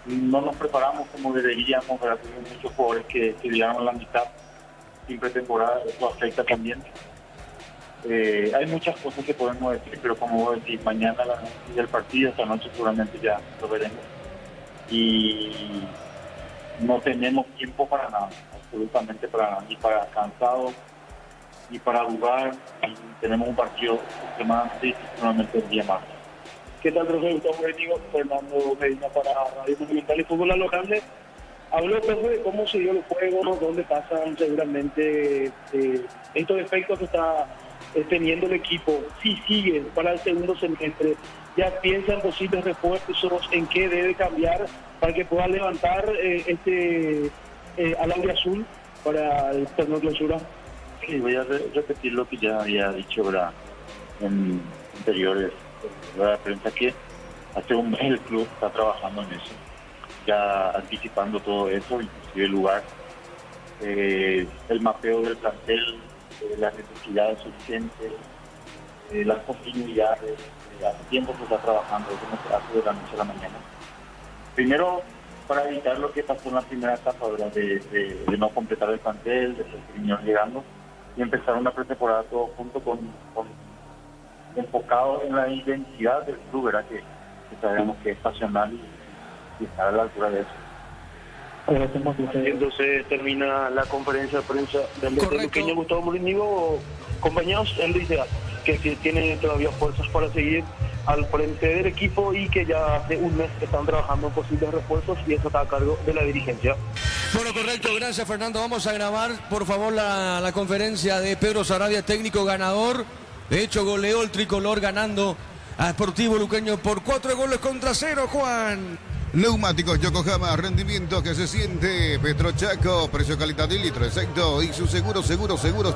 no nos preparamos como deberíamos, ¿verdad? Tenemos muchos jugadores que llegaron a la mitad sin pretemporada, eso afecta también. Hay muchas cosas que podemos decir, pero como vos decís, mañana el partido, esta noche seguramente ya lo veremos. Y no tenemos tiempo para nada, absolutamente para nada, ni para cansados, ni para jugar. Y tenemos un partido extremadamente difícil, normalmente el día martes. ¿Qué tal, profe Gustavo Bendigo? Fernando Medina para Radio Monumental y Fútbol a lo Grande. Habló, profe, de cómo se dio el juego, dónde pasan seguramente estos efectos que está teniendo el equipo. Si sigue para el segundo semestre, ya piensa en posibles refuerzos, en qué debe cambiar para que pueda levantar al Auriazul para el torneo de clausura. Sí, voy a repetir lo que ya había dicho, ¿verdad?, en anteriores ruedas de prensa, que hace un mes el club está trabajando en eso, ya anticipando todo eso, inclusive el lugar, el mapeo del plantel, las necesidades urgentes, las continuidades. Hace tiempo se está trabajando, eso no se hace de la noche a la mañana. Primero, para evitar lo que pasó en la primera etapa, ¿verdad?, de no completar el plantel, de los niños llegando, y empezar una pretemporada todo junto con enfocado en la identidad del club, ¿verdad?, que sabemos que es pasional y estar a la altura de eso. Entonces termina la conferencia de prensa del pequeño Gustavo Morínigo. Compañeros, él dice que tiene todavía fuerzas para seguir al frente del equipo y que ya hace un mes están trabajando en posibles refuerzos y eso está a cargo de la dirigencia. Bueno, correcto, gracias Fernando. Vamos a grabar, por favor, la conferencia de Pedro Saravia, técnico ganador. De hecho, goleó el tricolor ganando a Sportivo Luqueño por 4-0, Juan. Neumáticos Yokohama, rendimiento que se siente. Petrochaco, precio calidad de litro exacto. Y su seguros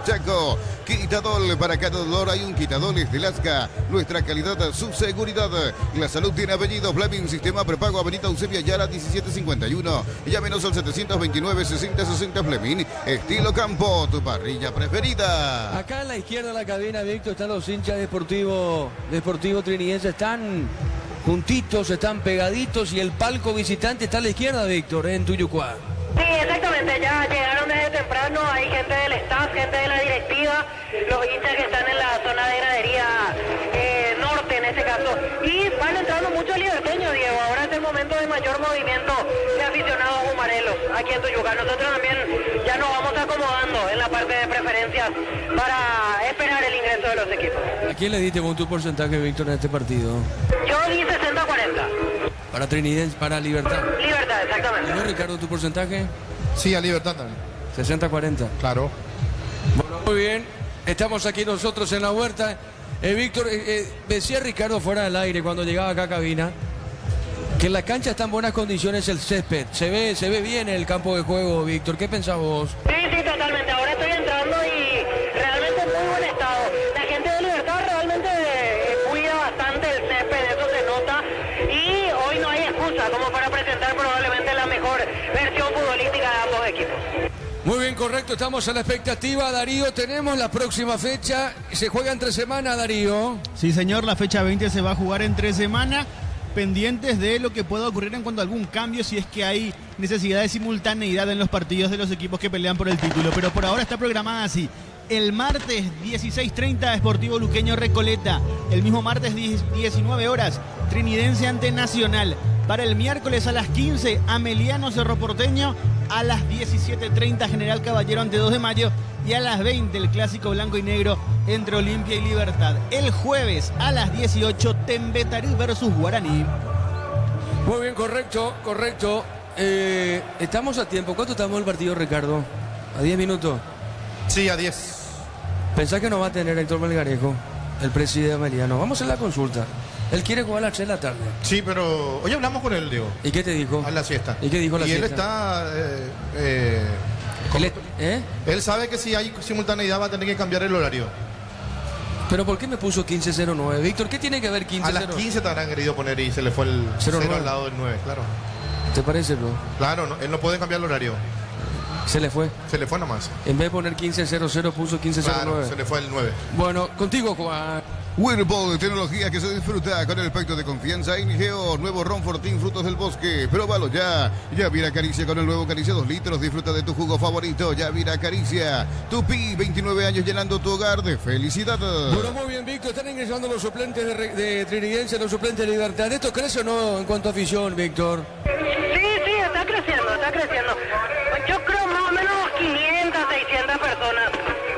Chaco. Quitadol, para cada dolor hay un quitadol, es de Lasca. Nuestra calidad, su seguridad. La salud tiene apellido. Fleming, sistema prepago, Avenida Eusebio Ayala 1751. Llámenos al 729-6060 Fleming. Estilo campo, tu parrilla preferida. Acá a la izquierda de la cabina, Víctor, están los hinchas de Sportivo Trinidense. Están juntitos, están pegaditos y el palco visitante está a la izquierda, Víctor, en Tuyucuá. Sí, exactamente, ya llegaron desde temprano, hay gente del staff, gente de la directiva, los hinchas que están en la zona de gradería norte en este caso, y van entrando muchos liberteños, Diego. Ahora es el momento de mayor movimiento de aficionados humarelos aquí en Tuyucá. Nosotros también ya nos vamos acomodando en la parte de preferencias para esperar el ingreso de los equipos. ¿A quién le diste con tu porcentaje, Víctor, en este partido? Yo di 60-40. Para Trinidense, para Libertad. Libertad, exactamente. ¿Y vos, Ricardo, tu porcentaje? Sí, a Libertad también. 60-40. Claro. Bueno, muy bien. Estamos aquí nosotros en la huerta. Víctor, decía Ricardo fuera del aire cuando llegaba acá a cabina que en la cancha está en buenas condiciones el césped. Se ve bien el campo de juego, Víctor. ¿Qué pensás vos? Sí, totalmente. Ahora estoy entrando y realmente en muy buen estado. La gente de Libertad realmente cuida bastante el césped, eso se nota. Y hoy no hay excusa como para presentar probablemente la mejor versión futbolística de ambos equipos. Muy bien, correcto, estamos a la expectativa, Darío. Tenemos la próxima fecha, se juega entre semana, Darío. Sí, señor, la fecha 20 se va a jugar entre semana, pendientes de lo que pueda ocurrir en cuanto a algún cambio, si es que hay necesidad de simultaneidad en los partidos de los equipos que pelean por el título. Pero por ahora está programada así. El martes 16:30 Sportivo Luqueño Recoleta. El mismo martes 19 horas Trinidense ante Nacional. Para el miércoles a las 15 Ameliano Cerro Porteño. A las 17:30 General Caballero ante 2 de Mayo. Y a las 20 el clásico blanco y negro entre Olimpia y Libertad. El jueves a las 18 Tembetarí versus Guaraní. Muy bien, correcto. Estamos a tiempo. ¿Cuánto estamos el partido, Ricardo? ¿A 10 minutos? Sí, a 10. ¿Pensás que no va a tener Héctor Melgarejo, el presidente Ameliano? Vamos a hacer la consulta. Él quiere jugar a las 3 de la tarde. Sí, pero hoy hablamos con él, Diego. ¿Y qué te dijo? A la siesta. ¿Y qué dijo la siesta? Y él está... Él sabe que si hay simultaneidad va a tener que cambiar el horario. ¿Pero por qué me puso 15:09? Víctor, ¿qué tiene que ver 15:09? A las 15 te habrán querido poner y se le fue el 0 al lado del 9, claro. ¿Te parece, bro? Claro, él no puede cambiar el horario. Se le fue. Se le fue nomás. En vez de poner 15-0-0 puso 15-0-9. Claro, se le fue el 9. Bueno, contigo, Juan. Whirlpool, tecnología que se disfruta con el efecto de confianza Ingeo, nuevo Ron Fortín, frutos del bosque, próbalo ya. Ya Vira Caricia con el nuevo Caricia 2 litros, disfruta de tu jugo favorito, ya Vira Caricia. Tupi, 29 años llenando tu hogar de felicidad. Bueno, muy bien, Víctor, están ingresando los suplentes de Trinidense, los suplentes de Libertad. ¿Esto crece o no en cuanto a afición, Víctor? Sí, está creciendo, está creciendo. Yo creo más o menos 500, 600 personas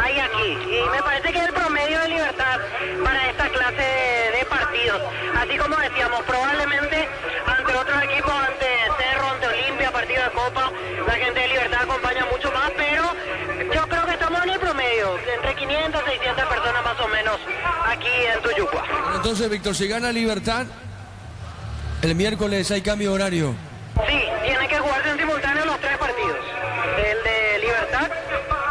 hay aquí. Y me parece que es el promedio de Libertad para esta clase de partidos. Así como decíamos, probablemente ante otros equipos, ante Cerro, ante Olimpia, partido de Copa, la gente de Libertad acompaña mucho más, pero yo creo que estamos en el promedio, entre 500, 600 personas más o menos aquí en Tuyucua. Entonces, Víctor, si gana Libertad, el miércoles hay cambio de horario. Sí, tienen que jugarse en simultáneo los 3 partidos. El de Libertad,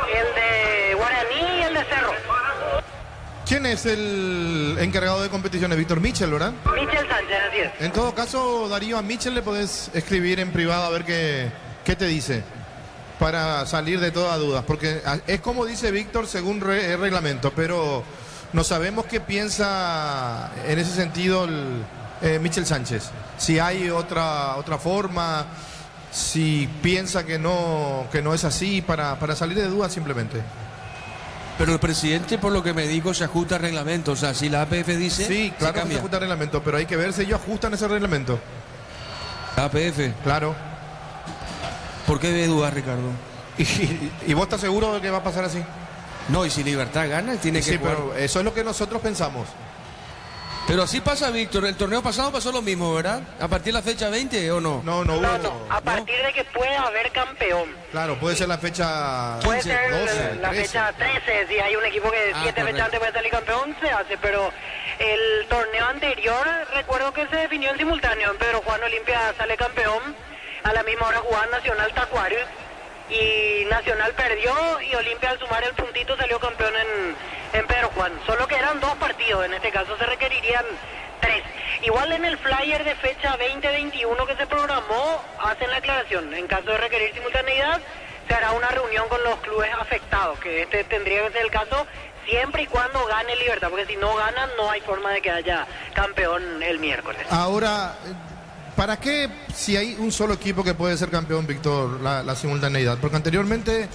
el de Guaraní y el de Cerro. ¿Quién es el encargado de competiciones? Víctor Michel, ¿verdad? Michel Sánchez, así es. En todo caso, Darío, a Michel le podés escribir en privado a ver qué te dice, para salir de todas dudas, porque es como dice Víctor según el reglamento, pero no sabemos qué piensa en ese sentido Michel Sánchez. Si hay otra forma, si piensa que no es así, para salir de dudas simplemente. Pero el presidente, por lo que me dijo, se ajusta al reglamento. O sea, si la APF dice, Sí, claro que se ajusta al reglamento, pero hay que ver si ellos ajustan ese reglamento. La APF. Claro. ¿Por qué de dudas, Ricardo? ¿Y vos estás seguro de que va a pasar así? No, y si Libertad gana, tiene que Sí, jugar. pero eso es lo que nosotros pensamos. Pero así pasa, Víctor. El torneo pasado pasó lo mismo, ¿verdad? ¿A partir de la fecha 20 o no? No hubo. No, a partir de que pueda haber campeón. Claro, puede ser la fecha Puede 15, ser 12, la 13. fecha 13, si hay un equipo que 7 correcto. fechas antes puede salir campeón, se hace, pero el torneo anterior recuerdo que se definió en simultáneo. En Pedro Juan Olimpia sale campeón, a la misma hora jugaba Nacional Tacuario, y Nacional perdió y Olimpia al sumar el puntito salió campeón en Pedro Juan. Solo que eran 2 partidos, en este caso se requerirían 3. Igual en el flyer de fecha 20-21 que se programó, hacen la aclaración. En caso de requerir simultaneidad, se hará una reunión con los clubes afectados, que este tendría que ser el caso siempre y cuando gane Libertad, porque si no ganan no hay forma de que haya campeón el miércoles. Ahora, ¿para qué si hay un solo equipo que puede ser campeón, Víctor, la simultaneidad? Porque anteriormente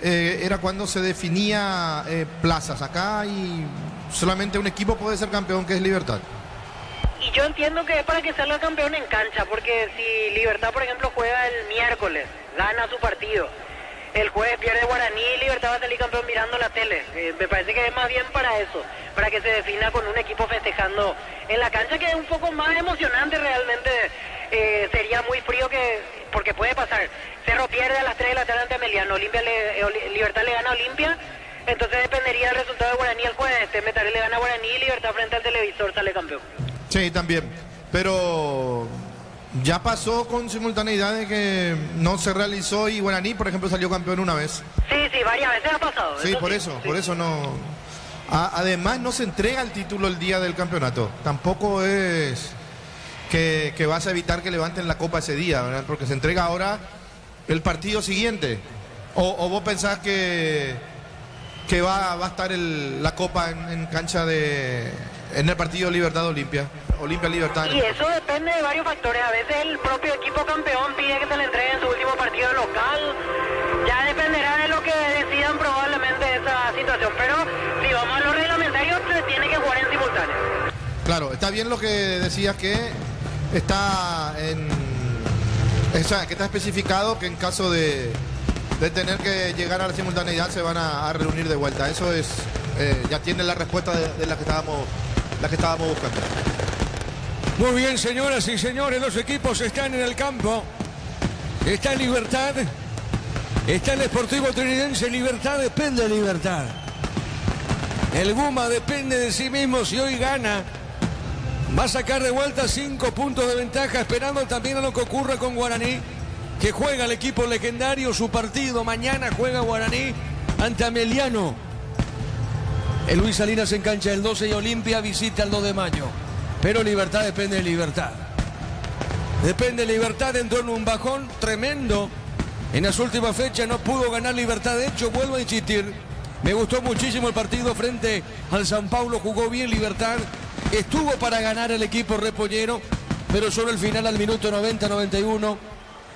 era cuando se definía plazas. Acá hay solamente un equipo puede ser campeón, que es Libertad. Y yo entiendo que es para que salga campeón en cancha, porque si Libertad, por ejemplo, juega el miércoles, gana su partido, el jueves pierde Guaraní y Libertad va a salir campeón mirando la tele. Me parece que es más bien para eso, para que se defina con un equipo festejando en la cancha, que es un poco más emocionante realmente. Sería muy frío porque puede pasar. Cerro pierde a las 3 de la tarde ante Ameliano, Libertad le gana a Olimpia, entonces dependería del resultado de Guaraní el jueves. Metal le gana a Guaraní y Libertad frente al televisor sale campeón. Sí, también. Pero ya pasó con simultaneidad de que no se realizó y Guaraní, por ejemplo, salió campeón una vez. Sí, varias veces ha pasado. Sí, por eso no. Además, no se entrega el título el día del campeonato. Tampoco es que vas a evitar que levanten la copa ese día, ¿verdad? Porque se entrega ahora el partido siguiente. O vos pensás que va a estar la copa en cancha en el partido Libertad Olimpia Libertad. Y eso depende de varios factores. A veces el propio equipo campeón pide que se le entregue en su último partido local. Ya dependerá de lo que decidan probablemente de esa situación. Pero si vamos a los reglamentarios, se tiene que jugar en simultáneo. Claro, está bien lo que decías, que está que está especificado que en caso de tener que llegar a la simultaneidad se van a reunir de vuelta. Eso es ya tiene la respuesta de la que estábamos buscando. Muy bien, señoras y señores, los equipos están en el campo. Está Libertad, está el Sportivo Trinidense. Libertad depende de Libertad. El Guma depende de sí mismo. Si hoy gana, va a sacar de vuelta 5 puntos de ventaja, esperando también a lo que ocurra con Guaraní, que juega el equipo legendario su partido. Mañana juega Guaraní ante Ameliano. El Luis Salinas en cancha del 12 y Olimpia visita el 2 de mayo. Pero Libertad depende de Libertad. Depende de Libertad, entró en un bajón tremendo En las últimas fechas no pudo ganar Libertad. De hecho, vuelvo a insistir, me gustó muchísimo el partido frente al San Paulo. Jugó bien Libertad. Estuvo para ganar el equipo repollero, pero solo el final al minuto 90-91.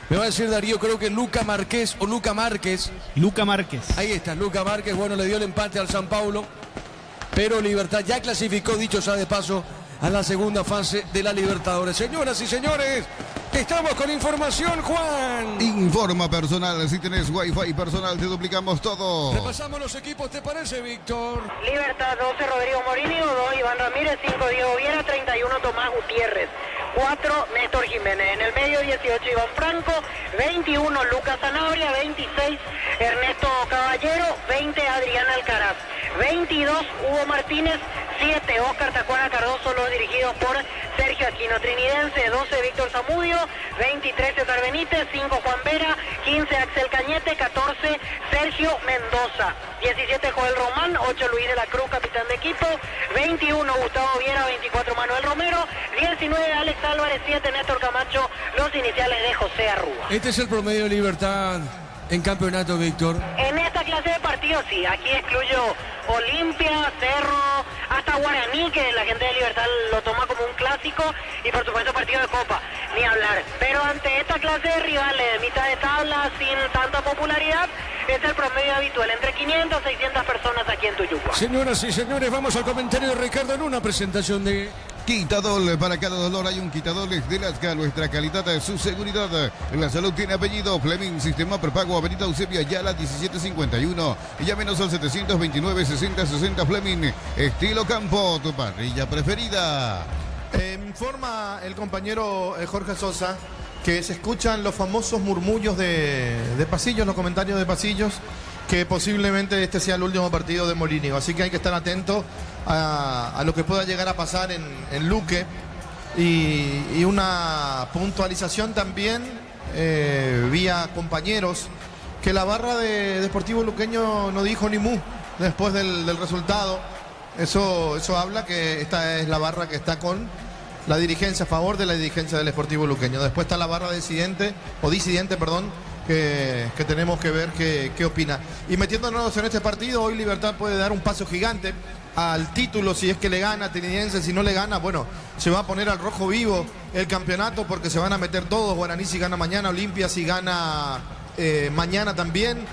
Me va a decir Darío, creo que Luca Márquez. Luca Márquez. Ahí está, Luca Márquez. Bueno, le dio el empate al San Paulo. Pero Libertad ya clasificó, dicho sea de paso, a la segunda fase de la Libertadores. Señoras y señores, estamos con información, Juan. Informa personal, si tenés wifi personal te duplicamos todo. Repasamos los equipos, ¿te parece, Víctor? Libertad 12, Rodrigo Morini, 2, Iván Ramírez, 5, Diego Viera, 31, Tomás Gutiérrez, 4, Néstor Jiménez. En el medio, 18, Iván Franco, 21, Lucas Sanabria, 26, Ernesto Caballero, 20, Adrián Alcaraz, 22, Hugo Martínez, 7, Oscar Tacuara Cardoso, los dirigidos por Sergio Aquino. Trinidense, 12, Víctor Zamudio, 23, César Benítez, 5, Juan Vera, 15, Axel Cañete, 14, Sergio Mendoza, 17, Joel Román, 8, Luis de la Cruz, capitán de equipo, 21, Gustavo Viera, 24, Manuel Romero, 19, Alex Álvarez, 7, Néstor Camacho, los iniciales de José Arrúa. Este es el promedio de Libertad en campeonato, Víctor. En esta clase de partidos, sí, aquí excluyo Olimpia, Cerro, hasta Guaraní, que la gente de Libertad lo toma como un clásico, y por supuesto partido de Copa, ni hablar. Pero ante esta clase de rivales de mitad de tabla, sin tanta popularidad, es el promedio habitual, entre 500 y 600 personas aquí en Tuyucua. Señoras y señores, vamos al comentario de Ricardo en una presentación de... Quitadol, para cada dolor hay un Quitadol de Lasca, nuestra calidad, su seguridad. La salud tiene apellido, Fleming, sistema prepago, Avenida Eusebio Ayala, 1751. Llámenos al 729-6060 Fleming, estilo campo, tu parrilla preferida. Informa el compañero Jorge Sosa que se escuchan los famosos murmullos de pasillos, los comentarios de pasillos, que posiblemente este sea el último partido de Morínigo. Así que hay que estar atento a lo que pueda llegar a pasar en Luque. Y una puntualización también vía compañeros, que la barra de Deportivo Luqueño no dijo ni mu después del resultado. Eso habla que esta es la barra que está con la dirigencia, a favor de la dirigencia del Deportivo Luqueño. Después está la barra disidente, que tenemos que ver qué opina. Y metiéndonos en este partido, hoy Libertad puede dar un paso gigante al título si es que le gana Trinidense. Si no le gana, bueno, se va a poner al rojo vivo el campeonato, porque se van a meter todos. Guaraní si gana mañana, Olimpia si gana mañana también.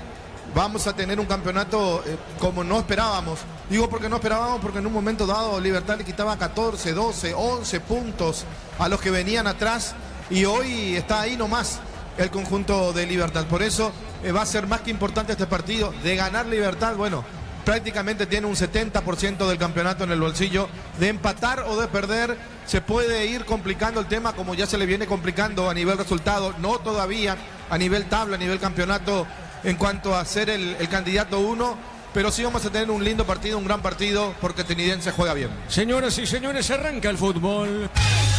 Vamos a tener un campeonato como no esperábamos. Digo porque no esperábamos, porque en un momento dado Libertad le quitaba 14, 12, 11 puntos a los que venían atrás, y hoy está ahí nomás el conjunto de Libertad. Por eso va a ser más que importante este partido. De ganar Libertad, bueno, prácticamente tiene un 70% del campeonato en el bolsillo. De empatar o de perder, se puede ir complicando el tema, como ya se le viene complicando a nivel resultado, no todavía a nivel tabla, a nivel campeonato, en cuanto a ser el candidato 1. Pero sí vamos a tener un lindo partido, un gran partido, porque Trinidense juega bien. Señoras y señores, arranca el fútbol.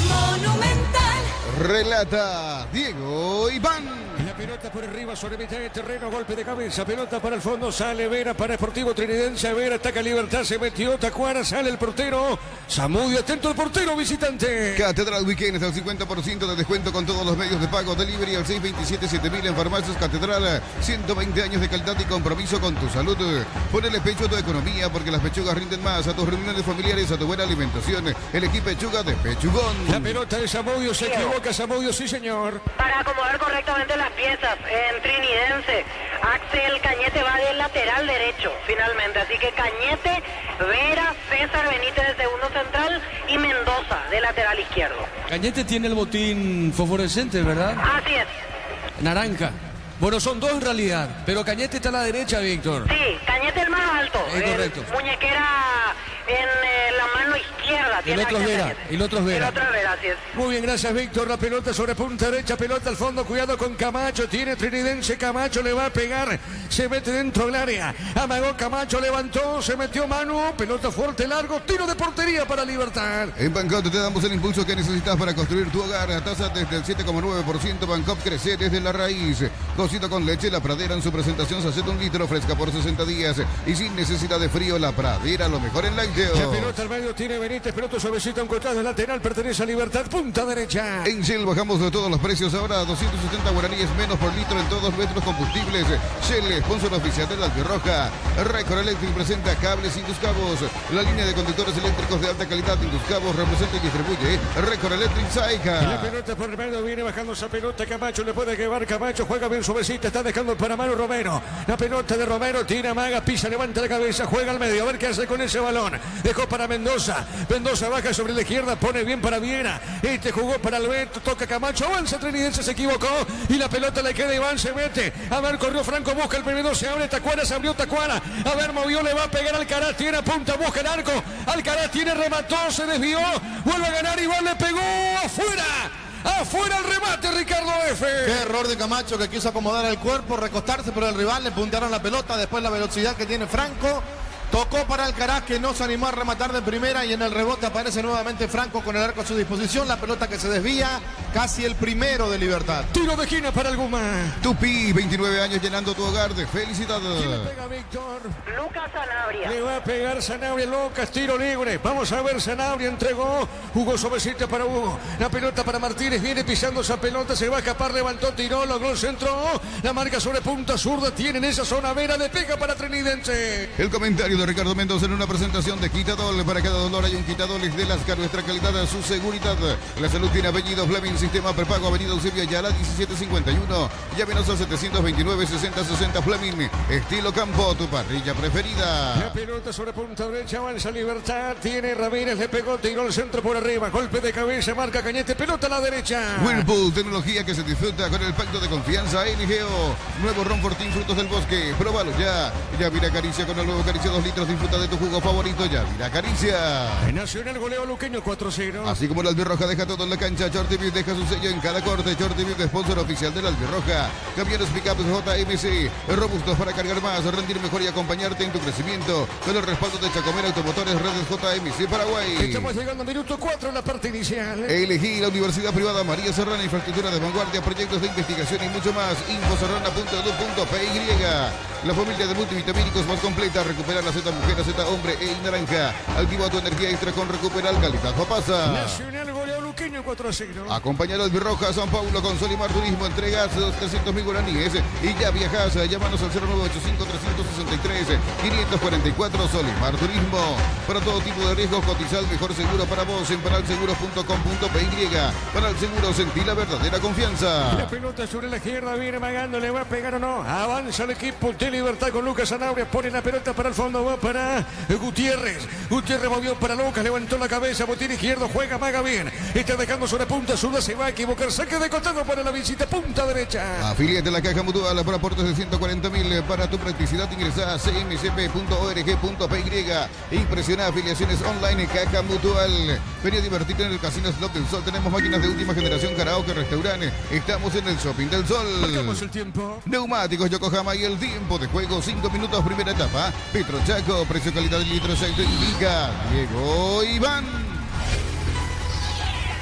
Monumental. Relata Diego Iván. La pelota por arriba sobre mitad de terreno, golpe de cabeza, pelota para el fondo, sale Vera para Sportivo Trinidense, Vera ataca Libertad, se metió Tacuara, sale el portero, Zamudio, atento al portero visitante. Catedral Weekend al 50% de descuento con todos los medios de pago, delivery al 627-7000 en farmacias Catedral, 120 años de calidad y compromiso con tu salud. Ponele pecho a tu economía, porque las pechugas rinden más, a tus reuniones familiares, a tu buena alimentación, el equipo Pechuga de Pechugón. La pelota de Zamudio, se equivoca Zamudio, sí señor. Para acomodar correctamente las piezas en Trinidense, Axel Cañete va del lateral derecho finalmente, así que Cañete, Vera, César Benítez de segundo central y Mendoza de lateral izquierdo. Cañete tiene el botín fosforescente, ¿verdad? Así es. Naranja. Bueno, son dos en realidad, pero Cañete está a la derecha, Víctor. Sí, Cañete el más alto. Es correcto. Muñequera en la mano izquierda. El otro es Vera. El otro es Vera. El otro es Vera, así es. Muy bien, gracias, Víctor. La pelota sobre punta derecha, pelota al fondo, cuidado con Camacho. Tiene Trinidense, Camacho le va a pegar. Se mete dentro del área. Amagó Camacho, levantó, se metió mano. Pelota fuerte, largo, tiro de portería para Libertad. En Bancop te damos el impulso que necesitas para construir tu hogar. A tasa desde el 7,9%. Bancop crece desde la raíz. Cocido con leche, La Pradera en su presentación se hace de 1 litro, fresca por 60 días. Y sin necesidad de frío, La Pradera, lo mejor en lácteos. La pelota al medio tiene Benítez. Benítez, pelota suavecita, un costado lateral, pertenece a Libertad, punta derecha. En Shell bajamos de todos los precios, ahora 270 guaraníes menos por litro en todos nuestros combustibles. Shell, sponsor oficial de la Albirroja. Record Electric presenta cables Induscabos, la línea de conductores eléctricos de alta calidad. Induscabos representa y distribuye Record Electric Saica. La pelota por el medio, viene bajando esa pelota, Camacho le puede llevar, Camacho juega bien suavecita, está dejando para Manu Romero. La pelota de Romero, tira, maga, pisa, levanta la cabeza, juega al medio, a ver qué hace con ese balón. Dejó para Mendoza, Mendoza baja sobre la izquierda, pone bien para Viera. Este jugó para Alberto, toca Camacho, avanza Trinidense, se equivocó y la pelota le queda, Iván se mete. A ver, corrió Franco, busca el primero, se abre Tacuara, se abrió Tacuara. A ver, movió, le va a pegar Alcaraz, tiene punta, busca el arco. Alcaraz tiene, remató, se desvió, vuelve a ganar, Iván le pegó, afuera. Afuera el remate, Ricardo F. Qué error de Camacho, que quiso acomodar el cuerpo, recostarse, pero el rival le puntearon la pelota. Después la velocidad que tiene Franco. Tocó para Alcaraz, que no se animó a rematar de primera, y en el rebote aparece nuevamente Franco con el arco a su disposición. La pelota que se desvía, casi el primero de Libertad. Tiro de esquina para el Guma. Tupi, 29 años llenando tu hogar de felicidad. ¿Quién le pega, Víctor? Lucas Sanabria. Le va a pegar Sanabria, Lucas, tiro libre. Vamos a ver, Sanabria entregó. Hugo suavecita para Hugo. La pelota para Martínez, viene pisando esa pelota, se va a escapar, levantó, tiró, logró el centro. La marca sobre punta zurda, tiene en esa zona Vera, le pega para Trinidense. El comentario de Ricardo Mendoza en una presentación de Quitadol. Para cada dolor hay un Quitadol de Lasca, nuestra calidad, su seguridad. La salud tiene apellido Fleming, sistema prepago, avenida Eusebio Ayala 1751. Llámenos al 729-6060 Fleming. Estilo campo, tu parrilla preferida. La pelota sobre punta derecha, avanza Libertad, tiene Ramírez, le pegó, tiró el centro por arriba, golpe de cabeza, marca Cañete, pelota a la derecha. Whirlpool, tecnología que se disfruta con el pacto de confianza NGO. Nuevo Ron Fortín, frutos del bosque, próbalo ya. Ya mira Caricia con el nuevo Caricia 2 litros, disfruta de tu jugo favorito, ya mira Caricia. En Nacional goleo luqueño 4-0. Así como la Albirroja deja todo en la cancha, Shorty deja su sello en cada corte. Shorty sponsor oficial de la Albirroja. Camiones pickups JMC, robustos para cargar más, rendir mejor y acompañarte en tu crecimiento. Con el respaldo de Chacomera Automotores, redes JMC Paraguay. Estamos llegando a minuto 4 en la parte inicial. Elegí la Universidad Privada María Serrana, infraestructura de vanguardia, proyectos de investigación y mucho más. Infoserrana.edu.py. La familia de multivitamínicos más completa. Recuperar la Z mujer, Z hombre e naranja. Activa tu energía extra con Recuperal Calidad Papasa. Nacional goleo luqueño 4-0. Acompañar al Albirroja San Paulo con Solimar Turismo. Entregas 300.000 guaraníes y ya viajas. Llámanos al 0985-363-544. Solimar Turismo. Para todo tipo de riesgos, cotiza el mejor seguro para vos en panalseguros.com.py. Panal Seguros, sentí la verdadera confianza. La pelota sobre la izquierda, viene magando, le va a pegar o no. Avanza el equipo de Libertad con Lucas Sanabria, pone la pelota para el fondo, va para Gutiérrez. Gutiérrez movió para Lucas, levantó la cabeza, botín izquierdo, juega, maga bien. Está dejando sobre punta zurda, se va a equivocar, saque de costado para la visita, punta derecha. Afiliate a la Caja Mutual por aportes de 140.000. Para tu practicidad ingresa a cmcp.org.py y presiona afiliaciones online Caja Mutual. Vení a divertirte en el Casino Slot del Sol. Tenemos máquinas de última generación, karaoke, restaurante. Estamos en el Shopping del Sol. Marcamos el tiempo. Neumáticos Yokohama y el tiempo de juego, 5 minutos, primera etapa. Petro Chaco, precio calidad del litro, aceite indica Diego Iván.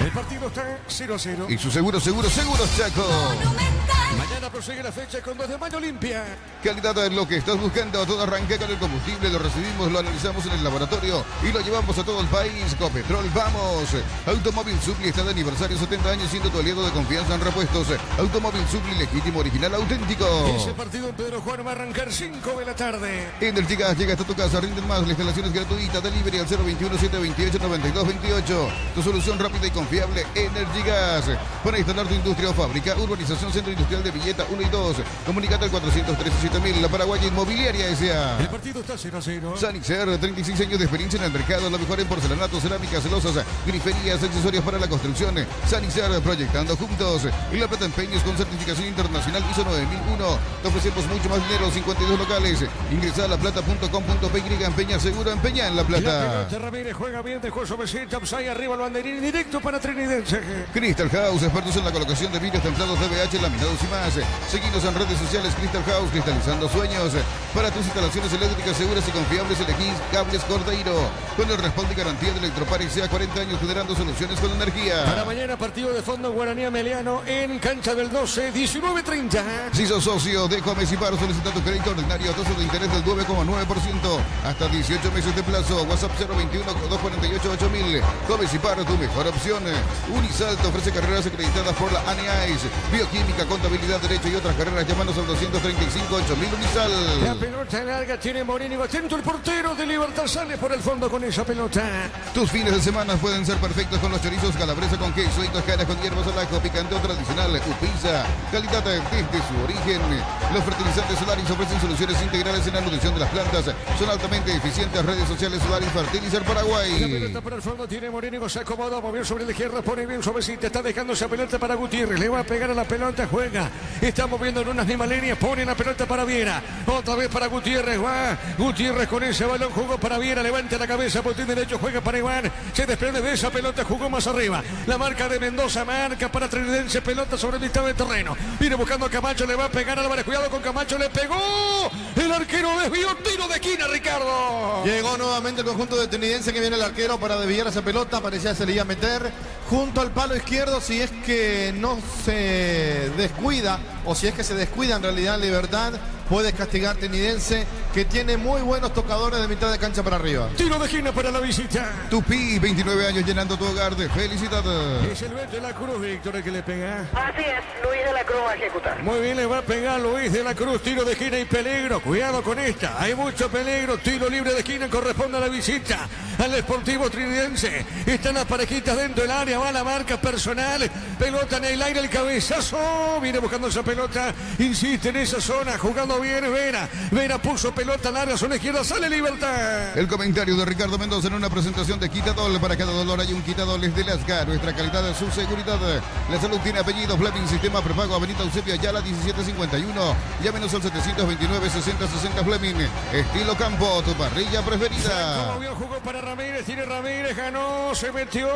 El partido está 0-0. Y su seguros Chaco. Mañana prosigue la fecha con 2 de mayo limpia. Calidad es lo que estás buscando. Todo arranca con el combustible. Lo recibimos, lo analizamos en el laboratorio y lo llevamos a todo el país. Copetrol, vamos. Automóvil Supli está de aniversario, 70 años, siendo tu aliado de confianza en repuestos. Automóvil Supli, legítimo, original, auténtico. Ese partido en Pedro Juan va a arrancar 5 de la tarde. Energy Gas llega hasta tu casa, rinden más. La instalación es gratuita. Delivery al 021-728-9228. Tu solución rápida y confiable, Energy Gas. Para instalar tu industria o fábrica, urbanización Centro Industrial de Villeta 1 y 2. Comunicate al 437.000. La Paraguaya Inmobiliaria S.A. El partido está 0-0. Sanixer, 36 años de experiencia en el mercado. Lo mejor en porcelanato, cerámicas, celosas, griferías, accesorios para la construcción. Sanixer, proyectando juntos. Y La Plata Empeños con certificación internacional ISO 9001. Te ofrecemos mucho más dinero, 52 locales. Ingresa a laplata.com.py. Empeña seguro, empeña en La Plata. La pelota, Ramírez juega bien, dejó su mesita, upside arriba el banderín directo para Trinidense. Crystal House, expertos en la colocación de vidrios templados DBH, laminados y más. Seguinos en redes sociales Crystal House, cristalizando sueños. Para tus instalaciones eléctricas seguras y confiables, elegís Cables Cordeiro. Con el respaldo y garantía de Electropar y sea 40 años generando soluciones con energía. Para mañana, partido de fondo Guaraní Ameliano en cancha del 12, 19:30. Si sos socio de Comecipar, solicita tu crédito ordinario a tasa de interés del 9,9%. Hasta 18 meses de plazo. WhatsApp 021-248-8000. Comecipar, tu mejor opción. Unisal te ofrece carreras acreditadas por la ANEAIS. Bioquímica, contabilidad, derecho y otras carreras. Llámanos al 235-8000 Unisal. La pelota larga tiene Morínigo. Atento el portero de Libertad. Sale por el fondo con esa pelota. Tus fines de semana pueden ser perfectos con los chorizos calabresa con queso y toscanas con hierbas al ajo, picante o tradicional. Upisa, calidad desde su origen. Los fertilizantes Solaris ofrecen soluciones integrales en la nutrición de las plantas. Son altamente eficientes. Redes sociales Solaris Fertilizar La Paraguay. pelota por el fondo tiene Morínigo. Se acomoda, movió sobre la izquierda. Pone bien suavecita. Está dejando esa pelota para Gutiérrez. Le va a pegar a la pelota. Juega. Está moviendo en unas mismas líneas. Pone la pelota para Viera. Otra vez para Gutiérrez. Va Gutiérrez con ese balón. Jugó para Viera. Levanta la cabeza. Botín derecho. Juega para Iván. Se desprende de esa pelota. Jugó más arriba. La marca de Mendoza. Marca para Trinidense. Pelota sobre mitad de terreno. Viene buscando a Camacho. Le va a pegar a Álvarez. Cuidado con Camacho. Le pegó. El arquero desvió. Tiro de esquina, Ricardo. Llegó nuevamente el conjunto de Trinidense, que viene el arquero para desviar esa pelota. Parecía que se le iba a meter junto al palo izquierdo, si es que no se descuida, o si es que se descuida en realidad Libertad. Puedes castigar Trinidense, que tiene muy buenos tocadores de mitad de cancha para arriba. Tiro de esquina para la visita. Tupi, 29 años llenando tu hogar de felicidad. Es el Beto de la Cruz, Víctor, el que le pega. Así es, Luis de la Cruz va a ejecutar. Muy bien, le va a pegar Luis de la Cruz. Tiro de esquina y peligro. Cuidado con esta. Hay mucho peligro. Tiro libre de esquina corresponde a la visita al Sportivo Trinidense. Están las parejitas dentro del área. Va la marca personal. Pelota en el aire, el cabezazo. Viene buscando esa pelota. Insiste en esa zona. Jugando bien Vera. Vera puso pelota larga. Zona izquierda. Sale Libertad. El comentario de Ricardo Mendoza en una presentación de Quitadol. Para cada dolor hay un Quitadol de Lasca. Nuestra calidad de su seguridad. La salud tiene apellido. Fleming, sistema prepago. Avenida Eusebio Ayala 1751. Llámenos al 729-6060 Fleming. Estilo campo. Tu parrilla preferida. Como vio, jugó para Ramírez. Tiene Ramírez. Ganó. Se metió.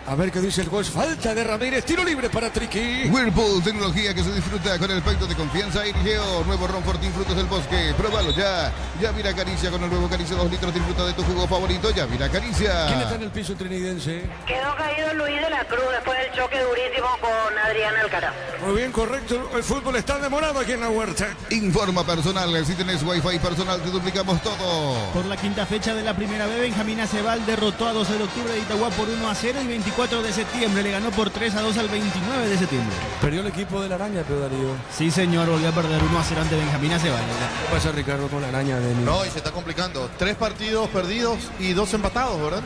A ver qué dice el juez. Falta de Ramírez. Tiro libre para Triqui. Whirlpool, tecnología que se disfruta con el pacto de confianza y Geo. Nuevo Ron Fortín Frutos del Bosque. Pruébalo ya. Ya mira Caricia con el nuevo Caricia 2 litros. Disfruta de tu jugo favorito. Ya mira Caricia. ¿Quién está en el piso trinidense? Quedó caído Luis de la Cruz después del choque durísimo con Adrián Alcaraz. Muy bien, correcto. El fútbol está demorado aquí en la huerta. Informa personal. Si tenés Wi-Fi personal, te duplicamos todo. Por la quinta fecha de la primera B, Benjamín Acebal derrotó a 12 de octubre de Itagua por 1-0 y 24 de septiembre le ganó por 3-2 al 29 de septiembre. Perdió el equipo de la araña, pero Darío. Sí, señor, volvió a perder 1-0 ante Benjamín Acebal. ¿Qué pasa, Ricardo, con la araña de mí? No, y se está complicando. 3 partidos perdidos y 2 empatados, ¿verdad?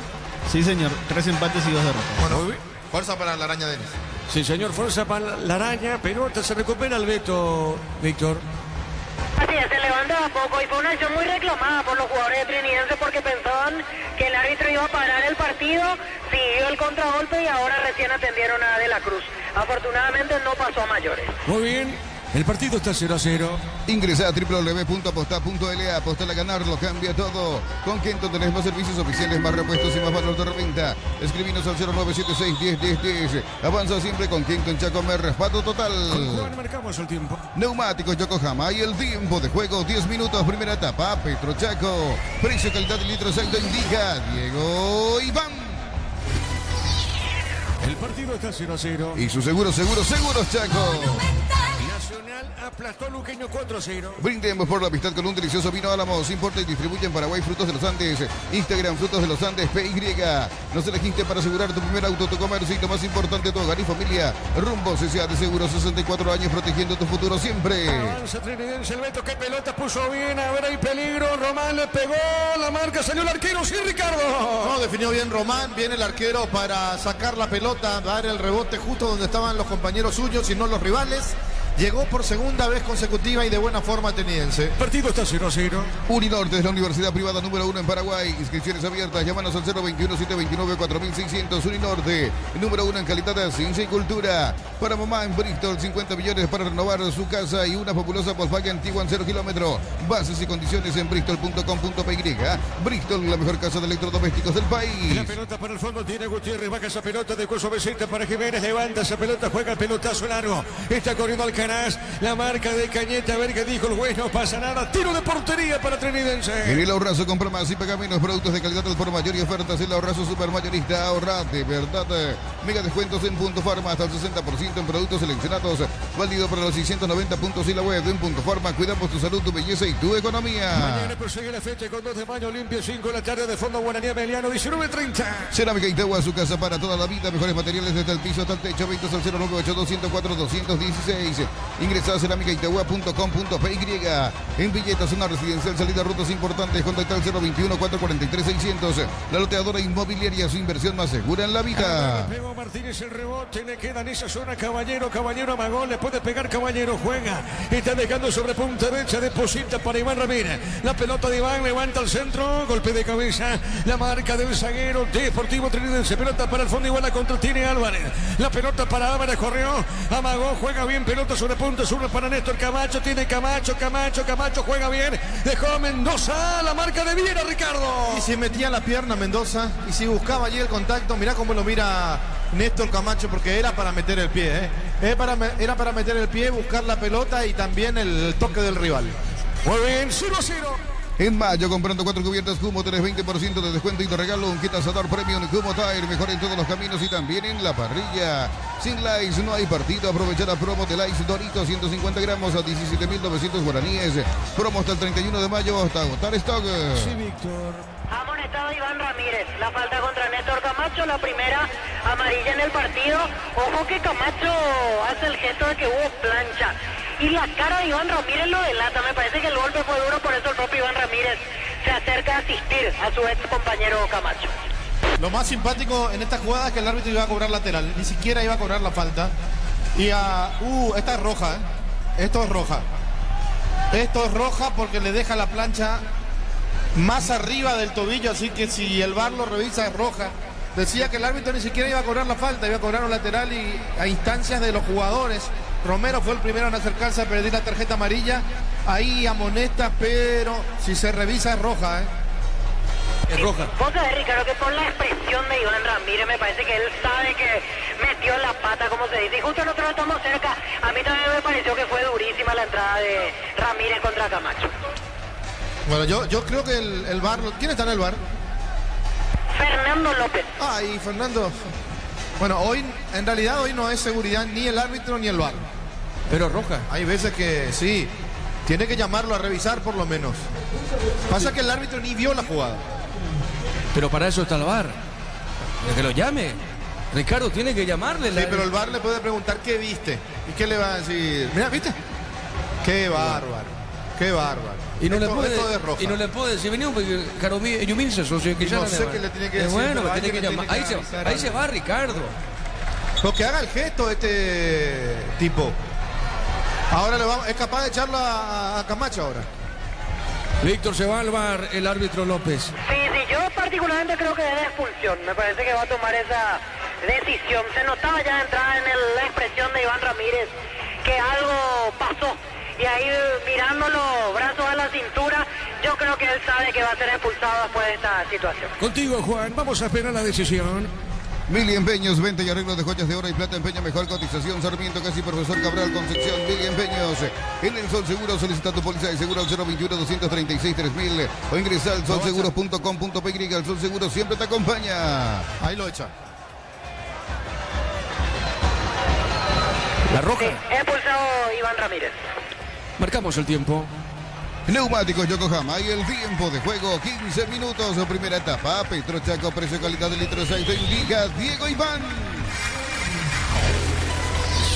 Sí, señor, 3 empates y 2 derrotas. Bueno, fuerza para la araña Denis. Sí, señor, fuerza para la araña. Pelota, se recupera el Beto, Víctor. Así es, se levanta a poco y fue una acción muy reclamada por los jugadores de Trinidense porque pensaban que el árbitro iba a parar el partido, siguió el contragolpe y ahora recién atendieron a De la Cruz. Afortunadamente no pasó a mayores. Muy bien. El partido está 0-0. Ingresa a www.aposta.la. Apostar a ganar, lo cambia todo. Con Kenton tenés más servicios oficiales, más repuestos y más valor de reventa. Escribinos al 0976-101010. Avanza siempre con Kenton Chacomer. Respaldo total. Con Juan marcamos el tiempo. Neumáticos Yokohama y el tiempo de juego 10 minutos. Primera etapa. Petro Chaco. Precio, calidad de litro exacto indica Diego Iván. El partido está 0-0. Y su seguros Chaco. Nacional aplastó a Luqueño 4-0. Brindemos por la amistad con un delicioso vino Álamos. Importa y distribuye en Paraguay Frutos de los Andes. Instagram Frutos de los Andes PY. Nos elegiste para asegurar tu primer auto, tu comercio y lo más importante, tu hogar y familia. Rumbo CCA de Seguros, 64 años protegiendo tu futuro siempre. Avanza Trinidense, el Beto, qué pelota puso bien. A ver, hay peligro. Román le pegó. La marca, salió el arquero. Sí, Ricardo. No, definió bien Román. Viene el arquero para sacar la pelota, dar el rebote justo donde estaban los compañeros suyos y no los rivales. Llegó por segunda vez consecutiva y de buena forma Trinidense. El partido está 0-0. Uninorte es la universidad privada número 1 en Paraguay. Inscripciones abiertas. Llámanos al 021-729-4600. Uninorte, número 1 en calidad de ciencia y cultura. Para mamá en Bristol, 50 millones para renovar su casa y una populosa Volkswagen Tiguan 0 kilómetros. Bases y condiciones en bristol.com.py. Bristol, la mejor casa de electrodomésticos del país. La pelota para el fondo tiene Gutiérrez. Baja esa pelota de Coso Beseta para Jiménez. Levanta esa pelota, juega el pelotazo largo. Está corriendo Alcaraz. Alcaraz. La marca de Cañete, a ver qué dijo el juez, no pasa nada. Tiro de portería para Trinidense. En el Ahorrazo compra más y paga menos, productos de calidad al por mayor y ofertas. El Ahorrazo supermayorista, ahorra de verdad. Mega descuentos en Punto Farma hasta el 60% en productos seleccionados. Válido para los 690 puntos y la web en Punto Farma. Cuidamos tu salud, tu belleza y tu economía. Mañana prosigue la fecha con 2 de mayo, limpio 5 de la tarde de fondo Guaraní Emiliano 19:30. Cerámica Itagua, su casa para toda la vida. Mejores materiales desde el piso hasta el techo. 20 al 098-204-216. Ingresa a cerámicaitagua.com.py. En Villeta, zona residencial, salida a rutas importantes. Contacta al 021-443-600. La loteadora inmobiliaria, su inversión más segura en la vida. Pegó Martínez el rebote, le queda en esa zona Caballero amagó, le puede pegar Caballero, juega, está dejando sobre punta derecha, deposita para Iván Ramírez, la pelota de Iván, levanta al centro, golpe de cabeza, la marca del zaguero Deportivo Trinidense, pelota para el fondo, igual la contra tiene Álvarez, la pelota para Álvarez, corrió, amagó, juega bien, pelota sobre punta sur para Néstor Camacho, tiene Camacho, juega bien, dejó a Mendoza, la marca de Viera, Ricardo. Y si metía la pierna Mendoza, y si buscaba allí el contacto, mirá cómo lo mira Néstor Camacho, porque era para meter el pie, era para meter el pie, buscar la pelota y también el toque del rival. Muy bien, 0-0. En mayo, comprando 4 cubiertas Kumo, tenés 20% de descuento y te regalo un kit asador premium Kumo Tire. Mejor en todos los caminos y también en la parrilla. Sin Lice no hay partido. Aprovecha la promo de Lice Dorito, 150 gramos a 17.900 guaraníes. Promo hasta el 31 de mayo hasta agotar stock. Sí, Víctor. Amonestado Iván Ramírez, la falta contra Néstor Camacho, la primera amarilla en el partido. Ojo que Camacho hace el gesto de que hubo plancha. Y la cara de Iván Ramírez lo delata. Me parece que el golpe fue duro, por eso el propio Iván Ramírez se acerca a asistir a su ex compañero Camacho. Lo más simpático en esta jugada es que el árbitro iba a cobrar lateral, ni siquiera iba a cobrar la falta. Y esta es roja, Esto es roja. Esto es roja porque le deja la plancha más arriba del tobillo, así que si el VAR lo revisa es roja. Decía que el árbitro ni siquiera iba a cobrar la falta, iba a cobrar un lateral y a instancias de los jugadores. Romero fue el primero en acercarse a pedir la tarjeta amarilla. Ahí amonesta, pero si se revisa es roja, Es roja. Vos sabés, Ricardo, que por la expresión de Iván Ramírez me parece que él sabe que metió la pata, como se dice. Y justo nosotros estamos cerca. A mí también me pareció que fue durísima la entrada de Ramírez contra Camacho. Bueno, yo creo que el VAR... ¿Quién está en el VAR? Fernando López. Y Fernando... Bueno, en realidad hoy no es seguridad ni el árbitro ni el VAR. Pero roja. Hay veces que sí, tiene que llamarlo a revisar por lo menos. Pasa que el árbitro ni vio la jugada. Pero para eso está el VAR. Que lo llame. Ricardo tiene que llamarle. Sí, pero el VAR le puede preguntar qué viste. ¿Y qué le va a decir? Mira, ¿viste? Qué bárbaro. Qué bárbaro. Y no, esto es roja. y no le puede decir, vení, porque yo me socio que ya no sé qué le tiene que decir. Bueno, tiene que tiene llamar. que Ahí se va Ricardo. Lo que haga el gesto este tipo. Ahora es capaz de echarlo a Camacho ahora. Víctor, se va al VAR el árbitro López. Sí, yo particularmente creo que es de expulsión. Me parece que va a tomar esa decisión. Se notaba ya de entrada en la expresión de Iván Ramírez que algo pasó. Y ahí mirándolo, brazos a la cintura, yo creo que él sabe que va a ser expulsado después de esta situación. Contigo, Juan, vamos a esperar la decisión. Mili Empeños, venta y arreglo de joyas de oro y plata, empeña mejor cotización. Sarmiento, casi Profesor Cabral, Concepción. Mili Empeños, en el Sol Seguro, solicita tu póliza de seguro al 021-236-3000 o ingresa al solseguros.com.py. El Sol Seguro siempre te acompaña. Ahí lo echa. La roja. Sí, expulsado Iván Ramírez. Marcamos el tiempo. Neumáticos Yokohama y el tiempo de juego 15 minutos, primera etapa. Petrochaco, precio calidad de litro de aceite indica Diego Iván.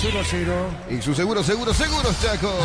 0-0. Y su seguros Chaco.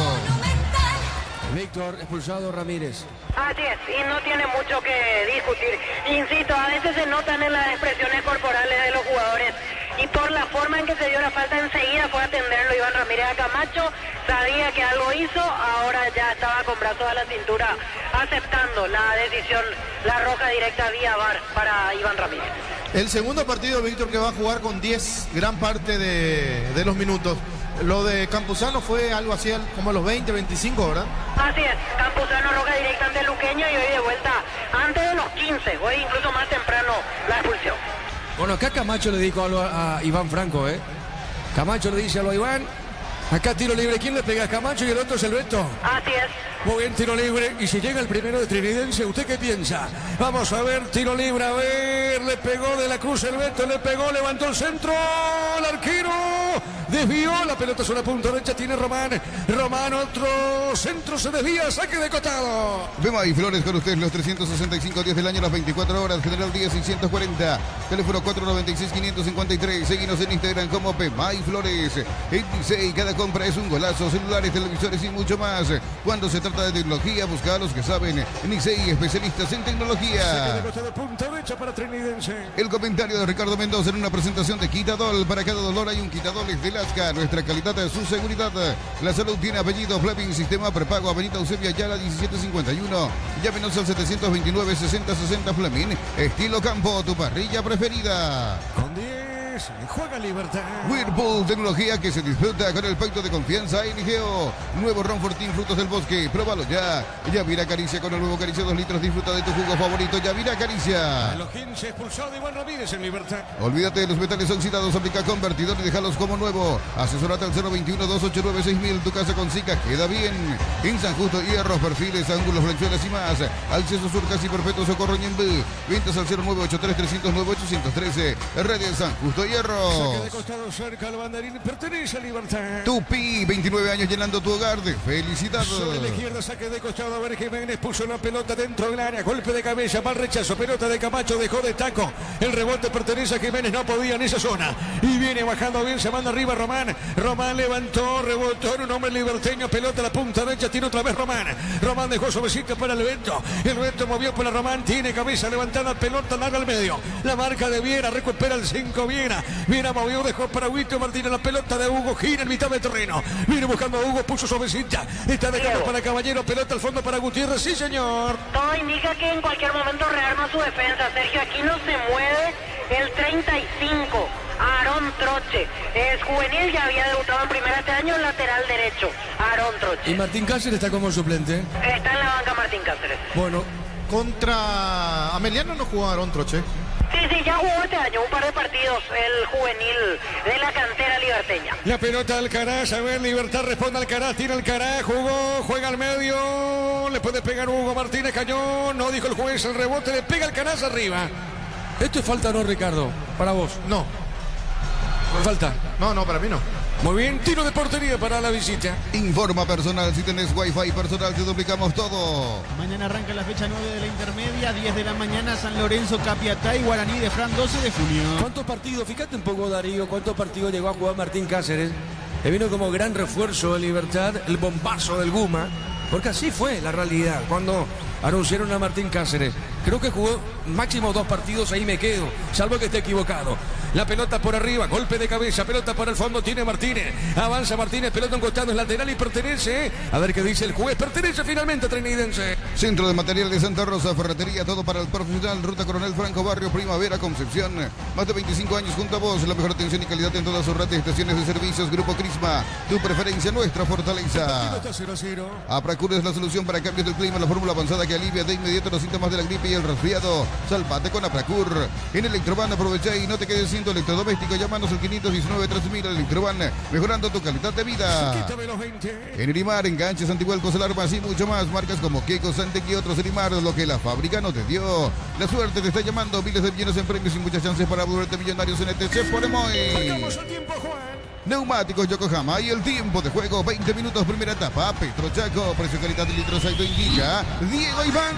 Víctor, expulsado Ramírez. Así es, y no tiene mucho que discutir. Insisto, a veces se notan en las expresiones corporales de los jugadores y por la forma en que se dio la falta enseguida fue a atenderlo Iván Ramírez a Camacho, sabía que algo hizo, ahora ya estaba con brazos a la cintura aceptando la decisión, la roja directa vía VAR para Iván Ramírez. El segundo partido, Víctor, que va a jugar con 10 gran parte de los minutos. Lo de Campuzano fue algo así como a los 20, 25, ¿verdad? Así es, Campuzano roja directa ante Luqueño y hoy de vuelta antes de los 15, hoy incluso más temprano la expulsión. Bueno, acá Camacho le dijo algo a Iván Franco, Camacho le dice algo a Iván Acá tiro libre. ¿Quién le pega? Camacho y el otro es el Beto. Así es. Muy bien, tiro libre. Y si llega el primero de Trinidense, ¿usted qué piensa? Vamos a ver, tiro libre. A ver, le pegó de la Cruz el Beto, le pegó, levantó el centro. El arquero desvió. La pelota sobre la punta derecha. Tiene Román. Román, otro centro, se desvía. Saque de costado. Bema y Flores con ustedes los 365 días del año, las 24 horas. General Díaz 640. Teléfono 496-553. Seguinos en Instagram como Bema y Flores. En Licey, cada compra es un golazo. Celulares, televisores y mucho más. Cuando se trata de tecnología, busca a los que saben. Licey, especialistas en Saque de tecnología. costado, punta derecha para Trinidense. El comentario de Ricardo Mendoza en una presentación de Quitadol. Para cada dolor hay un Quitadol de Lasca. Nuestra calidad es su seguridad. La salud tiene apellido. Fleming, sistema prepago. Avenida Eusebio Ayala 1751. Llámenos al 729-6060 Fleming. Estilo campo, tu parrilla preferida. Con 10, juega Libertad. Whirlpool, tecnología que se disfruta con el pacto de confianza NGO. Nuevo Ron Fortín, frutos del bosque. Pruébalo ya. Yavira Caricia con el nuevo Caricia 2 litros. Disfruta de tu jugo favorito. Yavira Caricia. A los 15 expulsado de Iván Ramírez en Libertad. Olvídate de los metales oxidados. Aplica convertidor y déjalos como nuevo. Asesorate al 021-289-6000. Tu casa con Zika queda bien. En San Justo, hierros, perfiles, ángulos, flexibles y más. Acceso Sur, casi perfecto, Socorro Ñembé. Ventas al 0983-300-9813. Redes San Justo, Saque de hierros. costado cerca al banderín. Pertenece a Libertad. Tupi, 29 años llenando tu hogar de felicidad. Sobre la izquierda, saque de costado. A ver, Jiménez puso la pelota dentro del área. Golpe de cabeza, mal rechazo. Pelota de Camacho, dejó de taco. El rebote pertenece a Jiménez. No podía en esa zona. Y viene bajando bien. Se manda arriba Román. Román levantó, rebotó en un hombre liberteño. Pelota a la punta derecha. Tiene otra vez Román. Román dejó suavecito para el Beto. El Beto movió para Román. Tiene cabeza levantada. Pelota larga al medio. La marca de Viera. Recupera el 5 Viera. Viera movió, dejó para Huito Martínez. La pelota de Hugo gira en mitad de terreno. Viene buscando a Hugo. Puso suavecita. Está dejando para Caballero. Pelota al fondo para Gutiérrez. Sí, señor. Todo indica que en cualquier momento rearma su defensa. Sergio Aquino se mueve el 35. Aarón Troche. Es juvenil, ya había debutado en primera este año, lateral derecho. Aarón Y Troche. Martín Cáceres está como suplente. Está en la banca Martín Cáceres. Bueno, Contra Ameliano no jugó Aarón Troche. Sí, ya jugó este año un par de partidos el juvenil de la cantera liberteña. la pelota de Alcaraz, a ver, Libertad responde Alcaraz, tira Alcaraz, jugó, juega al medio, le puede pegar Hugo Martínez, Cañón, no dijo el juez, el rebote, le pega Alcaraz arriba. Esto es falta, ¿no, Ricardo? Para vos. No, Falta. no, para mí no. Muy bien, tiro de portería para la visita. Informa personal. Si tenés Wi-Fi personal, te duplicamos todo. Mañana arranca la fecha 9 de la intermedia, 10 de la mañana, San Lorenzo, Capiatá y Guaraní de Fran, 12 de junio. ¿Cuántos partidos? Fíjate un poco, Darío, cuántos partidos llegó a jugar Martín Cáceres. Le vino como gran refuerzo de Libertad, el bombazo del Guma, porque así fue la realidad cuando anunciaron a Martín Cáceres. Creo que jugó máximo 2 partidos, ahí me quedo, salvo que esté equivocado. La pelota por arriba, golpe de cabeza, pelota para el fondo, tiene Martínez. Avanza Martínez, pelota en costado, es lateral y pertenece. A ver qué dice el juez, pertenece finalmente a Trinidense. Centro de Material de Santa Rosa, ferretería, todo para el profesional. Ruta Coronel Franco, Barrio Primavera, Concepción. Más de 25 años junto a vos, la mejor atención y calidad en todas sus redes, estaciones de servicios. Grupo Crisma, tu preferencia, nuestra fortaleza. Está 0-0. Apracur es la solución para cambios del clima, la fórmula avanzada que alivia de inmediato los síntomas de la gripe y el resfriado. Salvate con Apracur. En Electroban aprovecha y no te quedes sin tu electrodoméstico. Llámanos al 519-3000 Electroban, mejorando tu calidad de vida. Quítame los 20. En Erimar, enganches, antihuelcos, alarmas y mucho más. Marcas como Keiko, Santec y otros. Erimar, lo que la fábrica no te dio. La suerte te está llamando. Miles de millones en premios y muchas chances para volverte millonarios en ETC por Marcamos hoy. el tiempo, Juan. Neumáticos Yokohama y el tiempo de juego, 20 minutos, primera etapa. Petro Chaco, precio calidad de litros, Saito indica Diego Iván.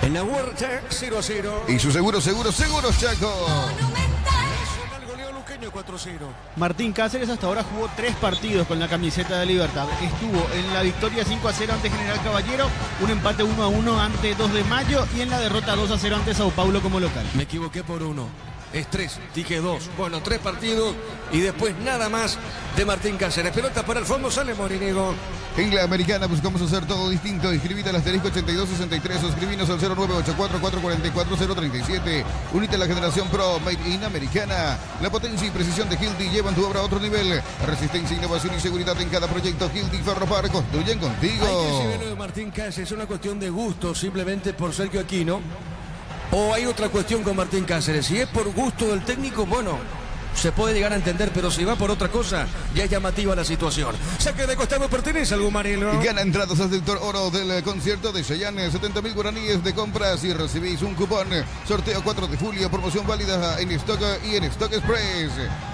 En la huerta, 0-0. Y su seguros Chaco. Monumental. Nacional goleó Luqueño 4-0. Martín Cáceres hasta ahora jugó 3 partidos con la camiseta de Libertad. Estuvo en la victoria 5-0 ante General Caballero, un empate 1-1 ante 2 de Mayo y en la derrota 2-0 ante Sao Paulo como local. Me equivoqué por 1. Es 3, dije 2. Bueno, 3 partidos y después nada más de Martín Cáceres. Pelota para el fondo, sale Morinigo. En la americana buscamos hacer todo distinto. Inscribite al asterisco 8263. Suscribinos al 0984-444-037. Unite a la generación Pro Made in Americana. La potencia y precisión de Hildy llevan tu obra a otro nivel. Resistencia, innovación y seguridad en cada proyecto. Hildy Ferropar construyen contigo. Hay que decir lo de Martín Cáceres, es una cuestión de gusto simplemente por Sergio Aquino. O hay otra cuestión con Martín Cáceres. Si es por gusto del técnico, bueno, se puede llegar a entender, pero si va por otra cosa, ya es llamativa la situación. Saque de costado, pertenece al Gumarilo. Gana entradas al sector oro del concierto de Chayanne, 70.000 guaraníes de compras y recibís un cupón. Sorteo 4 de julio, promoción válida en Stock y en Stock Express.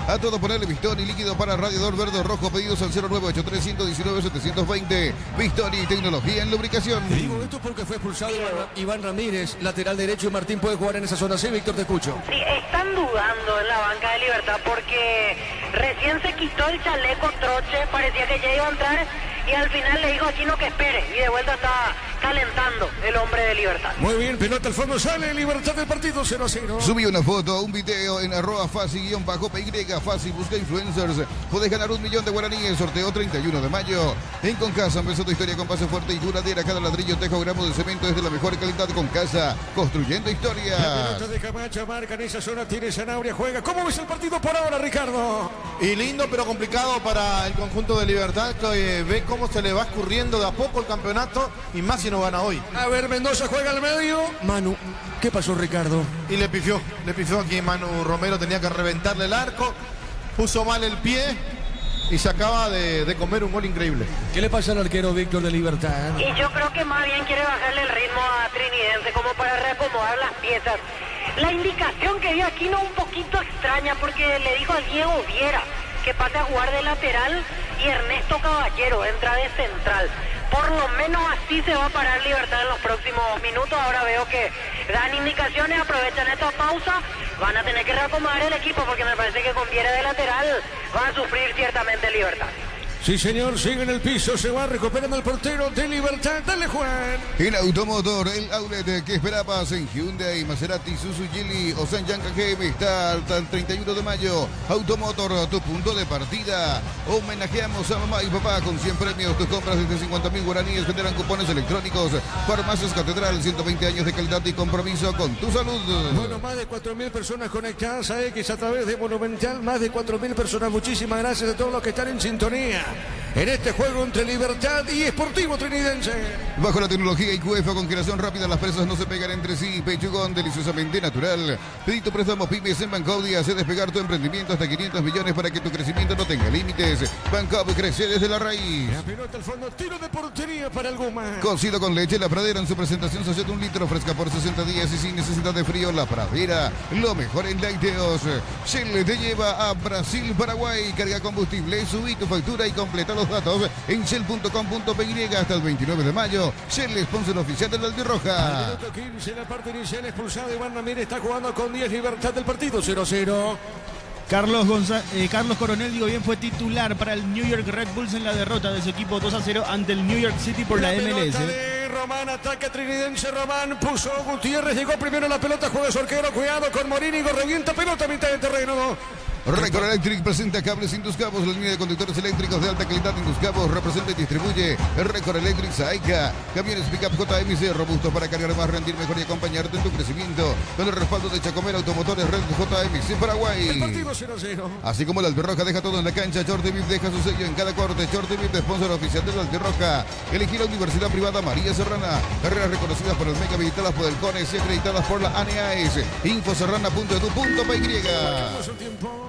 A todo ponerle Victory líquido para radiador verde o rojo, pedidos al 0983-119-720. Victory, tecnología en lubricación. Digo esto porque fue expulsado Iván Ramírez, lateral derecho, y Martín puede jugar en esa zona. Sí, Víctor, te escucho. Sí, están dudando en la banca de Libertad porque recién se quitó el chaleco Troche, parecía que ya iba a entrar y al final le dijo a Chino que espere y de vuelta está calentando el hombre de Libertad. Muy bien, pelota al fondo, sale Libertad del partido 0-0. Subí una foto, un video en @fasi_py, Fasi, busca influencers. Podés ganar 1 millón de guaraníes, sorteo 31 de mayo. En Concasa empezó tu historia con base fuerte y duradera. Cada ladrillo, tejo, gramo de cemento es de la mejor calidad. Concasa, construyendo historia. La pelota de Camacho marca en esa zona, tiene Zanabria, juega. ¿Cómo ves el partido por ahora, Ricardo? Y lindo pero complicado para el conjunto de Libertad, que ve cómo se le va escurriendo de a poco el campeonato y más si no gana hoy. A ver, Mendoza juega al medio. Manu, ¿qué pasó, Ricardo? Y le pifió aquí Manu Romero, tenía que reventarle el arco, puso mal el pie y se acaba de comer un gol increíble. ¿Qué le pasa al arquero Víctor de Libertad? Y yo creo que más bien quiere bajarle el ritmo a Trinidense como para reacomodar las piezas. La indicación que dio Aquino un poquito extraña porque le dijo a Diego Viera que pase a jugar de lateral y Ernesto Caballero entra de central. Por lo menos así se va a parar Libertad en los próximos minutos. Ahora veo que dan indicaciones, aprovechan esta pausa. Van a tener que reacomodar el equipo porque me parece que con Viera de lateral va a sufrir ciertamente Libertad. Sí, señor, sigue en el piso, se va recuperando el portero de Libertad. Dale, Juan. En Automotor, el outlet que esperabas en Hyundai, Maserati, Suzuki, Geely o Sanyang KGM está hasta el 31 de mayo. Automotor, tu punto de partida. Homenajeamos a mamá y papá con 100 premios. Tus compras desde 50.000 guaraníes generan cupones electrónicos. Farmacias Catedral, 120 años de calidad y compromiso con tu salud. Bueno, más de 4.000 personas conectadas a X a través de Monumental. Más de 4.000 personas. Muchísimas gracias a todos los que están en sintonía en este juego entre Libertad y Sportivo Trinidense. Bajo la tecnología IQF con creación rápida, las presas no se pegan entre sí. Pechugón, deliciosamente natural. Pedí tu préstamo pymes en Bancoudi. Hace despegar tu emprendimiento hasta 500 millones para que tu crecimiento no tenga límites. Bancoudi crece desde la raíz. La pelota al fondo, tiro de portería para el Guma. Cocido con leche, La Pradera en su presentación sachet de 1 litro, fresca por 60 días y sin necesidad de frío. La Pradera, lo mejor en lácteos. Shell te lleva a Brasil, Paraguay. Carga combustible, subí tu factura y completa los datos en shell.com.py hasta el 29 de mayo. Shell, sponsor oficial del Albirroja. Al minuto 15, la parte inicial expulsado. Iván Ramírez está jugando con 10. Libertad del partido 0-0. Carlos Coronel, digo bien, fue titular para el New York Red Bulls en la derrota de su equipo 2-0 ante el New York City por la MLS. De Román, ataque trinidense. Román puso Gutiérrez, llegó primero la pelota, juega su arquero, cuidado con Morínigo, revienta pelota a mitad de terreno. Record Electric presenta cables sin tus cabos, la línea de conductores eléctricos de alta calidad en tus cabos. Representa y distribuye Record Electric Saika. Camiones pickup JMC robustos para cargar más, rendir mejor y acompañarte en tu crecimiento. Con el respaldo de Chacomera Automotores Red JMC Paraguay. El partido 0-0. Así como el Albirroja deja todo en la cancha, Chortevip deja su sello en cada corte. Chortevip, sponsor oficial del Albirroja. Elegí la Universidad Privada María Serrana. Carreras reconocidas por el MECA, visitadas por el CONES y acreditadas por la ANEAES. Infoserrana.edu.py.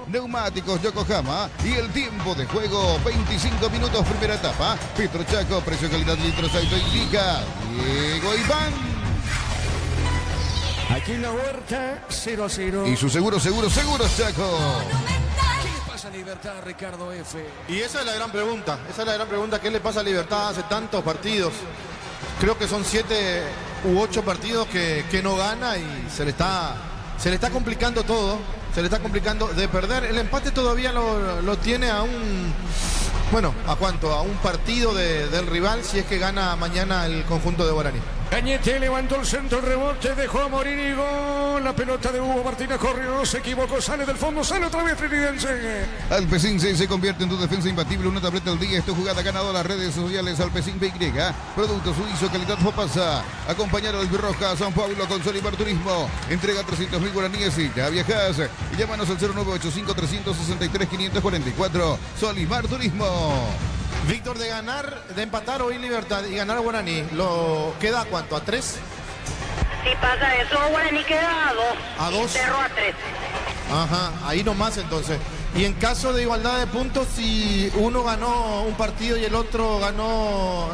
Neumáticos Yokohama y el tiempo de juego 25 minutos primera etapa. Petro Chaco, precio calidad litros auto indica Diego Iván. Aquí en la huerta 0-0. Y su seguros Chaco. ¿Qué le pasa a Libertad, Ricardo F? Y esa es la gran pregunta, ¿qué le pasa a Libertad hace tantos partidos? Creo que son 7 u 8 partidos que no gana y se le está complicando todo. Se le está complicando de perder. El empate todavía lo tiene a un... Bueno, ¿a cuánto? A un partido del rival si es que gana mañana el conjunto de Guaraní. Cañete levantó el centro, el rebote, dejó a Morínigo. La pelota de Hugo Martínez corrió, se equivocó, sale del fondo, sale otra vez Trinidense. Alpecin se convierte en tu defensa imbatible, una tableta al día. Esta jugada ganado a las redes sociales. Alpecin PY, producto suizo, calidad Fopasa. Acompañar al Albirroja, San Pablo con Solimar Turismo. Entrega 300.000 guaraníes y ya viajas. Llámanos al 0985-363-544. Solimar Turismo. Víctor, de empatar hoy Libertad y ganar Guaraní, ¿lo queda a cuánto? ¿A 3? Si pasa eso, Guaraní queda a 2. ¿A 2? Y Cerro a 3. Ajá, ahí nomás entonces. Y en caso de igualdad de puntos, si uno ganó un partido y el otro ganó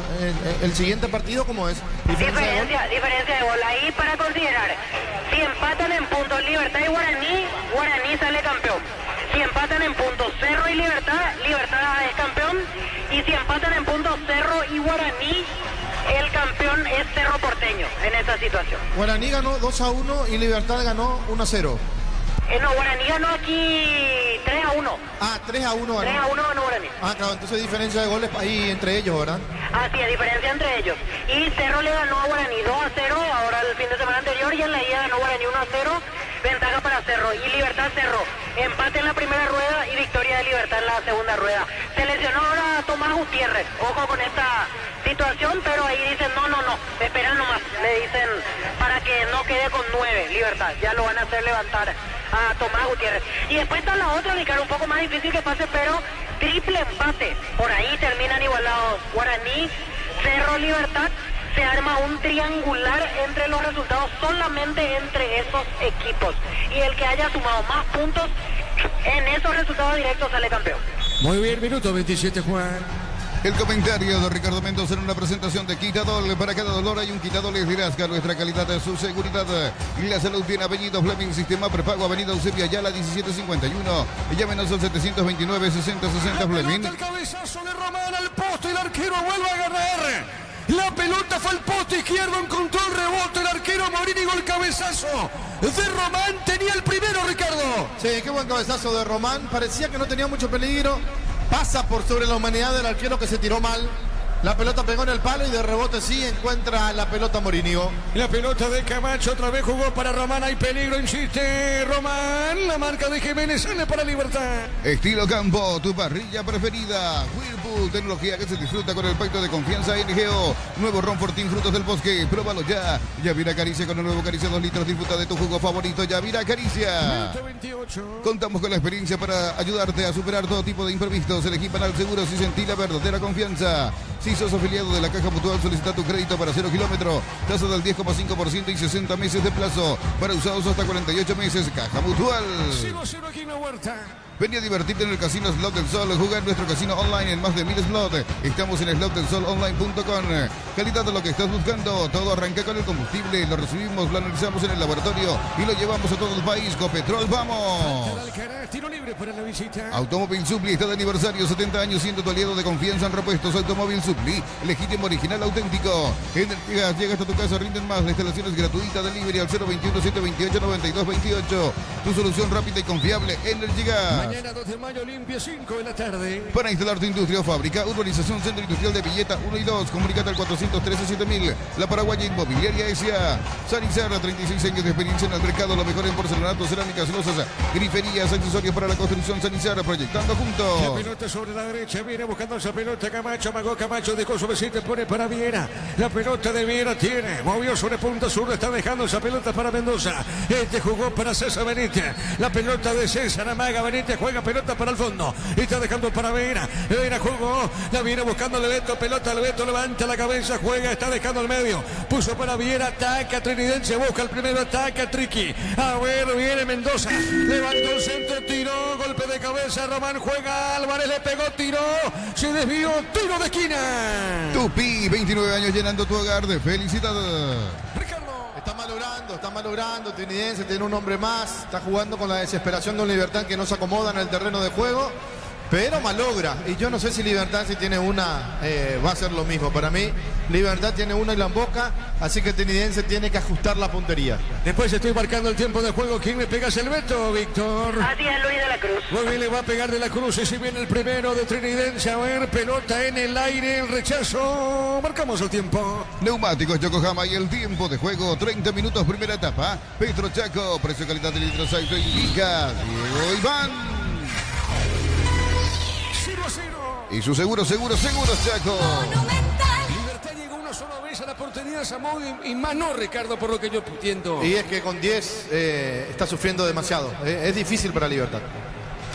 el siguiente partido, ¿cómo es? Diferencia de gol. Ahí para considerar, si empatan en puntos Libertad y Guaraní, Guaraní sale campeón. Si empatan en puntos Cerro y Libertad, Libertad es campeón. Y si empatan en puntos Cerro y Guaraní, el campeón es Cerro Porteño en esa situación. Guaraní ganó 2-1 y Libertad ganó 1-0. No, Guaraní ganó aquí 3-1. Ah, 3-1 ganó. 3-1 ganó Guaraní. Ah, claro, entonces diferencia de goles ahí entre ellos, ¿verdad? Así es, diferencia entre ellos. Y Cerro le ganó a Guaraní 2-0, ahora el fin de semana anterior, y en la ida ganó Guaraní 1-0, ventaja para Cerro. Y Libertad Cerro, empate en la primera rueda y victoria de Libertad en la segunda rueda. Se lesionó ahora Tomás Gutiérrez, ojo con esta situación, pero ahí dicen no, espera nomás, le dicen para que no quede con 9 Libertad, ya lo van a hacer levantar a Tomás Gutiérrez. Y después está la otra, Ricardo, un poco más difícil que pase, pero triple empate, por ahí terminan igualados Guaraní, Cerro, Libertad. Se arma un triangular entre los resultados solamente entre esos equipos, y el que haya sumado más puntos en esos resultados directos sale campeón. Muy bien, minuto 27, Juan. El comentario de Ricardo Mendoza en una presentación de Quitadol. Para cada dolor hay un Quitadol de Lasca. Nuestra calidad es su seguridad. Y la salud tiene apellido Fleming. Sistema prepago Avenida Eusebio Ayala 1751. Llámenos al 729-6060 Fleming. El cabezazo de Román al poste. El arquero vuelve a ganar. La pelota fue al poste izquierdo. Encontró el rebote. El arquero Morini. El cabezazo de Román. Tenía el primero, Ricardo. Sí, qué buen cabezazo de Román. Parecía que no tenía mucho peligro. Pasa por sobre la humanidad del arquero que se tiró mal. La pelota pegó en el palo y de rebote sí encuentra la pelota Morínigo. La pelota de Camacho otra vez jugó para Román. Hay peligro, insiste Román. La marca de Jiménez sale para Libertad. Estilo Campo, tu parrilla preferida. Whirlpool, tecnología que se disfruta con el pacto de confianza NGO. Nuevo Ron Fortín, frutos del bosque. Pruébalo ya. Yavira Caricia con el nuevo Caricia 2 litros. Disfruta de tu jugo favorito. Yavira Caricia. 28. Contamos con la experiencia para ayudarte a superar todo tipo de imprevistos. Elegí Panal Seguros y sentí la verdadera confianza. Si sos afiliado de la Caja Mutual, solicita tu crédito para 0 kilómetro. Tasa del 10,5% y 60 meses de plazo. Para usados hasta 48 meses. Caja Mutual. 0-0 aquí en la Huerta. Vení a divertirte en el Casino Slot del Sol. Juega en nuestro casino online en más de 1000 slots. Estamos en slotdelsolonline.com. Calidad de lo que estás buscando. Todo arranca con el combustible. Lo recibimos, lo analizamos en el laboratorio y lo llevamos a todo el país. Copetrol, vamos. Tiro libre para la visita. Automóvil Supli está de aniversario. 70 años siendo tu aliado de confianza en repuestos. Automóvil Supli, legítimo, original, auténtico. Energías, llega hasta tu casa, rinden más. La instalación es gratuita. Delivery al 021-728-9228. Tu solución rápida y confiable. Energías. Mañana 2 de mayo, limpia 5 de la tarde. Para instalar tu industria o fábrica, urbanización Centro Industrial de Villeta 1 y 2. Comunicate al 413-7000. La Paraguaya Inmobiliaria S.A. Sanizar, 36 años de experiencia en el mercado. Lo mejor en porcelanato, cerámicas, losas, griferías, accesorios para la construcción. Sanizar, proyectando La juntos. pelota sobre la derecha, viene buscando esa pelota Camacho, amagó Camacho, dejó su besito, pone para Viera. La pelota de Viera tiene, movió sobre punta sur, está dejando esa pelota para Mendoza. Este jugó para César Benítez. La pelota de César, amaga Benítez, juega pelota para el fondo. Está dejando para Viera. Viera jugó, la viene buscando Leveto, pelota Leveto, levanta la cabeza, juega, está dejando el medio. Puso para Viera, ataca Trinidense, busca el primero, ataca Triqui. A ver, viene Mendoza, levantó el centro, tiró, golpe de cabeza, Román juega, Álvarez le pegó, tiró, se desvió, tiro de esquina. Tupi, 29 años llenando tu hogar de felicidad. Está malogrando, Trinidense tiene un hombre más, está jugando con la desesperación de un Libertad que no se acomoda en el terreno de juego, pero malogra. Y yo no sé si Libertad, si tiene una, va a ser lo mismo. Para mí, Libertad tiene una y la emboca, así que Trinidense tiene que ajustar la puntería. Después estoy marcando el tiempo de juego. ¿Quién le pega? El Beto, Víctor. Así es, Luis de la Cruz. Muy bien, le va a pegar de la Cruz. Y si viene el primero de Trinidense, a ver, pelota en el aire, el rechazo. Marcamos el tiempo. Neumáticos Yokohama y el tiempo de juego, 30 minutos, primera etapa. Petro Chaco, precio calidad de litros Saito indica Diego Iván. 0-0. Y su seguros Chaco. Libertad llegó una sola vez a la portería de Zamora y más no, Ricardo, por lo que yo entiendo. Y es que con 10 está sufriendo demasiado. Es difícil para Libertad.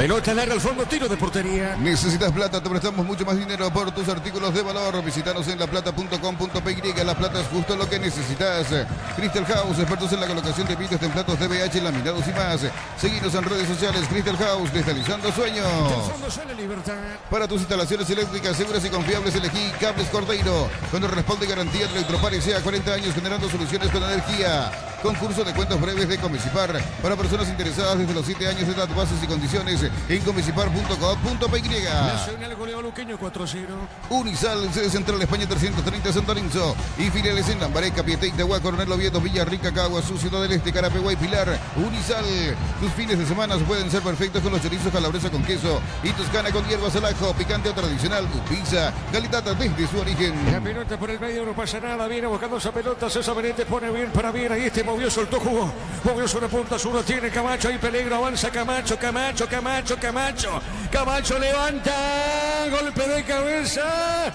Pelota larga al fondo, tiro de portería. ¿Necesitas plata? Te prestamos mucho más dinero por tus artículos de valor. Visítanos en laplata.com.py. La plata es justo lo que necesitas. Crystal House, expertos en la colocación de vidrios, templados, DBH, laminados y más. Seguinos en redes sociales. Crystal House, cristalizando sueños. Del fondo sale Libertad. Para tus instalaciones eléctricas seguras y confiables, elegí Cables Cordeiro, con el respaldo y garantía de Electropar S.A. 40 años generando soluciones con energía. Concurso de cuentos breves de Comecipar para personas interesadas desde los 7 años de edad. Bases y condiciones en comecipar.com.py. Nacional goleó Luqueño 4-0. Unisal, sede central España 330 San Lorenzo y filiales en Lambaré, Capiatá, Itagua, Coronel Oviedo, Villarrica, Caguazú, Ciudad del Este, Carapeguá y Pilar. Unisal, tus fines de semana pueden ser perfectos con los chorizos calabresa con queso y toscana con hierbas al ajo, picante o tradicional, pizza, calidad desde su origen. La pelota por el medio, no pasa nada, viene buscando esa pelota, César Benítez pone bien para bien, ahí movió, soltó, jugó, movió sobre puntas, uno tiene Camacho, hay peligro, avanza Camacho, Camacho levanta, golpe de cabeza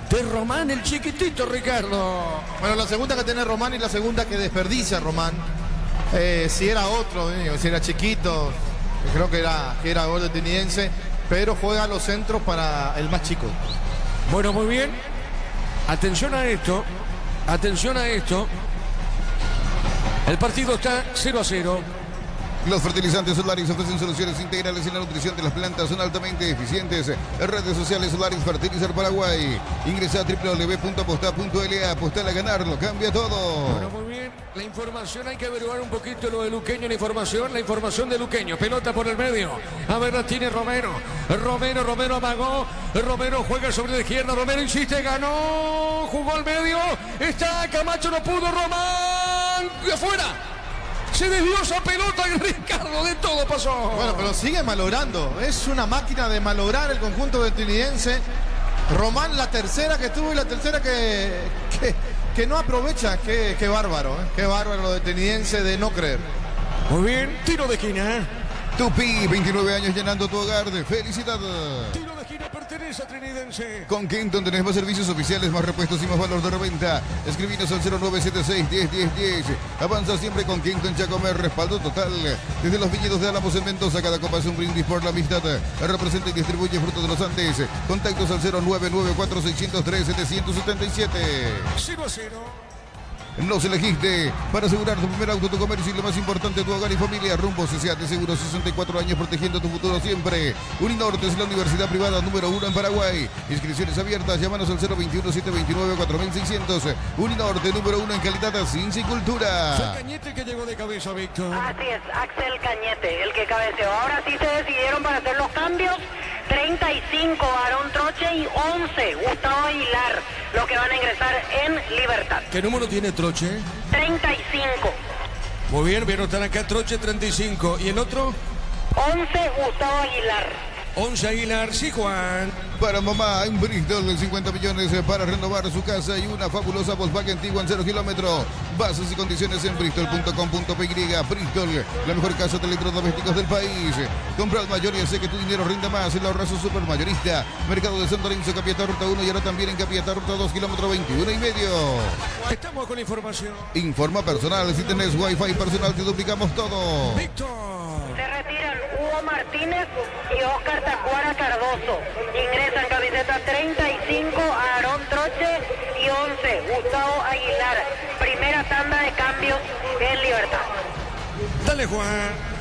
de Román, el chiquitito Ricardo. Bueno, la segunda que tiene Román y la segunda que desperdicia Román. Si era otro, si era chiquito, creo que era gol de Tenidense, pero juega a los centros para el más chico. Bueno, muy bien. Atención a esto. El partido está 0-0. Los fertilizantes Solaris ofrecen soluciones integrales en la nutrición de las plantas, son altamente eficientes. En redes sociales Solaris Fertilizar Paraguay. Ingresa a www.aposta.la. Apostar a ganar, lo cambia todo. Bueno, muy bien. La información, hay que averiguar un poquito lo de Luqueño, la información de Luqueño. Pelota por el medio. A ver, la tiene Romero. Romero amagó. Romero juega sobre la izquierda. Romero insiste, ganó. Jugó al medio. Está Camacho, no pudo. Román. Y afuera. Se desvió esa pelota, Ricardo, de todo pasó. Bueno, pero sigue malogrando. Es una máquina de malograr el conjunto de Tinidense. Román, la tercera que tuvo y la tercera que no aprovecha. Qué bárbaro, ¿eh? Qué bárbaro lo de Tinidense de no creer. Muy bien, tiro de esquina. Tupi, 29 años llenando tu hogar de felicidad. Tiro de esquina pertenece a Trinitense. Con Kenton tenés más servicios oficiales, más repuestos y más valor de reventa. Escribinos al 0976-101010. Avanza siempre con Kenton Chacomer, respaldo total. Desde los viñedos de Álamos en Mendoza, cada copa es un brindis por la amistad. Representa y distribuye frutos de los Andes. Contactos al 0994-603-777. 0-0. Nos elegiste para asegurar tu primer auto, tu comercio y lo más importante, tu hogar y familia. Rumbo CCA de Seguros, 64 años protegiendo tu futuro siempre. Uninorte es la universidad privada número 1 en Paraguay. Inscripciones abiertas, llámanos al 021-729-4600. Uninorte número 1 en calidad, ciencia y cultura. Fue Cañete que llegó de cabeza, Víctor. Así es, Axel Cañete, el que cabeceó. Ahora sí se decidieron para hacer los cambios. 35, Aarón Troche y 11, Gustavo Aguilar, los que van a ingresar en Libertad. ¿Qué número tiene Troche? 35. Muy bien, vieron están acá Troche 35. ¿Y el otro? 11, Gustavo Aguilar. 11 Aguilar, sí, Juan. Para mamá en Bristol, 50 millones para renovar su casa y una fabulosa Volkswagen Tiguan 0 kilómetros. Bases y condiciones en bristol.com.py. Bristol, la mejor casa de electrodomésticos del país. Compra al mayor y hace que tu dinero rinda más. El ahorrazo supermayorista. Mercado de San Lorenzo, Capiatá, Ruta 1 y ahora también en Capiatá, Ruta 2, kilómetro 21 y medio. Estamos con información. Informa personal, si tenés wifi personal te duplicamos todo. Víctor. Se retiran Hugo Martínez y Oscar Tacuara Cardoso. Ingresan camiseta 35, Aarón Troche y 11, Gustavo Aguilar. Primera tanda de cambios en Libertad. Dale, Juan.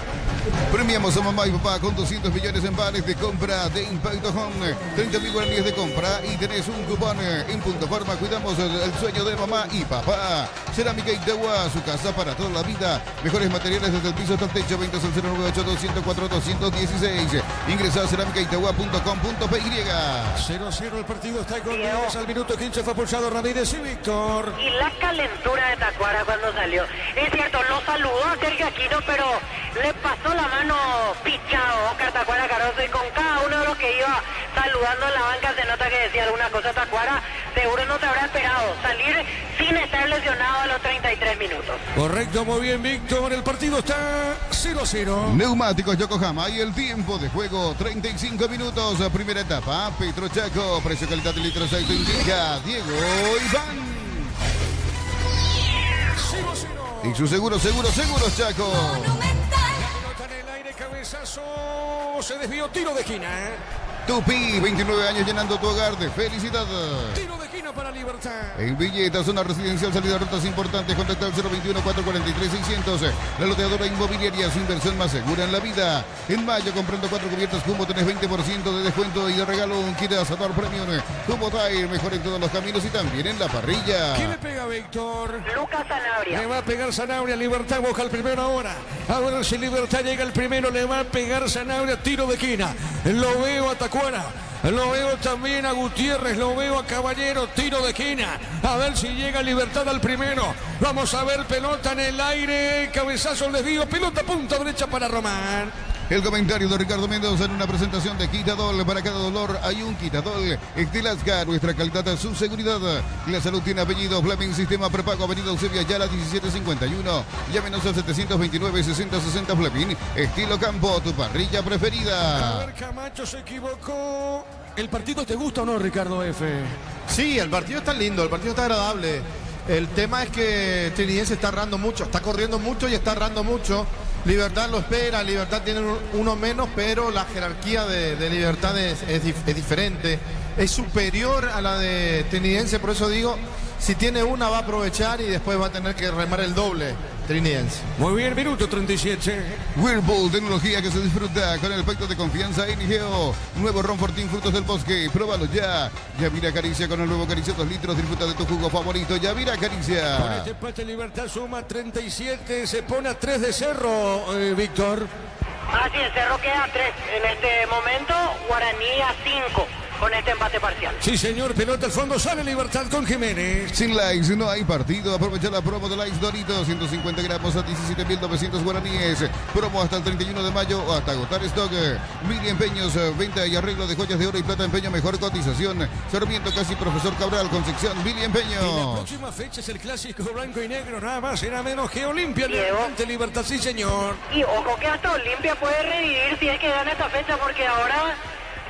Premiamos a mamá y papá con 200 millones en vales de compra de Impacto Home. 30.000 guaraníes de compra y tenés un cupón en Punto Farma. Cuidamos el sueño de mamá y papá. Cerámica Itagua, su casa para toda la vida. Mejores materiales desde el piso hasta el techo. Ventas al 098-204-216. Ingresa a cerámicaitagua.com.py. 0-0 el partido está con 10 al minuto 15. Fue pulsado Ramírez y Víctor. Y la calentura de Tacuara cuando salió. Es cierto, lo saludó a Sergio Aquino, pero le pasó la mano pichado Oscar Tacuara Cardoso, y con cada uno de los que iba saludando en la banca se nota que decía alguna cosa. Tacuara seguro no te habrá esperado salir sin estar lesionado a los 33 minutos. Correcto, muy bien, Víctor. El partido está 0-0. Neumáticos Yokohama y el tiempo de juego 35 minutos. Primera etapa, Petro Chaco, precio calidad de litro aceite indica Diego Iván. 0-0. Y su seguros Chaco. cabezazo, se desvió, tiro de esquina. Tupi, 29 años llenando tu hogar de felicidad. Tiro de esquina para Libertad. En Villeta, zona residencial, salida de rutas importantes. Contacta al 021-443-600. La loteadora inmobiliaria, su inversión más segura en la vida. En mayo, comprando 4 cubiertas Jumbo, tenés 20% de descuento y de regalo un kit de asador premium. Jumbo Tire, mejor en todos los caminos y también en la parrilla. ¿Quién le pega, Víctor? Lucas Sanabria. Le va a pegar Sanabria, Libertad busca el primero ahora. A ver si Libertad llega el primero, le va a pegar Sanabria, tiro de esquina. Lo veo a Tacuara, lo veo también a Gutiérrez, lo veo a Caballero, tiro de esquina. A ver si llega Libertad al primero. Vamos a ver, pelota en el aire, cabezazo al desvío, pelota punta derecha para Román. El comentario de Ricardo Mendoza en una presentación de Quitadol. Para cada dolor hay un Quitadol. Estilasca, nuestra calidad, su seguridad. La salud tiene apellido. Fleming, sistema prepago, avenida Eusebio Ayala 1751. Llámenos al 729-6060 Fleming. Estilo campo, tu parrilla preferida. A ver, Camacho se equivocó. ¿El partido te gusta o no, Ricardo F? Sí, el partido está lindo, el partido está agradable. El tema es que Trinidense está errando mucho, está corriendo mucho y está errando mucho. Libertad lo espera, Libertad tiene uno menos, pero la jerarquía de Libertad es diferente. Es superior a la de Trinidense, por eso digo, si tiene una va a aprovechar y después va a tener que remar el doble Trinidense. Muy bien, minuto 37. Whirlpool, tecnología que se disfruta con el efecto de confianza NGO. Nuevo Ron Fortín, frutos del bosque, pruébalo ya. Yavira Caricia con el nuevo Caricia 2 litros, disfruta de tu jugo favorito. Yavira Caricia. Con este empate Libertad suma 37, se pone a 3 de Cerro, Víctor. Así es, Cerro queda a 3 en este momento, Guaraní a 5 con este empate parcial. Sí, señor, pelota al fondo, sale Libertad con Jiménez. Sin likes no hay partido. Aprovecha la promo de Likes Doritos, 150 gramos a 17.900 guaraníes. Promo hasta el 31 de mayo o hasta agotar stock. Mili Empeños, venta y arreglo de joyas de oro y plata, empeño, mejor cotización. Sarmiento Casi, Profesor Cabral, Concepción, Mili Empeños. Y la próxima fecha es el clásico blanco y negro, nada más y nada menos que Olimpia Diego. ante Libertad, sí, señor. Y ojo que hasta Olimpia puede revivir si es que gana esta fecha, porque ahora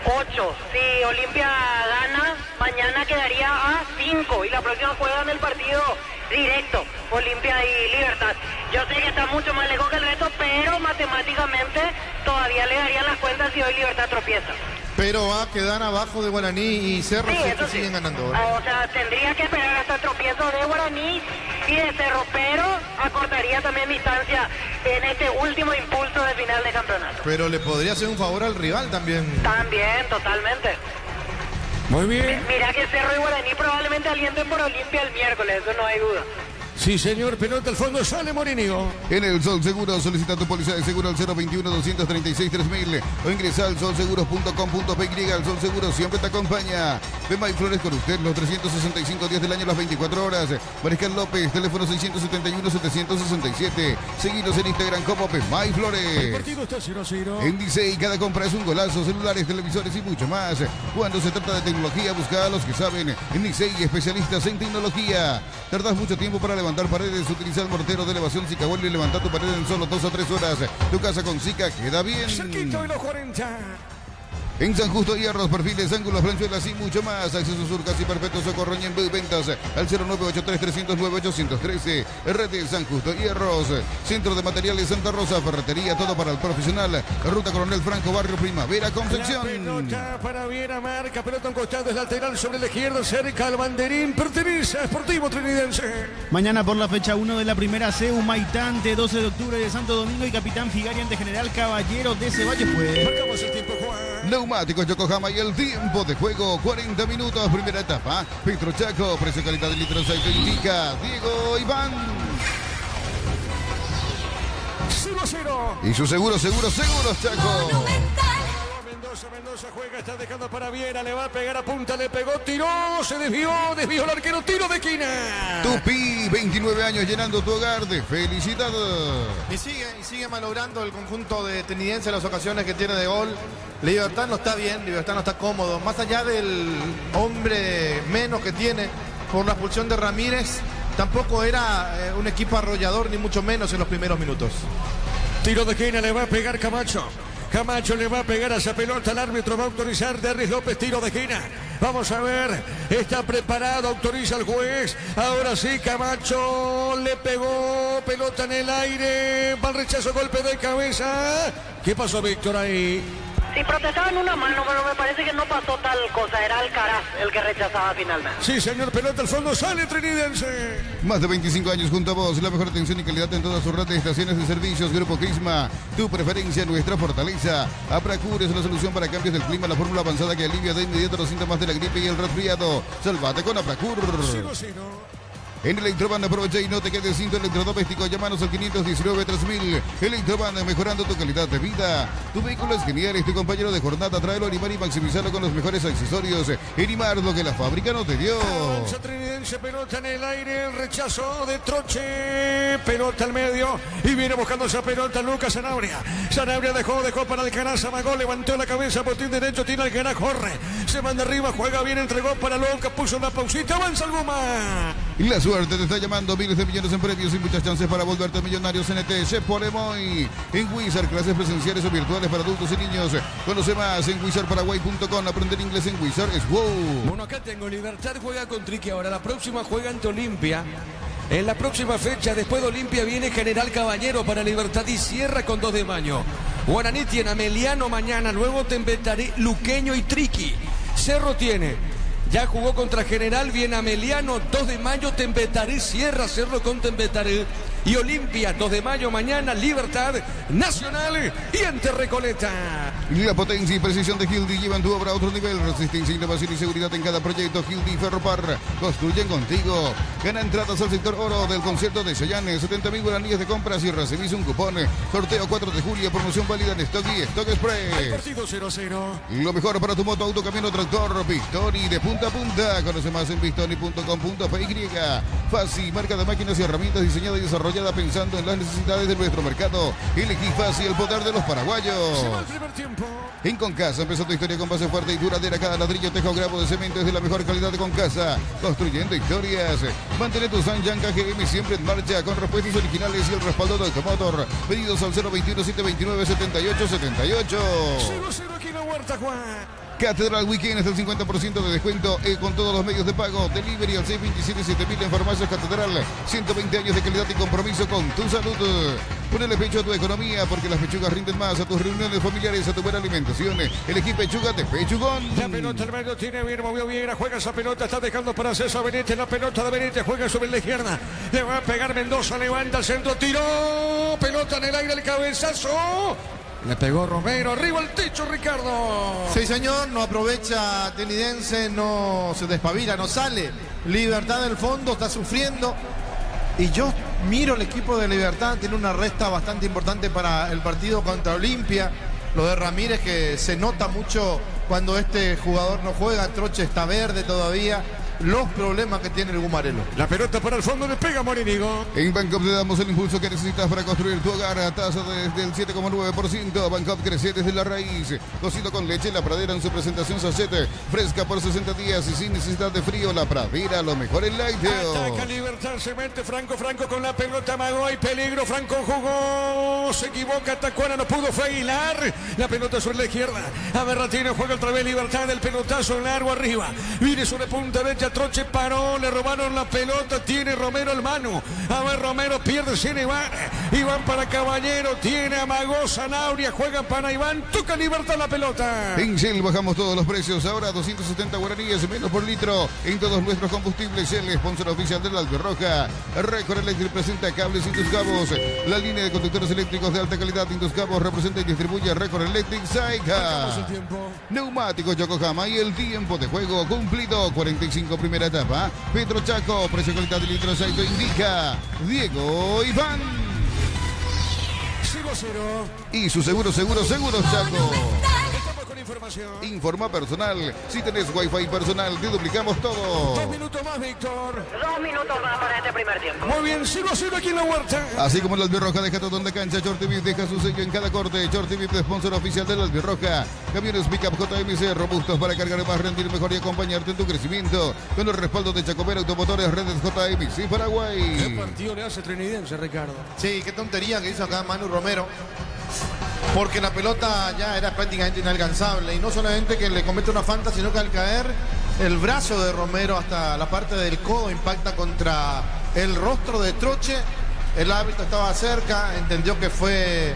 8. Si Olimpia gana, mañana quedaría a 5 y la próxima juegan el partido directo, Olimpia y Libertad. Yo sé que está mucho más lejos que el resto, pero matemáticamente todavía le darían las cuentas si hoy Libertad tropieza. Pero va a quedar abajo de Guaraní y Cerro Sí, si es eso que sí. siguen ganando. O sea, tendría que esperar hasta el tropiezo de Guaraní y de Cerro, pero acortaría también distancia en este último impulso de final de campeonato. Pero le podría hacer un favor al rival también. También, totalmente. Muy bien. Mira que Cerro y Guaraní probablemente alienten por Olimpia el miércoles, eso no hay duda. Sí, señor, pelota al fondo, sale Morinio. En el Sol Seguro, solicita tu póliza de seguro al 021-236-3000 o ingresa al solseguros.com.py. El Sol Seguro siempre te acompaña. Pemay Flores con usted los 365 días del año, las 24 horas. Mariscal López, teléfono 671-767. Seguinos en Instagram como Pemay El Flores. partido está 0-0. En Dicey, cada compra es un golazo, celulares, televisores y mucho más. Cuando se trata de tecnología, busca a los que saben. En Dicey, especialistas en tecnología. Tardás mucho tiempo para levantar paredes, utiliza el mortero de elevación Sicahuel y levanta tu pared en solo 2 o 3 horas. Tu casa con Sica queda bien. Cerquito de los 40. En San Justo, hierros, perfiles, ángulos, flanchuelas y mucho más. Acceso Sur, casi perfecto, Socorro, en ventas al 0983-309-813. Red de San Justo, hierros. Centro de Materiales Santa Rosa, ferretería, todo para el profesional. Ruta Coronel Franco, Barrio Primavera, Concepción. La pelota para Viera, marca, pelota en costado, es lateral sobre la izquierda, cerca al banderín, pertenece a Sportivo Trinidense. Mañana por la fecha 1 de la primera C, Humaitante, 12 de octubre de Santo Domingo y Capitán Figari ante General Caballero de Ceballos. Marcamos el tiempo, Juan. Neumáticos Yokohama y el tiempo de juego, 40 minutos, primera etapa. Petro Chaco, precio calidad de litros, se indica Diego Iván. 0-0. Y su seguros, Chaco. Mendoza juega, está dejando para Viera, le va a pegar a punta, le pegó, tiró, se desvió el arquero, tiro de esquina. Tupi, 29 años llenando tu hogar de felicidad. Y sigue malogrando el conjunto de Trinidense las ocasiones que tiene de gol. Libertad no está bien, Libertad no está cómodo. Más allá del hombre menos que tiene por la expulsión de Ramírez, tampoco era un equipo arrollador, ni mucho menos en los primeros minutos. Tiro de esquina, le va a pegar Camacho. Camacho le va a pegar a esa pelota, el árbitro va a autorizar. Derris López, tiro de esquina. Vamos a ver, está preparado, autoriza el juez. Ahora sí, Camacho le pegó, pelota en el aire, va el rechazo, golpe de cabeza. ¿Qué pasó, Víctor, ahí? Sí, protestaban una mano, pero me parece que no pasó tal cosa. Era Alcaraz el que rechazaba finalmente. Sí, señor, pelota al fondo, sale Trinidense. Más de 25 años junto a vos, la mejor atención y calidad en todas sus red de estaciones de servicios. Grupo Crisma, tu preferencia, nuestra fortaleza. Apracur es una solución para cambios del clima, la fórmula avanzada que alivia de inmediato los síntomas de la gripe y el resfriado. Salvate con Apracur. En Electroban aprovecha y no te quedes sin tu electrodoméstico. Llámanos al 519-3000. Electroban, mejorando tu calidad de vida. Tu vehículo es genial, es tu compañero de jornada. Tráelo a Animar y maximizarlo con los mejores accesorios. Animar, lo que la fábrica no te dio. Avanza Trinidense, pelota en el aire, el rechazo de Troche. Pelota al medio y viene buscando esa pelota Lucas Sanabria. Sanabria dejó para Alcaraz, amagó, levantó la cabeza, botín derecho, tiene Alcaraz, corre. Se manda arriba, juega bien, entregó para Lucas, puso una pausita, avanza algo más. La suerte te está llamando, miles de millones en premios y muchas chances para volverte millonario. CNT, se pone muy en Wizard, clases presenciales o virtuales para adultos y niños. Conoce más en wizardparaguay.com. Aprender inglés en Wizard es wow. Bueno, acá tengo Libertad, juega con Triqui. Ahora la próxima juega ante Olimpia. En la próxima fecha, después de Olimpia, viene General Caballero para Libertad y cierra con 2 de mayo. Guaraní tiene Ameliano mañana, luego Tembetaré, Luqueño y Triqui. Cerro tiene. Ya jugó contra General, viene Ameliano, 2 de mayo, Tembetaré, cierra Cerro con Tembetaré. Y Olimpia, 2 de mayo mañana, Libertad, Nacional y ante Recoleta. La potencia y precisión de Hildy llevan tu obra a otro nivel. Resistencia, innovación y seguridad en cada proyecto. Hildy Ferropar, construyen contigo. Gana entradas al sector oro del concierto de Chayanne. 70.000 guaraníes de compras y recibís un cupón. Sorteo 4 de julio, promoción válida en Stock y Stock Express. Partido 0-0. Lo mejor para tu moto, auto, camión o tractor. Bistoni de punta a punta. Conoce más en bistoni.com.py. Fácil, marca de máquinas y herramientas diseñada y desarrollada pensando en las necesidades de nuestro mercado. Elegí Fácil, el poder de los paraguayos. En Concasa empezó tu historia con base fuerte y duradera. Cada ladrillo, teja o grabo de cemento es de la mejor calidad de Concasa. Construyendo historias. Mantén tu Sanyang GM siempre en marcha con repuestos originales y el respaldo de Automotor. Pedidos al 021-729-7878. 0-0 aquí en la Huerta, Juan. Catedral Weekend es el 50% de descuento con todos los medios de pago. Delivery al 627-7000 en Farmacias Catedral. 120 años de calidad y compromiso con tu salud. Ponele pecho a tu economía porque las pechugas rinden más a tus reuniones familiares, a tu buena alimentación. Elegí pechuga de Pechugón. La pelota el medio tiene bien, movió bien, juega esa pelota, está dejando para César Benítez. La pelota de Benítez juega sobre la izquierda. Le va a pegar Mendoza, levanta el centro, tiró. Pelota en el aire, el cabezazo. Le pegó Romero, arriba el techo, Ricardo. Sí, señor, no aprovecha Trinidense, no se despabila, no sale. Libertad del fondo, está sufriendo. Y yo miro el equipo de Libertad, tiene una resta bastante importante para el partido contra Olimpia. Lo de Ramírez, que se nota mucho cuando este jugador no juega. Troche está verde todavía. Los problemas que tiene el Gumarelo. La pelota para el fondo, le pega Morinigo. En Bancop te damos el impulso que necesitas para construir tu hogar a tasa desde el 7,9%. Bancop crece desde la raíz. Cocido con leche, La Pradera en su presentación sachet. Fresca por 60 días y sin necesidad de frío. La Pradera, lo mejor en lácteo. Ataca Libertad, se mete Franco con la pelota, Mago, hay peligro, Franco jugó, se equivoca, atacó, ahora no pudo, fue Aguilar. La pelota sobre la izquierda. Aberratino juega otra vez Libertad, el pelotazo largo arriba. Viene sobre punta derecha. Troche paró, le robaron la pelota, tiene Romero el mano. A ver, Romero pierde, sin Iván. Iván para Caballero, tiene a Mago, Sanabria, juega para Iván, toca Libertad la pelota. En Shell bajamos todos los precios, ahora 270 guaraníes menos por litro en todos nuestros combustibles. Shell, sponsor oficial de la Albirroja. Record Electric presenta cables Induscabos, la línea de conductores eléctricos de alta calidad. Induscabos representa y distribuye Record Electric Saiga. Neumáticos Yokohama y el tiempo de juego cumplido, 45 primera etapa. Petro Chaco, precio calidad de litro aceite indica Diego Iván. 0-0. Y su seguro Chaco. Estamos con información. Informa personal. Si tenés wifi personal, te duplicamos todo. 2 minutos más, Víctor. 2 minutos más para este primer tiempo. Muy bien, 0-0 aquí en la Huerta. Así como la Albirroja deja todo en la cancha, Shorty deja su sello en cada corte. Shorty Beat, sponsor oficial de la Albirroja. Camiones Pickup JMC, robustos para cargar más, rendir mejor y acompañarte en tu crecimiento. Con el respaldo de Chacomero Automotores, Redes JMC Paraguay. ¿Qué partido le hace Trinidense, Ricardo? Sí, qué tontería que hizo acá Manu Romero. Porque la pelota ya era prácticamente inalcanzable. Y no solamente que le comete una falta, sino que al caer el brazo de Romero hasta la parte del codo impacta contra el rostro de Troche. El árbitro estaba cerca, entendió que fue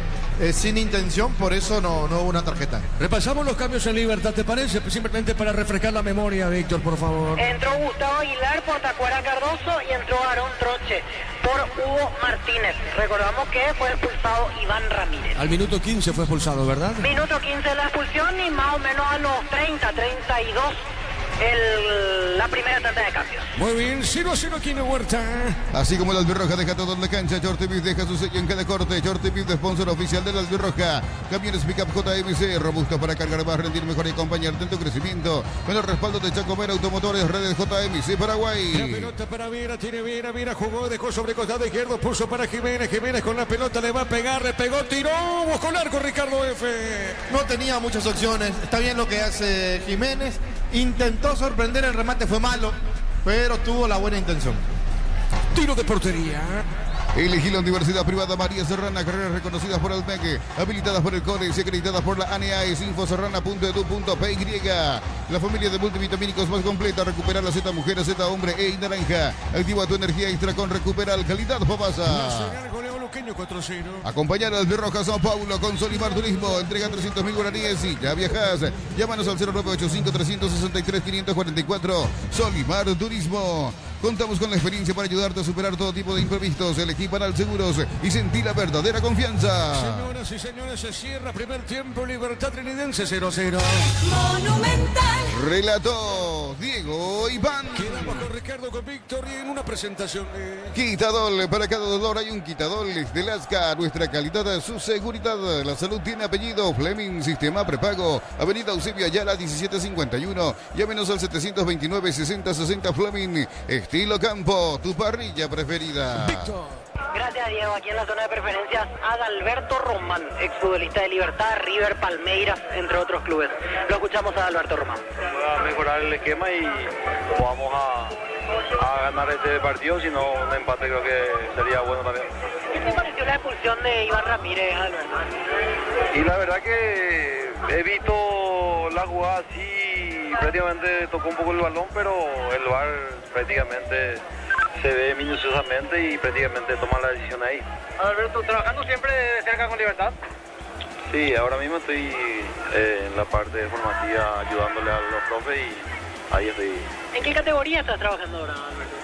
sin intención, por eso no hubo una tarjeta. Repasamos los cambios en Libertad, ¿te parece? Simplemente para refrescar la memoria, Víctor, por favor. Entró Gustavo Aguilar por Tacuara Cardoso y entró Aarón Troche por Hugo Martínez. Recordamos que fue expulsado Iván Ramírez. Al minuto 15 fue expulsado, ¿verdad? Minuto 15 de la expulsión y más o menos a los 32 la primera tanda de cambios. Muy bien, 0-0 aquí en Huerta. Así como el Albirroja deja todo en la cancha, Shorty Beef deja su sello en cada corte. Shorty Beef, sponsor oficial del Albirroja. Camiones Pickup JMC, robusto para cargar más, rendir mejor y acompañarte en tu crecimiento. Con el respaldo de Chacomera Automotores, redes JMC Paraguay. La pelota para Viera, tiene Viera, jugó, dejó sobre costado izquierdo, puso para Jiménez. Jiménez con la pelota le va a pegar, le pegó, tiró, buscó largo Ricardo F. No tenía muchas opciones, está bien lo que hace Jiménez. Intentó sorprender, el remate fue malo, pero tuvo la buena intención. Tiro de portería. Elegí la Universidad Privada María Serrana, carreras reconocidas por el MEC, habilitadas por el CODES y acreditadas por la ANEAES, infoserrana.edu.py. La familia de multivitamínicos más completa, recupera la Z mujer, Z hombre e naranja. Activa tu energía extra con Recuperal, calidad Fabasa. Nacional goleó Luqueño 4-0. Acompañar al Albirroja Sao Paulo con Solimar Turismo, entrega 300.000 guaraníes y ya viajas. Llámanos al 0985-363-544. Solimar Turismo. Contamos con la experiencia para ayudarte a superar todo tipo de imprevistos. Elegí Panal Seguros y sentí la verdadera confianza. Señoras y señores, se cierra primer tiempo. Libertad Trinidense 0-0. Monumental. Relató Diego Iván. Quedamos con Ricardo, con Víctor y en una presentación de... Quitadol, para cada dolor hay un Quitadol de Lasca. Nuestra calidad, su seguridad. La salud tiene apellido. Fleming, sistema prepago. Avenida Eusebio Ayala 1751. Llámenos al 729-6060 Fleming. Estilo Campo, tu parrilla preferida. Víctor. Gracias, Diego. Aquí en la zona de preferencias, Adalberto Román, exfutbolista de Libertad, River, Palmeiras, entre otros clubes. Lo escuchamos a Adalberto Román. A mejorar el esquema y vamos a ganar este partido, si no un empate creo que sería bueno también. ¿Qué te pareció la expulsión de Iván Ramírez, Adalberto? Y la verdad que he visto la jugada así, prácticamente tocó un poco el balón, pero el VAR prácticamente se ve minuciosamente y prácticamente toma la decisión ahí. Alberto, ¿trabajando siempre de cerca con Libertad? Sí, ahora mismo estoy en la parte formativa ayudándole a los profes y ahí estoy. ¿En qué categoría estás trabajando ahora, Alberto?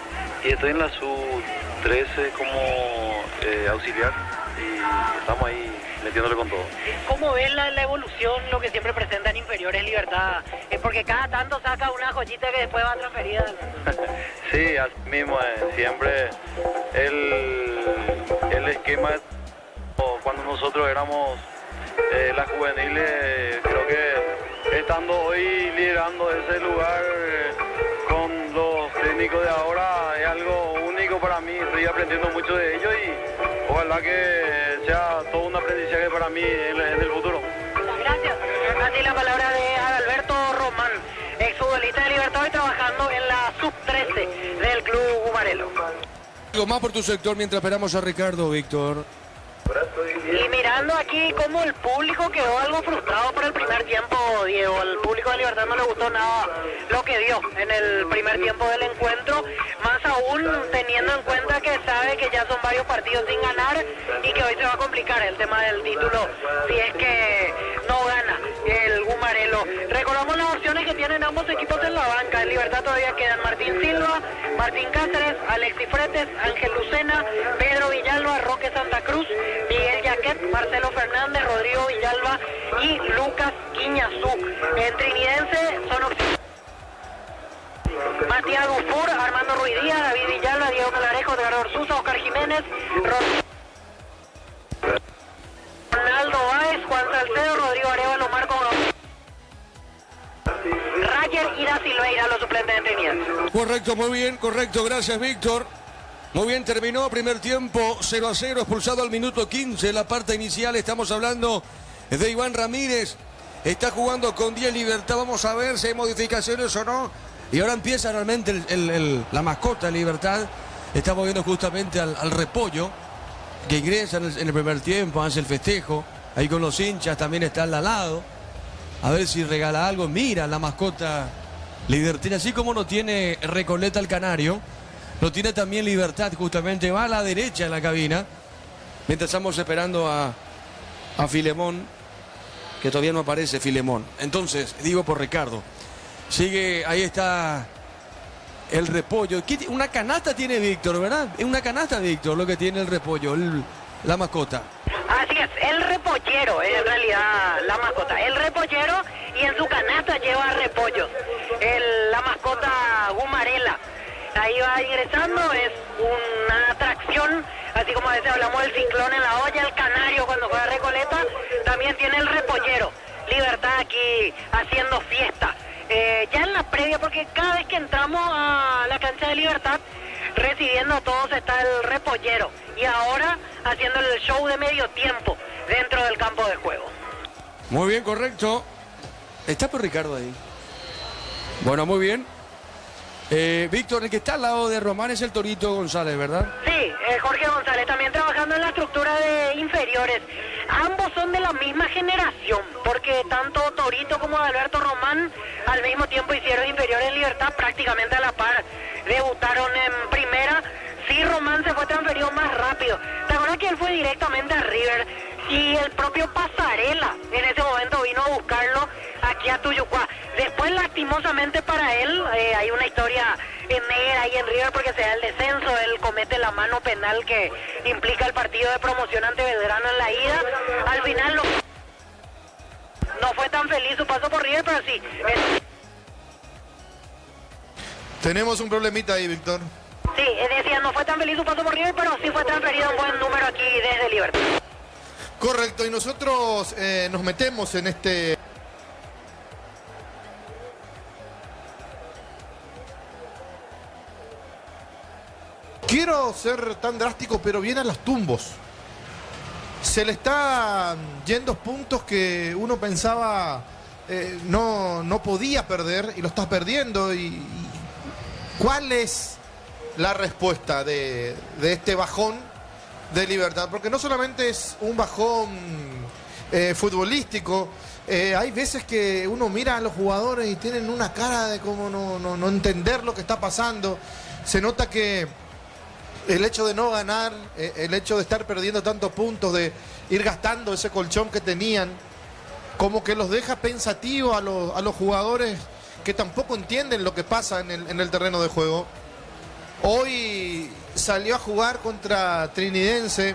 Y estoy en la sub-13 como auxiliar y estamos ahí metiéndole con todo. ¿Cómo ves la evolución, lo que siempre presenta en inferiores Libertad? Es porque cada tanto saca una joyita que después va transferida. Sí, así mismo, siempre el esquema, cuando nosotros éramos las juveniles, creo que estando hoy liderando ese lugar con los técnicos de ahora es algo único para mí, estoy aprendiendo mucho de ellos y ojalá que sea todo un aprendizaje para mí en el futuro. Gracias. Así la palabra de Adalberto Román, exfutbolista de Libertad y trabajando en la sub-13 del club Gumarelo. Algo más por tu sector mientras esperamos a Ricardo, Víctor. Y mirando aquí como el público quedó algo frustrado por el primer tiempo, Diego. Al público de Libertad no le gustó nada lo que dio en el primer tiempo del encuentro, más aún teniendo en cuenta que sabe que ya son varios partidos sin ganar y que hoy se va a complicar el tema del título si es que no gana el Gumarelo. Recordamos las opciones que tienen ambos equipos en la banca. En Libertad todavía quedan Martín Silva, Martín Cáceres, Alexis Fretes, Ángel Lucena, Pedro Villalba, Roque Santa Cruz, Miguel Yaquet, Marcelo Fernández, Rodrigo Villalba y Lucas Quiñazú. En Trinidense son opciones: Matías Dufour, Armando Ruidía, David Villalba, Diego Calarejo, Edgardo Orsuza, Oscar Jiménez, Ronaldo Báez, Juan Salcedo, Rodrigo Arevalo, Marco Rayer y Da Silveira, los suplentes de Trinidense. Correcto, muy bien, correcto, gracias Víctor. Muy bien, terminó primer tiempo 0-0, expulsado al minuto 15, la parte inicial. Estamos hablando de Iván Ramírez, está jugando con 10 Libertad, vamos a ver si hay modificaciones o no. Y ahora empieza realmente la mascota de Libertad, estamos viendo justamente al Repollo, que ingresa en el primer tiempo, hace el festejo, ahí con los hinchas, también está al lado, a ver si regala algo. Mira la mascota Libertad, así como no tiene Recoleta el Canario, lo tiene también Libertad, justamente va a la derecha en la cabina, mientras estamos esperando a Filemón, que todavía no aparece Filemón. Entonces, digo por Ricardo, sigue, ahí está el repollo. Una canasta tiene Víctor, ¿verdad? Es una canasta, Víctor, lo que tiene el repollo, la mascota. Así es, el repollero es en realidad la mascota. El repollero, y en su canasta lleva repollos. La mascota Gumarela. Ahí va ingresando, es una atracción, así como a veces hablamos del ciclón en la olla, el canario cuando juega Recoleta, también tiene el repollero. Libertad aquí haciendo fiesta. Ya en la previa, porque cada vez que entramos a la cancha de Libertad, recibiendo a todos está el repollero. Y ahora haciendo el show de medio tiempo dentro del campo de juego. Muy bien, correcto. Está por Ricardo ahí. Bueno, muy bien. Víctor, el que está al lado de Román es el Torito González, ¿verdad? Sí, Jorge González también trabajando en la estructura de inferiores. Ambos son de la misma generación, porque tanto Torito como Alberto Román al mismo tiempo hicieron inferiores en Libertad prácticamente a la par. Debutaron en primera. Sí, Román se fue transferido más rápido. ¿Te acuerdas que él fue directamente a River? Y el propio Pasarela en ese momento vino a buscarlo aquí a Tuyucuá. Después, lastimosamente para él, hay una historia negra ahí en River porque se da el descenso. Él comete la mano penal que implica el partido de promoción ante Belgrano en la ida. Al final no fue tan feliz su paso por River, pero sí. Tenemos un problemita ahí, Víctor. Sí, decía, no fue tan feliz su paso por River, pero sí fue transferido un buen número aquí desde Libertad. Correcto, y nosotros nos metemos en este... Quiero ser tan drástico, pero viene a los tumbos. Se le está yendo puntos que uno pensaba no podía perder y lo está perdiendo. ¿Cuál es la respuesta de este bajón de Libertad? Porque no solamente es un bajón futbolístico, hay veces que uno mira a los jugadores y tienen una cara de como no entender lo que está pasando. Se nota que el hecho de no ganar, el hecho de estar perdiendo tantos puntos, de ir gastando ese colchón que tenían, como que los deja pensativos a los jugadores que tampoco entienden lo que pasa en el terreno de juego. Hoy salió a jugar contra Trinidense,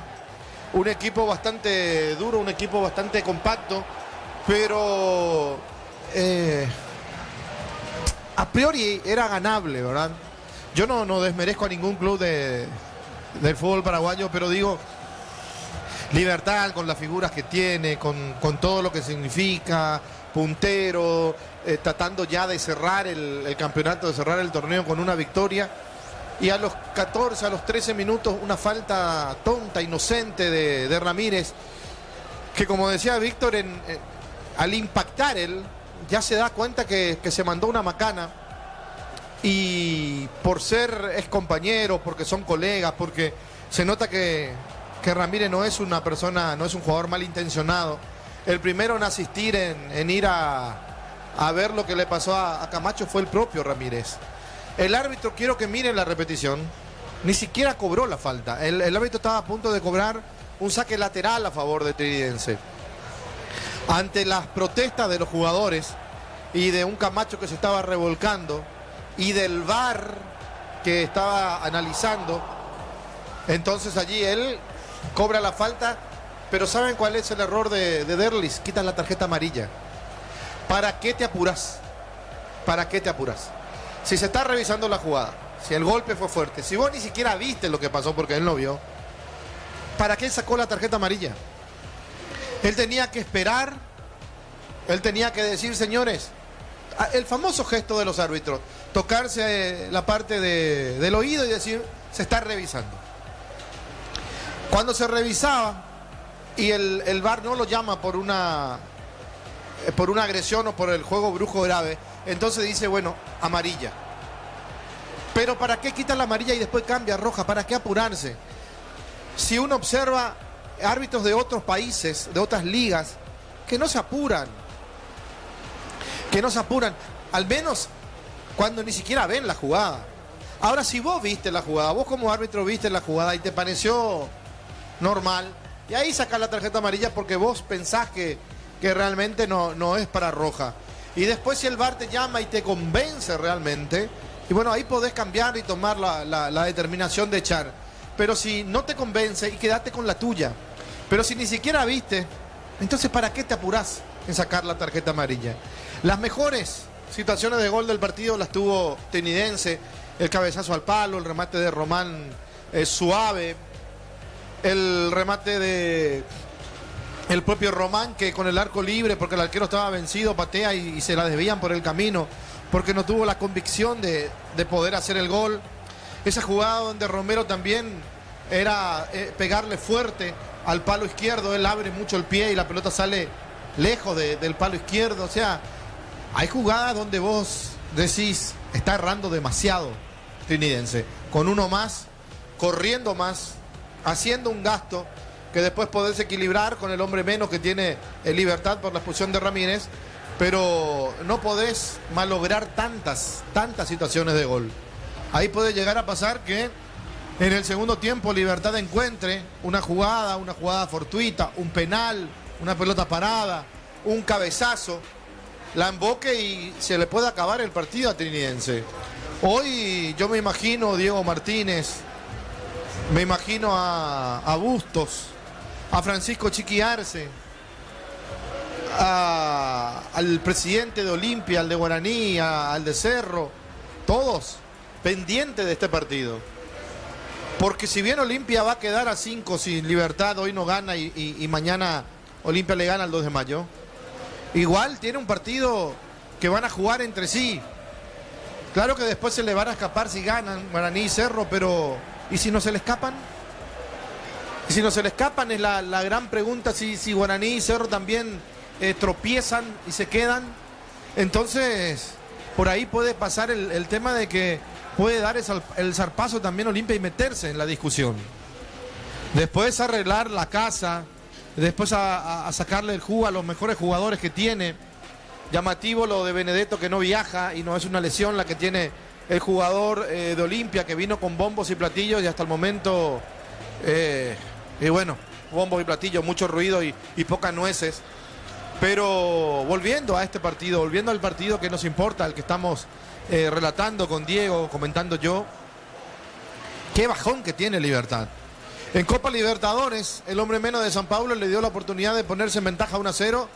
un equipo bastante duro, un equipo bastante compacto, pero a priori era ganable, ¿verdad? Yo no desmerezco a ningún club del fútbol paraguayo, pero digo, Libertad con las figuras que tiene, con todo lo que significa, puntero, tratando ya de cerrar el campeonato, de cerrar el torneo con una victoria. Y a los 14, a los 13 minutos, una falta tonta, inocente de Ramírez, que como decía Víctor, al impactar él, ya se da cuenta que se mandó una macana. Y por ser ex compañero, porque son colegas, porque se nota que Ramírez no es una persona, no es un jugador malintencionado. El primero en asistir, en ir a ver lo que le pasó a Camacho fue el propio Ramírez. El árbitro, quiero que miren la repetición, ni siquiera cobró la falta. El árbitro estaba a punto de cobrar un saque lateral a favor de Trinidense. Ante las protestas de los jugadores y de un Camacho que se estaba revolcando y del VAR que estaba analizando, entonces allí él cobra la falta. Pero ¿saben cuál es el error de Derlis? Quitan la tarjeta amarilla. ¿Para qué te apuras? ¿Para qué te apuras? Si se está revisando la jugada, si el golpe fue fuerte, si vos ni siquiera viste lo que pasó porque él no vio, ¿para qué sacó la tarjeta amarilla? Él tenía que esperar, él tenía que decir, señores, el famoso gesto de los árbitros, tocarse la parte del oído y decir, se está revisando. Cuando se revisaba y el VAR no lo llama por una agresión o por el juego brujo grave, entonces dice, bueno, amarilla. Pero ¿para qué quitar la amarilla y después cambia a roja? ¿Para qué apurarse? Si uno observa árbitros de otros países, de otras ligas, que no se apuran. Que no se apuran. Al menos cuando ni siquiera ven la jugada. Ahora, si vos viste la jugada, vos como árbitro viste la jugada y te pareció normal, y ahí sacás la tarjeta amarilla porque vos pensás que realmente no es para roja. Y después si el VAR te llama y te convence realmente, y bueno, ahí podés cambiar y tomar la determinación de echar. Pero si no te convence, y quedate con la tuya. Pero si ni siquiera viste, entonces ¿para qué te apurás en sacar la tarjeta amarilla? Las mejores situaciones de gol del partido las tuvo Tenidense. El cabezazo al palo, el remate de Román suave, el remate de el propio Román, que con el arco libre, porque el arquero estaba vencido, patea y se la desvían por el camino, porque no tuvo la convicción de poder hacer el gol. Esa jugada donde Romero también era pegarle fuerte al palo izquierdo, él abre mucho el pie y la pelota sale lejos del palo izquierdo. O sea, hay jugadas donde vos decís, está errando demasiado Trinitense, con uno más, corriendo más, haciendo un gasto que después podés equilibrar con el hombre menos que tiene Libertad por la expulsión de Ramírez, pero no podés malograr tantas situaciones de gol. Ahí puede llegar a pasar que en el segundo tiempo Libertad encuentre una jugada fortuita, un penal, una pelota parada, un cabezazo, la emboque y se le puede acabar el partido a Trinitense. Hoy yo me imagino Diego Martínez, me imagino a Bustos, a Francisco Chiqui Arce, al presidente de Olimpia, al de Guaraní, al de Cerro, todos pendientes de este partido. Porque si bien Olimpia va a quedar a 5 si Libertad hoy no gana y mañana Olimpia le gana el 2 de mayo, igual tiene un partido que van a jugar entre sí. Claro que después se le van a escapar si ganan Guaraní y Cerro, pero ¿y si no se le escapan? Y si no se le escapan es la gran pregunta, si Guaraní y Cerro también tropiezan y se quedan. Entonces, por ahí puede pasar el tema de que puede dar el zarpazo también Olimpia y meterse en la discusión. Después arreglar la casa, después a sacarle el jugo a los mejores jugadores que tiene. Llamativo lo de Benedetto, que no viaja y no es una lesión la que tiene el jugador de Olimpia, que vino con bombos y platillos y hasta el momento, y bueno, bombos y platillos, mucho ruido y pocas nueces. Pero volviendo a este partido, volviendo al partido que nos importa, el que estamos relatando con Diego, comentando yo, qué bajón que tiene Libertad. En Copa Libertadores, el hombre menos de San Pablo le dio la oportunidad de ponerse en ventaja 1-0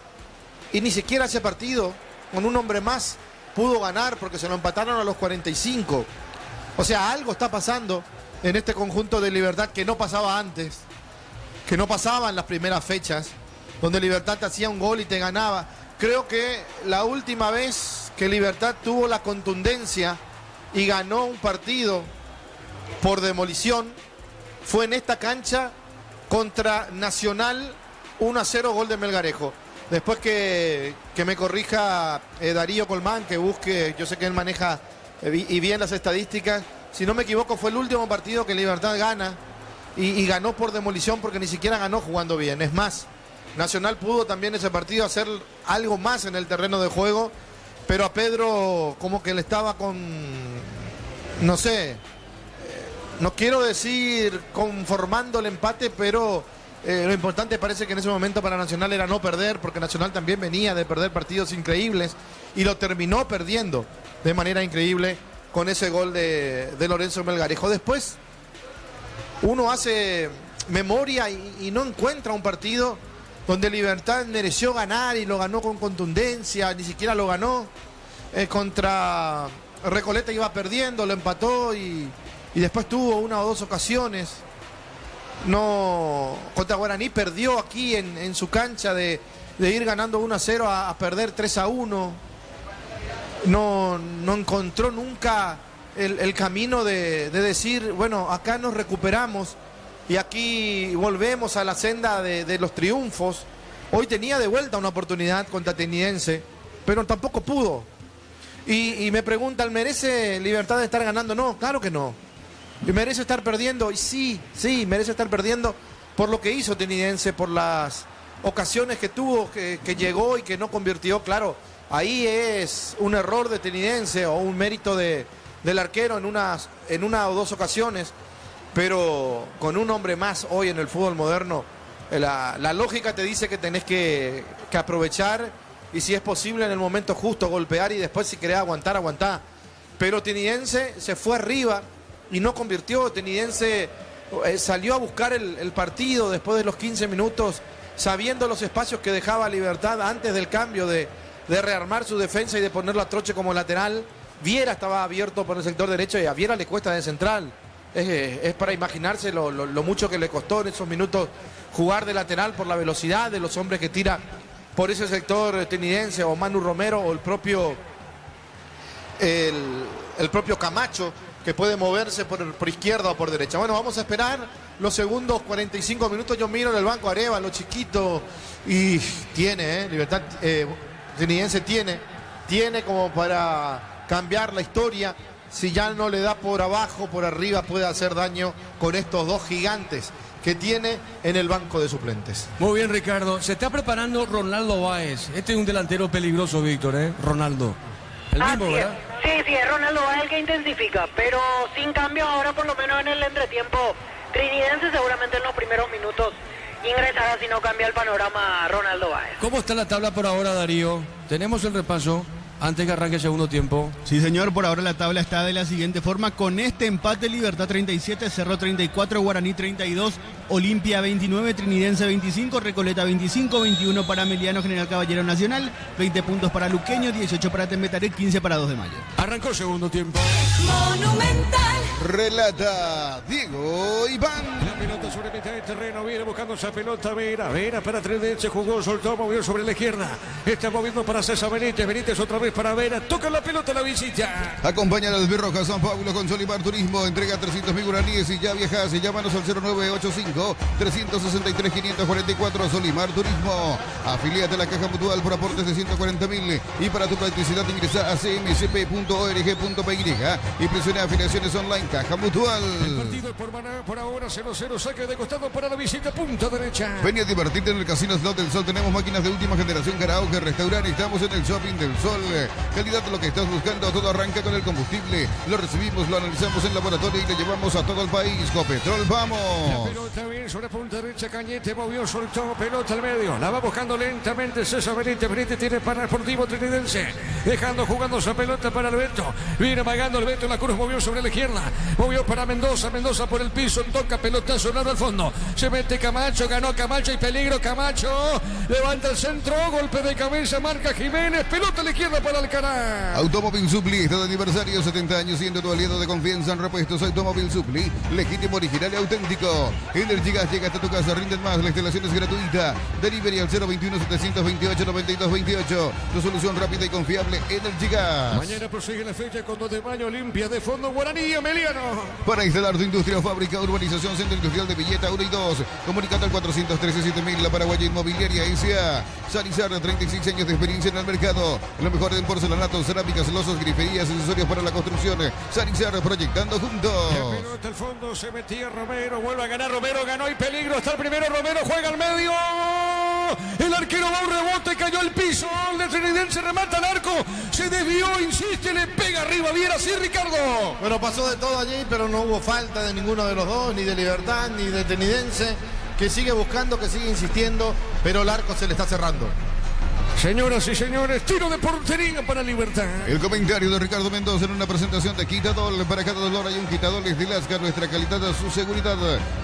y ni siquiera ese partido, con un hombre más, pudo ganar porque se lo empataron a los 45. O sea, algo está pasando en este conjunto de Libertad que no pasaba antes, que no pasaba en las primeras fechas, donde Libertad te hacía un gol y te ganaba. Creo que la última vez que Libertad tuvo la contundencia y ganó un partido por demolición fue en esta cancha contra Nacional, 1-0, gol de Melgarejo. Después que me corrija Darío Colmán, que busque, yo sé que él maneja y bien las estadísticas, si no me equivoco fue el último partido que Libertad gana y ganó por demolición porque ni siquiera ganó jugando bien. Es más, Nacional pudo también ese partido hacer algo más en el terreno de juego, pero a Pedro como que le estaba con, no sé, no quiero decir conformando el empate, pero lo importante parece que en ese momento para Nacional era no perder, porque Nacional también venía de perder partidos increíbles y lo terminó perdiendo de manera increíble con ese gol de Lorenzo Melgarejo. Después uno hace memoria y no encuentra un partido donde Libertad mereció ganar y lo ganó con contundencia, ni siquiera lo ganó. Contra Recoleta iba perdiendo, lo empató y después tuvo una o dos ocasiones. No, contra Guaraní perdió aquí en su cancha de ir ganando 1-0 a perder 3-1. No encontró nunca el camino de decir, bueno, acá nos recuperamos y aquí volvemos a la senda de los triunfos. Hoy tenía de vuelta una oportunidad contra Tenidense, pero tampoco pudo. Y me preguntan, ¿merece Libertad de estar ganando? No, claro que no. ¿Merece estar perdiendo? Y sí, merece estar perdiendo por lo que hizo Tenidense, por las ocasiones que tuvo, que llegó y que no convirtió. Claro, ahí es un error de Trinidense o un mérito del arquero en una o dos ocasiones, pero con un hombre más hoy en el fútbol moderno, la lógica te dice que tenés que aprovechar y si es posible en el momento justo golpear y después si querés aguantar. Pero Trinidense se fue arriba y no convirtió. Trinidense salió a buscar el partido después de los 15 minutos, sabiendo los espacios que dejaba Libertad antes del cambio de rearmar su defensa y de ponerlo a Troche como lateral. Viera estaba abierto por el sector derecho y a Viera le cuesta de central. Es para imaginarse lo mucho que le costó en esos minutos jugar de lateral por la velocidad de los hombres que tira por ese sector trinidense, o Manu Romero o el propio Camacho, que puede moverse por izquierda o por derecha. Bueno, vamos a esperar los segundos 45 minutos. Yo miro en el banco a Arevalo, chiquito, y tiene, Libertad Trinidense tiene como para cambiar la historia. Si ya no le da por abajo, por arriba puede hacer daño con estos dos gigantes que tiene en el banco de suplentes. Muy bien, Ricardo. Se está preparando Ronaldo Báez. Este es un delantero peligroso, Víctor, Ronaldo. El mismo, Así es. ¿verdad? Sí, es Ronaldo Báez el que intensifica, pero sin cambio ahora, por lo menos en el entretiempo. Trinidense seguramente en los primeros minutos ingresará si no cambia el panorama Ronaldo Báez. ¿Cómo está la tabla por ahora, Darío? Tenemos el repaso antes que arranque el segundo tiempo. Sí, señor, por ahora la tabla está de la siguiente forma. Con este empate, Libertad 37, Cerro 34, Guaraní 32, Olimpia 29, Trinidense 25, Recoleta 25, 21 para Emiliano General Caballero Nacional, 20 puntos para Luqueño, 18 para Tembetaré, 15 para 2 de Mayo. Arrancó el segundo tiempo. Monumental. Relata Diego Iván. La pelota sobre mitad de terreno, viene buscando esa pelota Vera para Trinidense, jugó, soltó, movió sobre la izquierda. Está moviendo para César Benítez otra vez para Vera, toca la pelota a la visita. Acompaña al Birroja San Pablo con Solimar Turismo, entrega 300.000 guaraníes y ya viajas, llámanos al 0985-363-544. Solimar Turismo, afiliate a la Caja Mutual por aportes de 140.000 y para tu practicidad ingresa a cmcp.org.py y presiona afiliaciones online Caja Mutual. El partido por ahora 0-0, saque de costado para la visita, punta derecha. Ven a divertirte en el Casino Slot del Sol, tenemos máquinas de última generación, karaoke, restaurante, estamos en el Shopping del Sol. Calidad de lo que estás buscando, todo arranca con el combustible. Lo recibimos, lo analizamos en laboratorio y le llevamos a todo el país. Copetrol, vamos. La pelota bien sobre punta derecha, Cañete movió, soltó, pelota al medio. La va buscando lentamente César Benítez. Benítez tiene para Sportivo Trinidense. Dejando, jugando esa pelota para Alberto. Viene amagando Alberto en la cruz, movió sobre la izquierda. Movió para Mendoza, Mendoza por el piso, toca pelotazo largo al fondo. Se mete Camacho, ganó Camacho y peligro Camacho. Levanta el centro, golpe de cabeza, marca Jiménez, pelota a la izquierda para Alcaraz. Automóvil Supli está de aniversario, 70 años siendo tu aliado de confianza en repuestos. Automóvil Supli, legítimo, original y auténtico. Energy Gas llega hasta tu casa, rinden más, la instalación es gratuita. Delivery al 021-728-9228. Tu solución rápida y confiable, Energy Gas. Mañana prosigue la fecha con 2 de mayo, limpia de fondo Guaraní, Emiliano. Para instalar tu industria o fábrica, urbanización, centro industrial de Villeta 1 y 2. Comunicate al 413-7000, la Paraguaya Inmobiliaria S.A. Sanizar, 36 años de experiencia en el mercado. Lo mejor en porcelanatos, cerámicas, losos, griferías, accesorios para la construcción. Sanizar, proyectando juntos. La pelota al fondo, se metía Romero, vuelve a ganar Romero, ganó y peligro, está el primero Romero, juega al medio. El arquero va a un rebote, cayó al piso, el de Trinidense remata al arco, se desvió, insiste, le pega arriba, Viera, sí, Ricardo. Bueno, pasó de todo allí, pero no hubo falta de ninguno de los dos, ni de Libertad, ni de Trinidense, que sigue buscando, que sigue insistiendo, pero el arco se le está cerrando. Señoras y señores, tiro de portería para Libertad. El comentario de Ricardo Mendoza en una presentación de Quitadol. Para cada dolor hay un Quitadol, es de Lasca, nuestra calidad, su seguridad.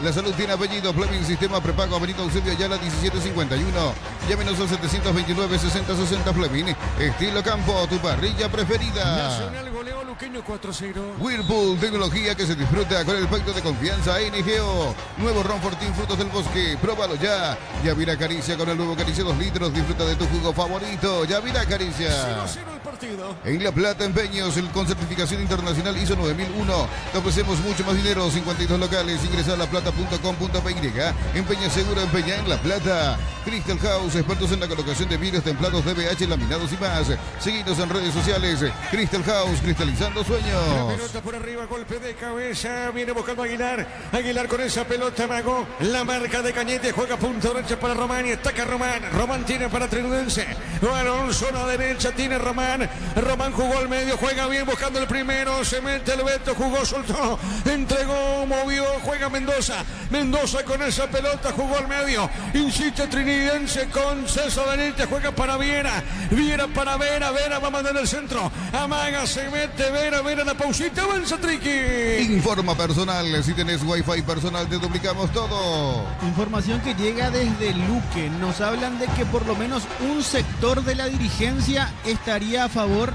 La salud tiene apellido, Fleming, sistema prepago, Avenida Eusebio Ayala 1751. Llámenos al 729-6060 Fleming. Estilo Campo, tu parrilla preferida. Nacional goleó Luqueño 4-0. Whirlpool, tecnología que se disfruta con el pacto de confianza NGO. Nuevo Ron Fortín, frutos del bosque, próbalo ya. Yavira Caricia con el nuevo Caricia 2 litros, disfruta de tu jugo favorito. Yavira Caricia. 0-0 el partido. partido. En La Plata, Empeños, con certificación internacional ISO 9001. Te ofrecemos mucho más dinero, 52 locales. Ingresa a laplata.com.py. Empeña seguro, empeña en La Plata. Crystal House, expertos en la colocación de vidrios templados, DBH, laminados y más. Seguinos en redes sociales. Crystal House, cristalizando La sueños. pelota por arriba, golpe de cabeza. Viene buscando a Aguilar. Aguilar con esa pelota, Mago. La marca de Cañete, juega punta derecha para Román y ataca Román. Román tiene para Trinudense. Balón, zona derecha, tiene Román. Román jugó al medio, juega bien buscando el primero. Se mete el Beto, jugó, soltó. Entregó, movió, juega Mendoza. Mendoza con esa pelota, jugó al medio. Insiste Trinidense con César Benítez, juega para Viera. Viera para Vera, Vera va a mandar el centro. Amaga, se mete Vera, Vera la pausita, avanza Triqui. Informa personal, si tenés wifi personal te duplicamos todo. Información que llega desde Luque. Nos hablan de que por lo menos un sector de la dirigencia estaría a favor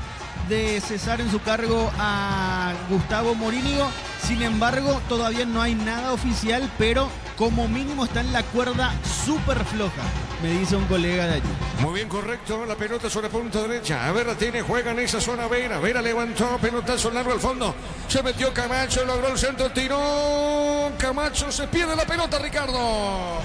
de cesar en su cargo a Gustavo Morínigo. Sin embargo, todavía no hay nada oficial, pero como mínimo está en la cuerda súper floja, me dice un colega de allí. Muy bien, correcto. La pelota sobre punta derecha. A ver, la tiene, juega en esa zona Vera. Vera levantó, pelotazo largo al fondo. Se metió Camacho, logró el centro, tiró. Camacho, se pierde la pelota, Ricardo.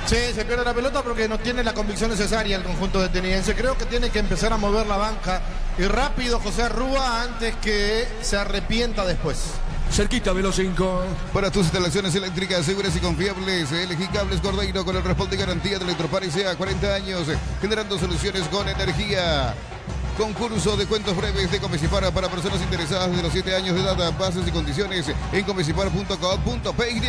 Sí, se pierde la pelota porque no tiene la convicción necesaria el conjunto de Trinidense. Creo que tiene que empezar a mover la banca y rápido José Rúa antes que se arrepienta después. Cerquita, Velo 5. Para tus instalaciones eléctricas seguras y confiables, elegí Cables Cordeiro con el respaldo y garantía de Electropar S.A. 40 años, generando soluciones con energía. Concurso de cuentos breves de Comecipar para personas interesadas de los 7 años de edad. Bases y condiciones en comecipar.com.py.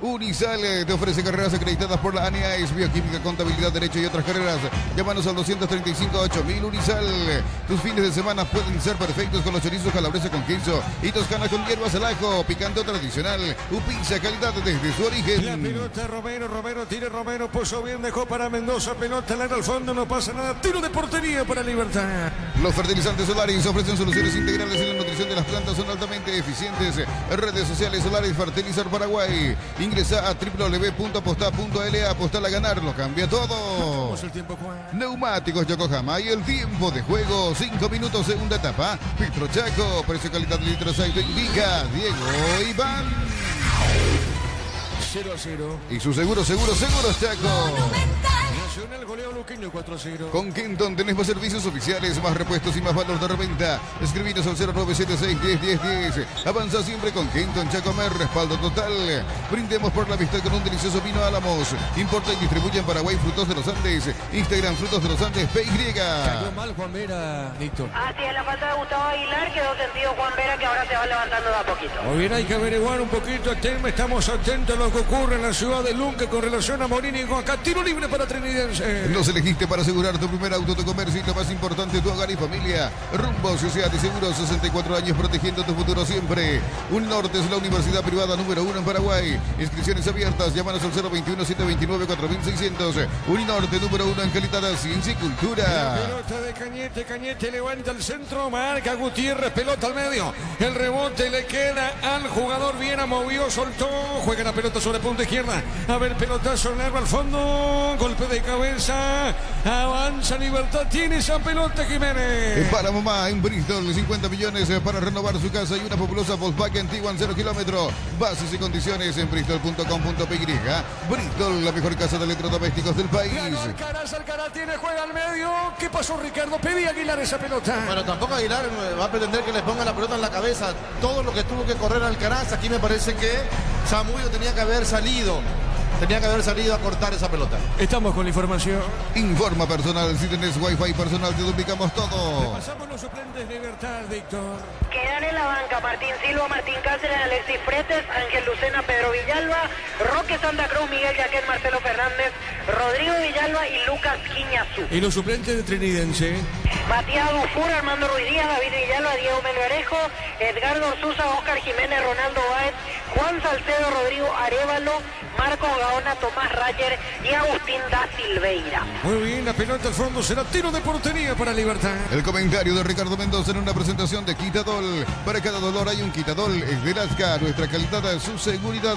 Unisal te ofrece carreras acreditadas por la ANEAES, Bioquímica, Contabilidad, Derecho y otras carreras. Llámanos al 235-8000. Unisal. Tus fines de semana pueden ser perfectos con los chorizos calabresa con queso y toscana con hierbas al ajo. Picante tradicional. Upizza, calidad desde su origen. La pelota Romero, tira Romero, puso bien, dejó para Mendoza, pelota larga al fondo, no pasa nada. Tiro de portería para Libertad. Los fertilizantes Solaris ofrecen soluciones integrales en la nutrición de las plantas, son altamente eficientes. Redes sociales Solaris Fertilizar Paraguay. Ingresa a www.aposta.la. Apostar a ganar, lo cambia todo. El tiempo, Juan. Neumáticos Yokohama y el tiempo de juego, 5 minutos, segunda etapa. Petro Chaco, precio calidad de litros aceite indica Diego Iván. 0-0. Y su seguro Chaco. Nacional goleó Luqueño 4-0. Con Kenton tenés más servicios oficiales, más repuestos y más valor de reventa. Escribinos al 0976-101010. Avanza siempre con Kenton Chacomer, respaldo total. Brindemos por la amistad con un delicioso vino Álamos. Importa y distribuye en Paraguay Frutos de los Andes. Instagram Frutos de los Andes PY. Cayó mal Juan Vera, Víctor. Así es, la falta de Gustavo Aguilar, quedó sentido Juan Vera, que ahora se va levantando de a poquito. Muy bien, hay que averiguar un poquito el tema. Estamos atentos a lo que ocurre en la ciudad de Luque con relación a Morínigo. Acá tiro libre para Trinidense. Nos elegiste para asegurar tu primer auto de comercio y lo más importante, tu hogar y familia. Rumbo Sociedad de Seguros, 64 años protegiendo tu futuro siempre. Unorte es la universidad privada número 1 en Paraguay. Inscripciones abiertas, llámanos al 021-729-4600. Uninorte número 1 en calidad, ciencia y cultura. La pelota de Cañete levanta el centro, marca Gutiérrez, pelota al medio. El rebote le queda al jugador, Viera, movió, soltó, juega la pelota sobre punta izquierda. A ver, pelotazo largo al fondo, golpe de cabeza, avanza Libertad, tiene esa pelota Jiménez. Para mamá en Bristol, 50 millones para renovar su casa y una populosa Volkswagen Tiguan 0 kilómetros. Bases y condiciones en bristol.com.py. Bristol, la mejor casa de electrodomésticos del país. Alcaraz tiene, juega al medio. ¿Qué pasó, Ricardo? Pedí a Aguilar esa pelota. Bueno, tampoco Aguilar va a pretender que le ponga la pelota en la cabeza. Todo lo que tuvo que correr Alcaraz, aquí me parece que Zamudio tenía que haber salido a cortar esa pelota. Estamos con la información. Informa personal, si tenés wifi personal te duplicamos todo. Pasamos los suplentes de Libertad, Víctor. Quedan en la banca Martín Silva, Martín Cáceres, Alexis Fretes, Ángel Lucena, Pedro Villalba, Roque Santa Cruz, Miguel Yaquén, Marcelo Fernández, Rodrigo Villalba y Lucas Quiñazú. Y los suplentes de Trinidense. Matías Dufour, Armando Ruiz Díaz, David Villalba, Diego Melgarejo, Edgardo Sousa, Oscar Jiménez, Ronaldo Báez, Juan Salcedo, Rodrigo Arevalo, Marcos Gaona, Tomás Rayer y Agustín da Silveira. Muy bien, la pelota al fondo será tiro de portería para Libertad. El comentario de Ricardo Mendoza en una presentación de Quitadol. Para cada dolor hay un Quitadol. Es de Lazca, nuestra calidad, su seguridad.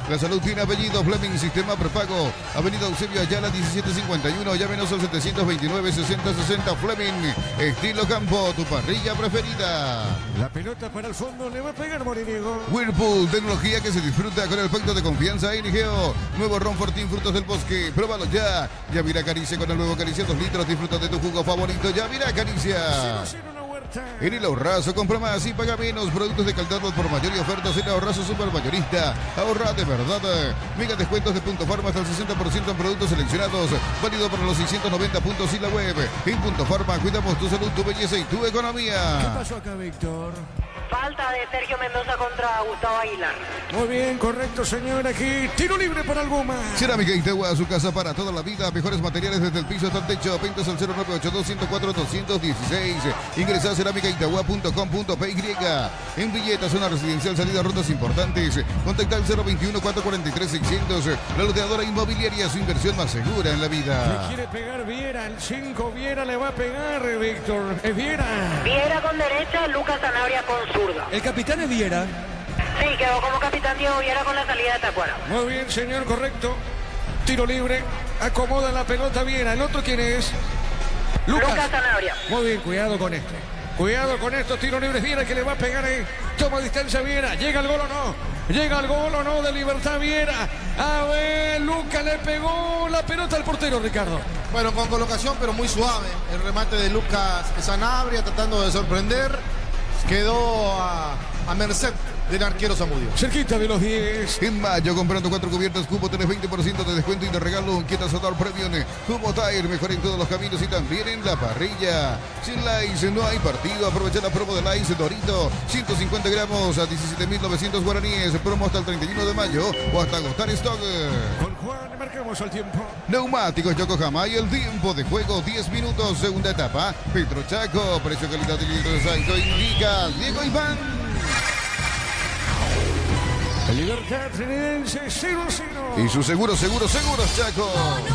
La salud tiene apellido. Fleming, sistema prepago. Avenida Eusebio Ayala, 1751. Llámenos al 729-6060. Fleming, Estilo Campo, tu parrilla preferida. La pelota para el fondo, le va a pegar Moriniego. Whirlpool, tecnología que se disfruta con el pacto de confianza INGO. Nuevo Ron Fortín, frutos del bosque. Pruébalo ya. Yavira Caricia con el nuevo Caricia 2 litros. Disfruta de tu jugo favorito. Yavira Caricia. En el Ahorrazo, compra más y paga menos. Productos de calidad por mayor y ofertas en el Ahorrazo Supermayorista. Ahorra de verdad. Mega descuentos de Punto Farma hasta el 60% en productos seleccionados. Válido para los 690 puntos y la web. En Punto Farma cuidamos tu salud, tu belleza y tu economía. ¿Qué pasó acá, Víctor? Falta de Sergio Mendoza contra Gustavo Aguilar. Muy bien, correcto, señor. Aquí, tiro libre para el Goma. Cerámica Itagua, su casa para toda la vida. Mejores materiales desde el piso hasta el techo. Pintas al 0982-104-216. Ingresa a cerámicaitagua.com.py. En Villeta, zona residencial, salida a rutas importantes. Contacta al 021-443-600. La loteadora inmobiliaria, su inversión más segura en la vida. Le quiere pegar Viera, el 5 Viera le va a pegar, Víctor. Es Viera. Viera con derecha, Lucas Sanabria con zurda. El capitán es Viera. Sí, quedó como capitán Diego Viera con la salida de Tacuara. Muy bien, señor, correcto. Tiro libre. Acomoda la pelota Viera. ¿El otro quién es? Lucas Sanabria. Muy bien, cuidado con este. Cuidado con estos tiros libres. Viera que le va a pegar ahí. Toma distancia Viera. ¿Llega el gol o no? ¿Llega el gol o no de Libertad Viera? A ver, Lucas le pegó la pelota al portero, Ricardo. Bueno, con colocación, pero muy suave. El remate de Lucas Sanabria tratando de sorprender. Quedó a merced del arquero Zamudio. Cerquita de los 10. En mayo, comprando 4 cubiertas Cubo, tenés 20% de descuento y de regalo un Kia Solar Premium. Cubo Tire, mejor en todos los caminos y también en la parrilla. Sin Lice no hay partido. Aprovecha la promo de Lice Dorito. 150 gramos a 17.900 guaraníes. Promo hasta el 31 de mayo o hasta agotar stock. Con Juan, marcamos el tiempo. Neumáticos Yokohama y el tiempo de juego 10 minutos. Segunda etapa. Petro Chaco, precio, calidad y litros alto. Indica Diego Iván. Libertad Trinense 0-0. Y su seguros Chaco.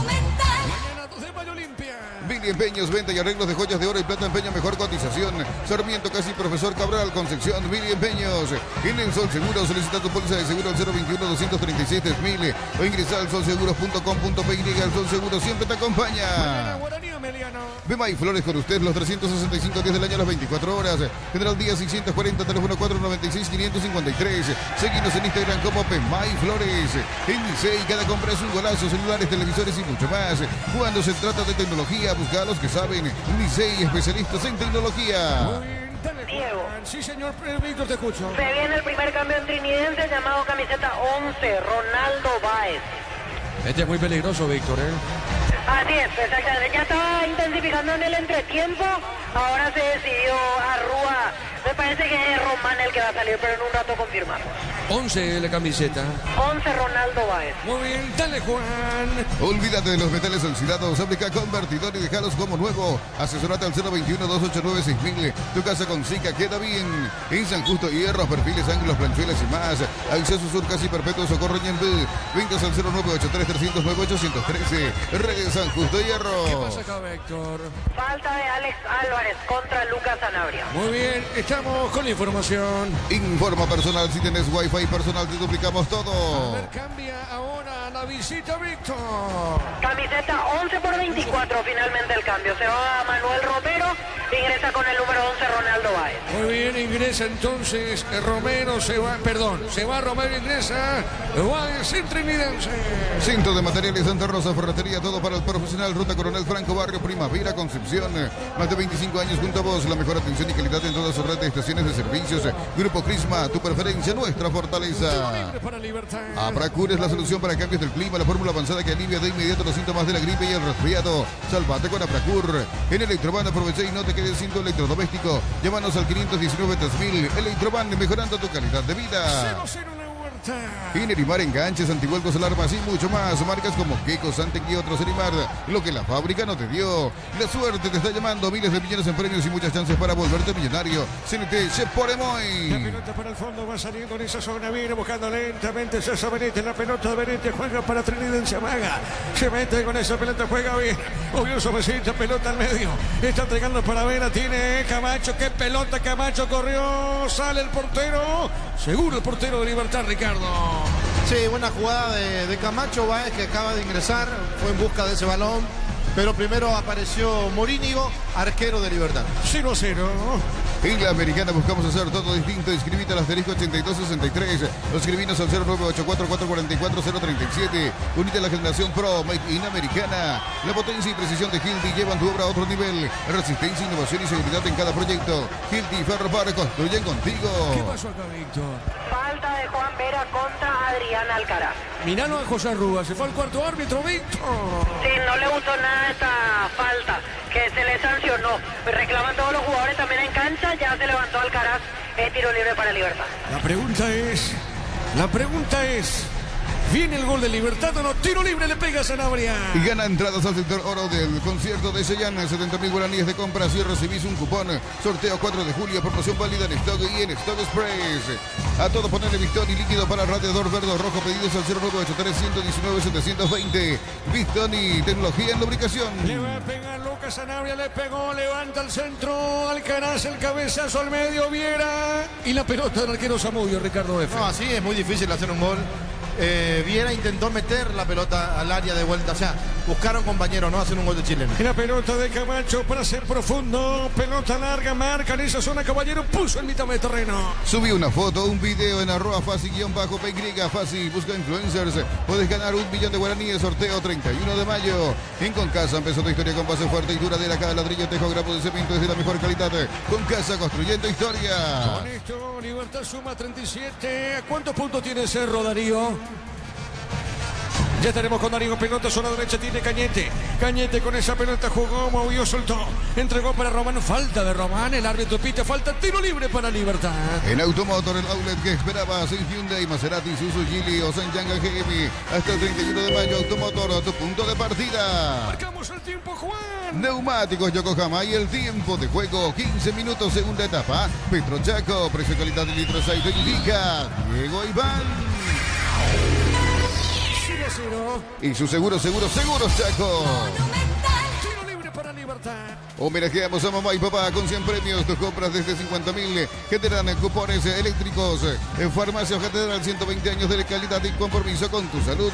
Mañana 2 de mayo limpia. Billy Empeños, venta y arreglos de joyas de oro y plata, empeño, mejor cotización. Sarmiento, casi Profesor Cabral, Concepción, Billy Empeños. En el Sol Seguro, solicita tu póliza de seguro al 021-236-3000 o ingresa al solseguros.com.py. El Sol Seguro siempre te acompaña. Bemay Flores con usted los 365 días del año a las 24 horas. General Díaz 640, teléfono 496-553. Seguinos en Instagram como Bemay Flores. En Licey, cada compra es un golazo, celulares, televisores y mucho más. Cuando se trata de tecnología, busca a los que saben. Licey, especialistas en tecnología. Muy bien, dale, Diego. Sí, señor, Víctor, te escucho. Se viene el primer cambio en trinidense llamado camiseta 11, Ronaldo Báez. Este es muy peligroso, Víctor, ¿eh? Así es, exactamente. Ya estaba intensificando en el entretiempo. Ahora se decidió Arrúa. Me parece que es Román el que va a salir, pero en un rato confirmamos. 11 la camiseta. 11 Ronaldo Báez. Muy bien, dale, Juan. Olvídate de los metales oxidados, aplica convertidor y dejalos como nuevo. Asesorate al 021-289-6000. Tu casa con Zika queda bien. En San Justo, hierros, perfiles, ángulos, planchuelas y más. Acceso Sur, casi perpetuo, Socorro Ñembú. Ventas al 0983-309-813. Redes San Justo, Hierro. ¿Qué pasa acá, Víctor? Falta de Alex Álvarez contra Lucas Sanabria. Muy bien, estamos con la información. Informa personal, si tenés Wi-Fi personal, te duplicamos A todo. ver, cambia ahora la visita, Víctor. Camiseta 11 por 24, finalmente el cambio. Se va Manuel Romero, ingresa con el número 11 Ronaldo Báez. Muy bien, ingresa entonces Romero, se va Romero, ingresa Báez en Trinidense. Centro de Materiales Santa Rosa, ferretería, todo para el profesional. Ruta Coronel Franco, Barrio Primavera, Concepción. Más de 25 años junto a vos, la mejor atención y calidad en toda su red de estaciones de servicios. Grupo Crisma, tu preferencia, nuestra fortaleza. Para Libertad. Abracur es la solución para cambios del clima, la fórmula avanzada que alivia de inmediato los síntomas de la gripe y el resfriado. Salvate con Abracur. En Electroban aprovecha y no te quedes sin tu electrodoméstico. Llámanos al 519-3000. Electroban, mejorando tu calidad de vida. 0-0 la Huerta. En Erimar, enganches, antivuelcos, alarmas y mucho más. Marcas como Keiko, Santec y otros. Erimar, lo que la fábrica no te dio. La suerte te está llamando. Miles de millones en premios y muchas chances para volverte millonario. CNT, La Cheporemoy. pelota para el fondo va saliendo en esa zona, viene buscando lentamente César Benítez, la pelota de Benítez juega para Trinidense, amaga, se mete con esa pelota, juega bien, movió suavecita, pelota al medio, está entregando para Vera, tiene Camacho, qué pelota, Camacho corrió, sale el portero, seguro el portero de Libertad, Ricardo. Sí, buena jugada de Camacho Báez, que acaba de ingresar, fue en busca de ese balón. pero primero apareció Morínigo, arquero de Libertad. 0-0. En la Americana buscamos hacer todo distinto. Inscribite al asterisco 8263. Los escribinos al 0984444037. Unite a la generación Pro Make in Americana. La potencia y precisión de Hilti llevan tu obra a otro nivel. Resistencia, innovación y seguridad en cada proyecto. Hilti y Ferropar construyen contigo. ¿Qué pasó acá, Víctor? Falta de Juan Vera contra Adrián Alcaraz. Miralo a José Arruga, se fue al cuarto árbitro, Víctor. Sí, no le gustó nada esta falta que se le sancionó. Reclaman todos los jugadores también en cancha. Ya se levantó Alcaraz. Tiro libre para Libertad. La pregunta es, ¿viene el gol de Libertad o no? Tiro libre, le pega a Sanabria. Y gana entradas al sector oro del concierto de Cheyenne. 70.000 guaraníes de compra si recibís un cupón. Sorteo 4 de julio, promoción válida en Stock y en Stock Express. A todo ponerle Victon y líquido para radiador verde o rojo. Pedidos al 0983-119-720. Victon y tecnología en lubricación. Le va a pegar Lucas Sanabria, le pegó, levanta el centro, Alcaraz, el cabezazo al medio, Viera. Y la pelota del arquero Zamudio, Ricardo F. No, así es muy difícil hacer un gol. Viera intentó meter la pelota al área de vuelta, o sea, buscaron compañeros, no hacer un gol de chileno. La pelota de Camacho, pase profundo, pelota larga, marca en esa zona, Caballero puso en mitad de terreno. Subí una foto, un video en @fasi_PY, Fasi, busca influencers. Puedes ganar 1 millón de guaraníes, sorteo 31 de mayo. En Concasa empezó tu historia con base fuerte y duradera, cada ladrillo, tejo, grapo de cemento es de la mejor calidad. Concasa, construyendo historia. Con esto, Libertad suma 37. ¿A cuántos puntos tiene Cerro, Darío? Ya estaremos con Darío, pelota zona derecha, tiene Cañete. Cañete con esa pelota jugó, movió, soltó. Entregó para Román, falta de Román, el árbitro pita, falta, tiro libre para Libertad. En Automotor, el outlet que esperabas en Hyundai, Maserati, Suzuki, Geely o Sanyanga GM. Hasta el 31 de mayo, Automotor, a tu punto de partida. Marcamos el tiempo, Juan. Neumáticos Yokohama y el tiempo de juego, 15 minutos, segunda etapa. Petrochaco, precio calidad de litro aceite indica Diego Iván. 0-0. Y su seguros Chaco. Tiro libre para Libertad. Homenajeamos a mamá y papá con 100 premios. Tus compras desde 50.000 generan cupones eléctricos. En Farmacia Catedral, 120 años de calidad y compromiso con tu salud.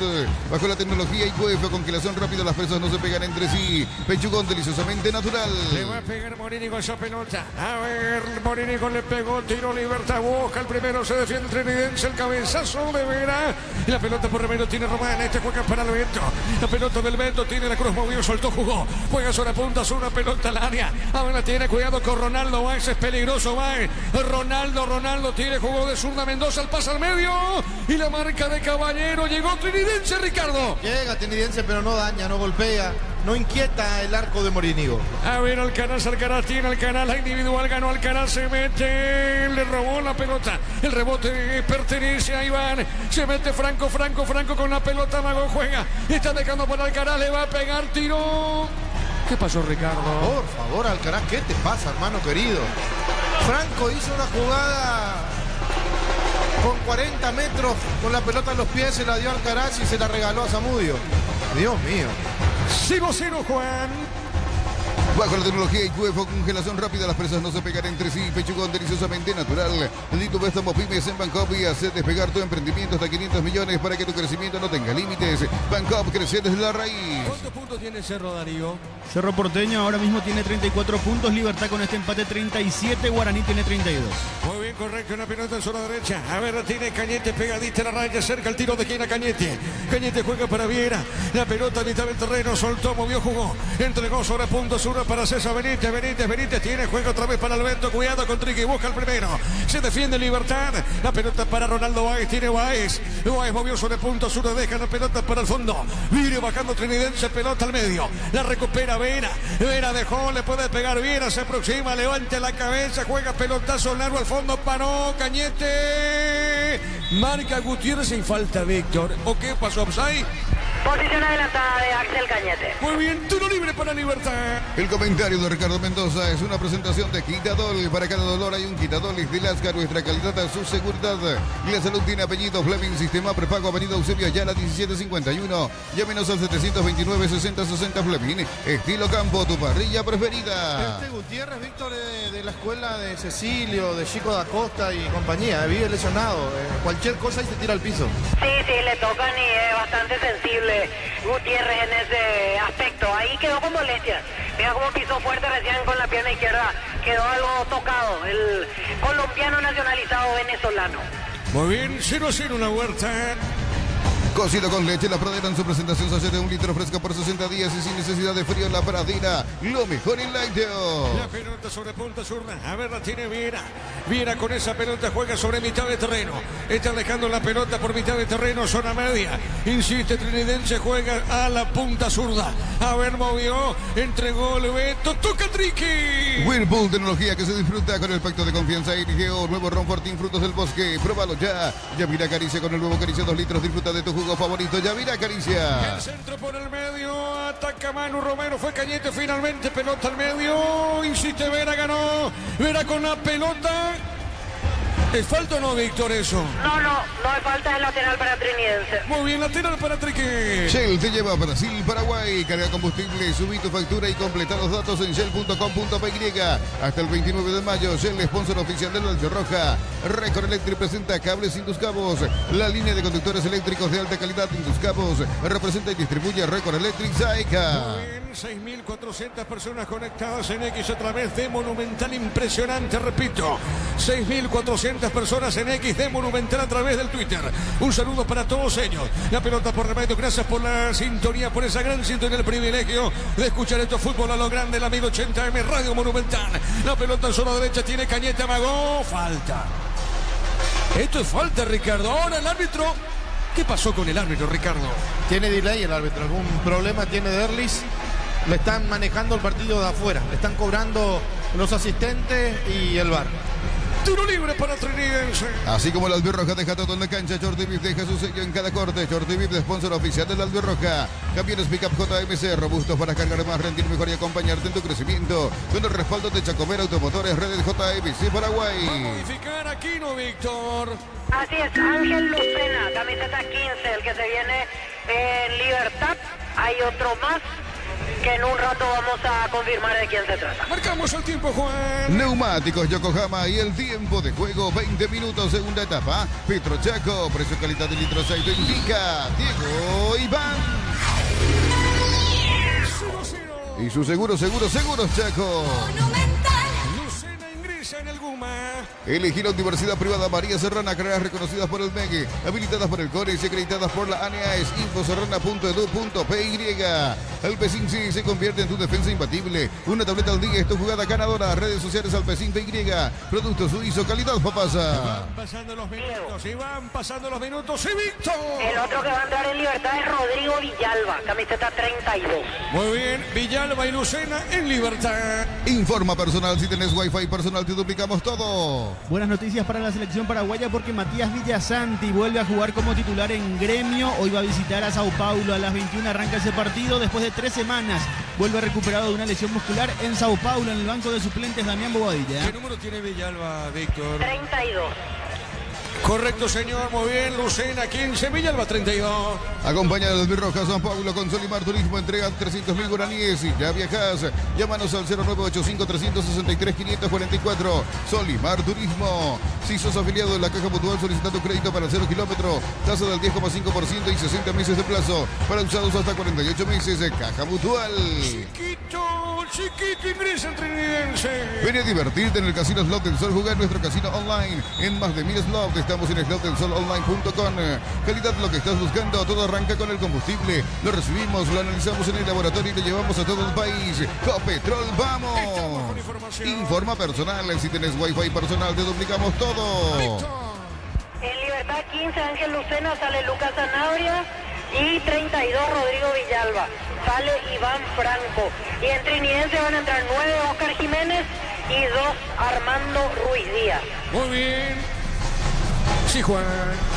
Bajo la tecnología IQF, congelación rápida, las presas no se pegan entre sí. Pechugón deliciosamente natural. Le va a pegar Morínigo esa pelota. A ver, Morínigo le pegó, tiro Libertad, busca el primero, se defiende el Trinidense, el cabezazo de Vera. Y la pelota por Romero tiene Román, este juega para el Beto. La pelota del Beto tiene la cruz, movió, soltó, jugó. Juega sobre punta, una pelota al área. Ahora tiene cuidado con Ronaldo Báez, es peligroso Báez. Ronaldo tiene, jugó de zurda Mendoza, el pase al medio. Y la marca de Caballero, llegó Trinidense, Ricardo. Llega Trinidense, pero no daña, no golpea, no inquieta el arco de Morínigo. A ver, Alcaraz tiene Alcaraz, la individual ganó Alcaraz, se mete, le robó la pelota. El rebote pertenece a Iván. Se mete Franco con la pelota, Mago juega. Está dejando para Alcaraz, le va a pegar, tiro. ¿Qué pasó, Ricardo? Por favor, Alcaraz, ¿qué te pasa, hermano querido? Franco hizo una jugada con 40 metros, con la pelota en los pies, se la dio a Alcaraz y se la regaló a Zamudio. Dios mío. 0-0, Juan. Bajo la tecnología IQF, congelación rápida, las presas no se pegan entre sí. Pechugón deliciosamente natural. Dito Préstamo Pymes en Bancop y hace despegar tu emprendimiento hasta 500 millones para que tu crecimiento no tenga límites. Bancop, crece desde la raíz. ¿Cuántos puntos tiene Cerro, Darío? Cerro Porteño ahora mismo tiene 34 puntos, Libertad con este empate 37, Guaraní tiene 32. Muy bien, correcto, una pelota en zona derecha. A ver, tiene Cañete pegadita a la raya, cerca el tiro de esquina Cañete. Cañete juega para Viera. La pelota a mitad del terreno, soltó, movió, jugó. Entregó sobre punto sur para César Benítez. Tiene juego otra vez para Alberto. Cuidado con Triqui, busca el primero. Se defiende Libertad. La pelota para Ronaldo Báez. Tiene Báez. Báez movió sobre punto sur, deja la pelota para el fondo. Viene bajando Trinidense, pelota al medio. La recupera Vera. Vera dejó, le puede pegar Viera, se aproxima, levanta la cabeza, juega pelotazo largo al fondo, paró Cañete. Marca Gutiérrez y falta Víctor. ¿O qué pasó, offside? Posición adelantada de Axel Cañete. Muy bien, tiro libre para Libertad. El comentario de Ricardo Mendoza es una presentación de Quitadol. Para cada dolor hay un Quitadol de Lasca, nuestra calidad a su seguridad. Y la salud tiene apellido Fleming, sistema prepago, avenida Eusebio Ayala 1751. Llámenos al 729-6060 Fleming. Estilo campo, tu parrilla preferida. Gutiérrez, Víctor, de la escuela de Cecilio, de Chico da Costa y compañía, vive lesionado. Cualquier cosa y se tira al piso. Sí, le tocan y es bastante sensible sensible Gutiérrez en ese aspecto. Ahí quedó con molestias. Mira cómo pisó fuerte recién con la pierna izquierda. Quedó algo tocado el colombiano nacionalizado venezolano. Muy bien, 0-0 en la Huerta. Cocido con leche, la pradera en su presentación sachet de 1 litro fresca por 60 días y sin necesidad de frío en la pradera. Lo mejor en lácteo. La pelota sobre punta zurda. A ver, la tiene Viera. Viera con esa pelota juega sobre mitad de terreno. Está dejando la pelota por mitad de terreno, zona media. Insiste Trinidense, juega a la punta zurda. A ver, movió, entregó Beto, toca Triqui. Whirlpool, tecnología que se disfruta con el pacto de confianza y Geo, nuevo Ron Fortín, frutos del bosque. Pruébalo ya. Yavira Caricia con el nuevo Caricia 2 litros. Disfruta de tu jugo favorito. Yavira Caricia. El centro por el medio. Ataca Manu Romero. Fue Cañete finalmente. Pelota al medio. Insiste Vera, ganó. Vera con la pelota. ¿Es falta o no, Víctor, eso? No es falta, es lateral para Trinidense. Muy bien, lateral para Triqui. Shell te lleva a Brasil, Paraguay. Carga combustible, subí tu factura y completa los datos en shell.com.py. Hasta el 29 de mayo, Shell, sponsor oficial de la Roja. Record Electric presenta Cables Indus Cabos. La línea de conductores eléctricos de alta calidad Indus Cabos. Representa y distribuye Record Electric Saeca. Muy bien, 6.400 personas conectadas en X a través de Monumental. Impresionante, repito. 6.400 personas en X de Monumental a través del Twitter. Un saludo para todos ellos. La pelota por remedio. Gracias por la sintonía, por esa gran sintonía, el privilegio de escuchar esto fútbol a lo grande. La 1080M Radio Monumental. La pelota en zona derecha tiene Cañete, amagó. Falta. Esto es falta, Ricardo. Ahora el árbitro. ¿Qué pasó con el árbitro, Ricardo? Tiene delay el árbitro, algún problema tiene Derlis. Le están manejando el partido de afuera, le están cobrando los asistentes y el VAR. Tiro libre para Trinidense. Así como la Albirroja deja todo en la cancha, Jordi Vip deja su sello en cada corte. Jordi Vip, sponsor oficial de la Albirroja. Camiones Pickup JMC, robustos para cargar más, rendir mejor y acompañarte en tu crecimiento. Con el respaldo de Chacomera Automotores, Redes JMC Paraguay. Va a modificar aquí, ¿no, Víctor? Así es, Ángel Lucena, camiseta 15, el que se viene en libertad. Hay otro más que en un rato vamos a confirmar de quién se trata. Marcamos el tiempo, Juan. Neumáticos Yokohama y el tiempo de juego, 20 minutos, segunda etapa. Petro Chaco, precio calidad de litro aceite indica Diego Iván. 0-0. Y su seguros Chaco. Lucena ingresa en el Guma. Elegir la Universidad Privada María Serrana, carreras reconocidas por el MEG, habilitadas por el CORES y acreditadas por la ANEAES, infoserrana.edu.py. Alpecin sí se convierte en tu defensa imbatible. Una tableta al día es tu jugada ganadora. Redes sociales Alpecin PY. Producto suizo, calidad papasa. Van pasando los minutos y van pasando los minutos. ¡Y Víctor! El otro que va a entrar en libertad es Rodrigo Villalba, camiseta 32. Muy bien, Villalba y Lucena en libertad. Informa personal, si tenés Wi-Fi personal te duplicamos todo. Buenas noticias para la selección paraguaya porque Matías Villasanti vuelve a jugar como titular en Gremio. Hoy va a visitar a Sao Paulo. A las 21 arranca ese partido. Después de 3 semanas vuelve recuperado de una lesión muscular en Sao Paulo. En el banco de suplentes Damián Bobadilla. ¿Qué número tiene Villalba, Víctor? 32. Correcto, señor. Muy bien, Lucena 15, Villalba 32. Acompaña del Albirroja San Pablo con Solimar Turismo, entrega 300.000 guaraníes y ya viajas. Llámanos al 0985-363-544. Solimar Turismo. Si sos afiliado de la Caja Mutual solicitando crédito para 0 kilómetro, tasa del 10,5% y 60 meses de plazo. Para usados hasta 48 meses. Caja Mutual. Chiquito ingresa en Trinidense. Ven a divertirte en el Casino Slot del Sol. Jugar nuestro casino online en más de 1000 slots. Estamos en slotdelsolonline.com. Calidad lo que estás buscando. Todo arranca con el combustible. Lo recibimos, lo analizamos en el laboratorio y lo llevamos a todo el país. Copetrol, vamos. Informa personal. Si tenés Wi-Fi personal, te duplicamos todo. En libertad 15, Ángel Lucena, sale Lucas Zanabria. Y 32, Rodrigo Villalba. Sale Iván Franco. Y en Trinidense van a entrar 9, Oscar Jiménez y 2, Armando Ruiz Díaz. Muy bien. Sí, Juan.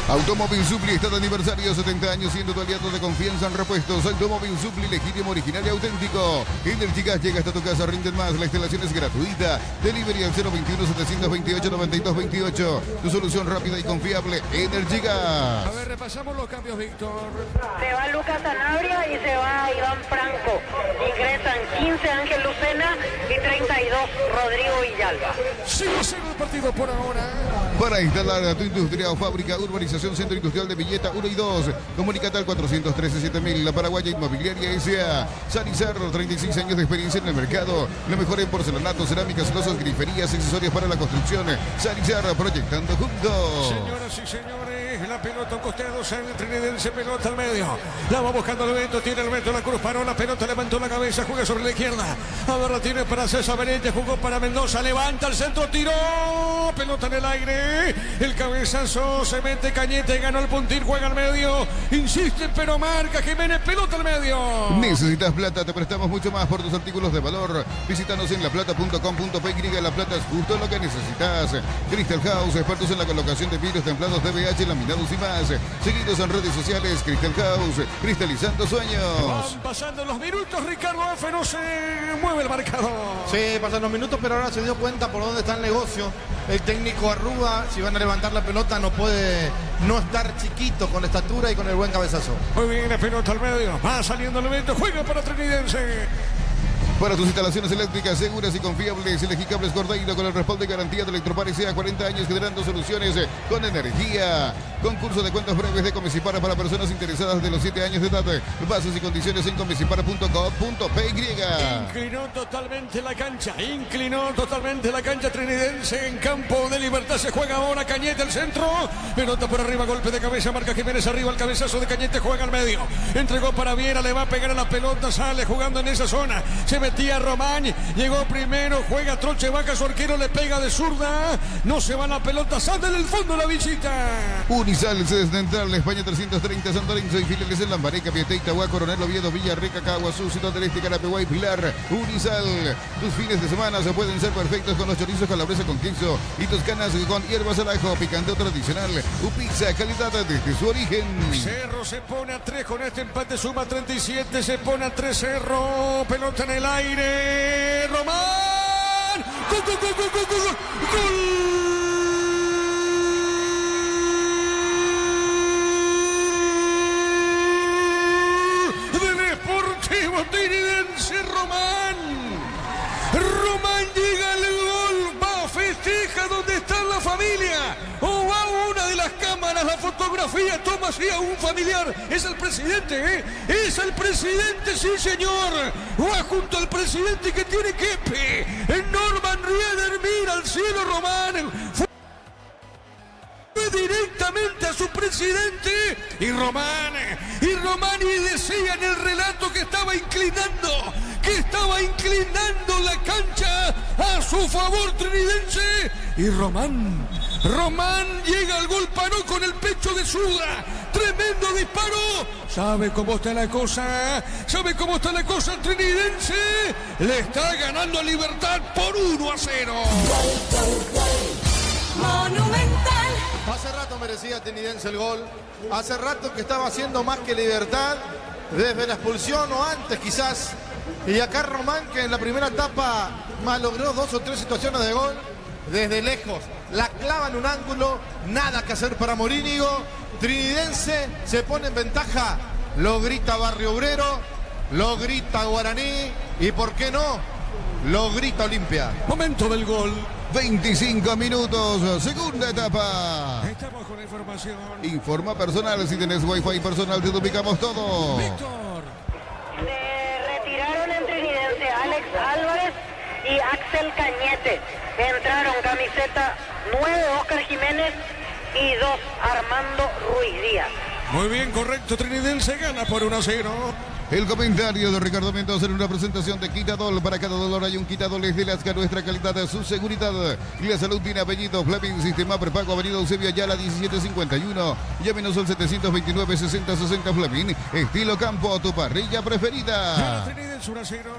Automóvil Supli está de aniversario, 70 años siendo tu aliado de confianza en repuestos. Automóvil Supli, legítimo, original y auténtico. Energy Gas llega hasta tu casa, rinden más. La instalación es gratuita. Delivery al 021-728-9228. Tu solución rápida y confiable, Energy Gas. A ver, repasamos los cambios, Víctor. Se va Lucas Zanabria y se va Iván Franco. Ingresan 15, Ángel Lucena y 32, Rodrigo Villalba. 0-0 el partido por ahora. Para instalar a tu industria o fábrica, urbanización Centro Industrial de Villeta 1 y 2. Comunicate al 413-7000. La Paraguaya Inmobiliaria S.A. Sanizar, 36 años de experiencia en el mercado. Lo mejor en porcelanato, cerámicas, losas, griferías, accesorios para la construcción. Sanizar, proyectando juntos. Señoras y señores, la pelota un costado, sale el trinidense, pelota al medio. La va buscando el Beto, tiene el Beto, la cruz paró, la pelota levantó la cabeza, juega sobre la izquierda. Ahora tiene para César Benítez, jugó para Mendoza, levanta el centro, tiró, pelota en el aire. El cabezazo, se mete Cañete, ganó el puntín, juega al medio. Insiste, pero marca Jiménez, pelota al medio. ¿Necesitas plata? Te prestamos mucho más por tus artículos de valor. Visítanos en laplata.com.py. La Plata es justo lo que necesitas. Crystal House, expertos en la colocación de vidrios templados, DBH, laminados y más. Seguidos en redes sociales, Crystal House, cristalizando sueños. Van pasando los minutos, Ricardo F. no se mueve el marcador. Sí, pasan los minutos, pero ahora se dio cuenta por dónde está el negocio. El técnico Arruga, si van a levantar la pelota, no puede no estar chiquito con la estatura y con el buen cabezazo. Muy bien, la pelota al medio. Va saliendo el evento, juega para Trinidense. Para tus instalaciones eléctricas seguras y confiables, elegí Cables Cordeiro con el respaldo y garantía de Electropar S.A. 40 años generando soluciones con energía. Concurso de cuentas breves de Comecipara para personas interesadas de los 7 años de edad. Bases y condiciones en comecipara.com.py. Inclinó totalmente la cancha Trinidense en campo de Libertad. Se juega ahora Cañete el centro. Pelota por arriba, golpe de cabeza, marca Jiménez arriba, el cabezazo de Cañete, juega al medio. Entregó para Viera, le va a pegar a la pelota, sale jugando en esa zona. Se metía Román, llegó primero, juega Troche Vaca, su arquero le pega de zurda. No se va la pelota, sale del fondo la visita. Unisal, sede central, España 330, San Lorenzo y filiales en Lambaré, Capiatá, Itagua, Coronel Oviedo, Villarrica, Caguazú, Ciudad del Este, Carapeguá y Pilar. Unisal, tus fines de semana se pueden ser perfectos con los chorizos calabresa con queso y toscanas con hierbas al ajo, picante tradicional. Pizza, calidad desde su origen. Cerro se pone a 3 con este empate, suma 37, se pone a 3 Cerro, pelota en el aire, Román, gol, gol, gol, gol, gol, gol. Trinidense, Román llega al gol, va, festeja donde está la familia, o va a una de las cámaras, la fotografía, toma así a un familiar, es el presidente, es el presidente, sí señor, va junto al presidente que tiene quepe, Norman Rieder, mira al cielo Román, fue directamente a su presidente y Román y decía en el relato que estaba inclinando la cancha a su favor Trinidense y Román llega al gol, paró con el pecho de zurda, tremendo disparo, sabe cómo está la cosa Trinidense, le está ganando a Libertad por 1-0. Monumental. Hace rato merecía Trinidense el gol. Hace rato que estaba haciendo más que Libertad. Desde la expulsión o antes quizás. Y acá Román, que en la primera etapa malogró 2 o 3 situaciones de gol. Desde lejos la clava en un ángulo. Nada que hacer para Morínigo. Trinidense se pone en ventaja. Lo grita Barrio Obrero. Lo grita Guaraní. Y por qué no, lo grita Olimpia. Momento del gol. 25 minutos, segunda etapa. Estamos con la información. Informa personal, si tenés wifi personal te duplicamos todo. Víctor. Se retiraron en Trinidense Alex Álvarez y Axel Cañete. Entraron camiseta 9 Oscar Jiménez y 2 Armando Ruiz Díaz. Muy bien, correcto, Trinidense gana por 1-0. El comentario de Ricardo Mendoza en una presentación de Quitadol. Para cada dolor hay un Quitadol, es de Lasca, nuestra calidad, su seguridad. Y la salud tiene apellido. Fleming, sistema prepago, avenida Eusebio Ayala, 1751. Llámenos al 729-6060 Fleming. Estilo campo, tu parrilla preferida.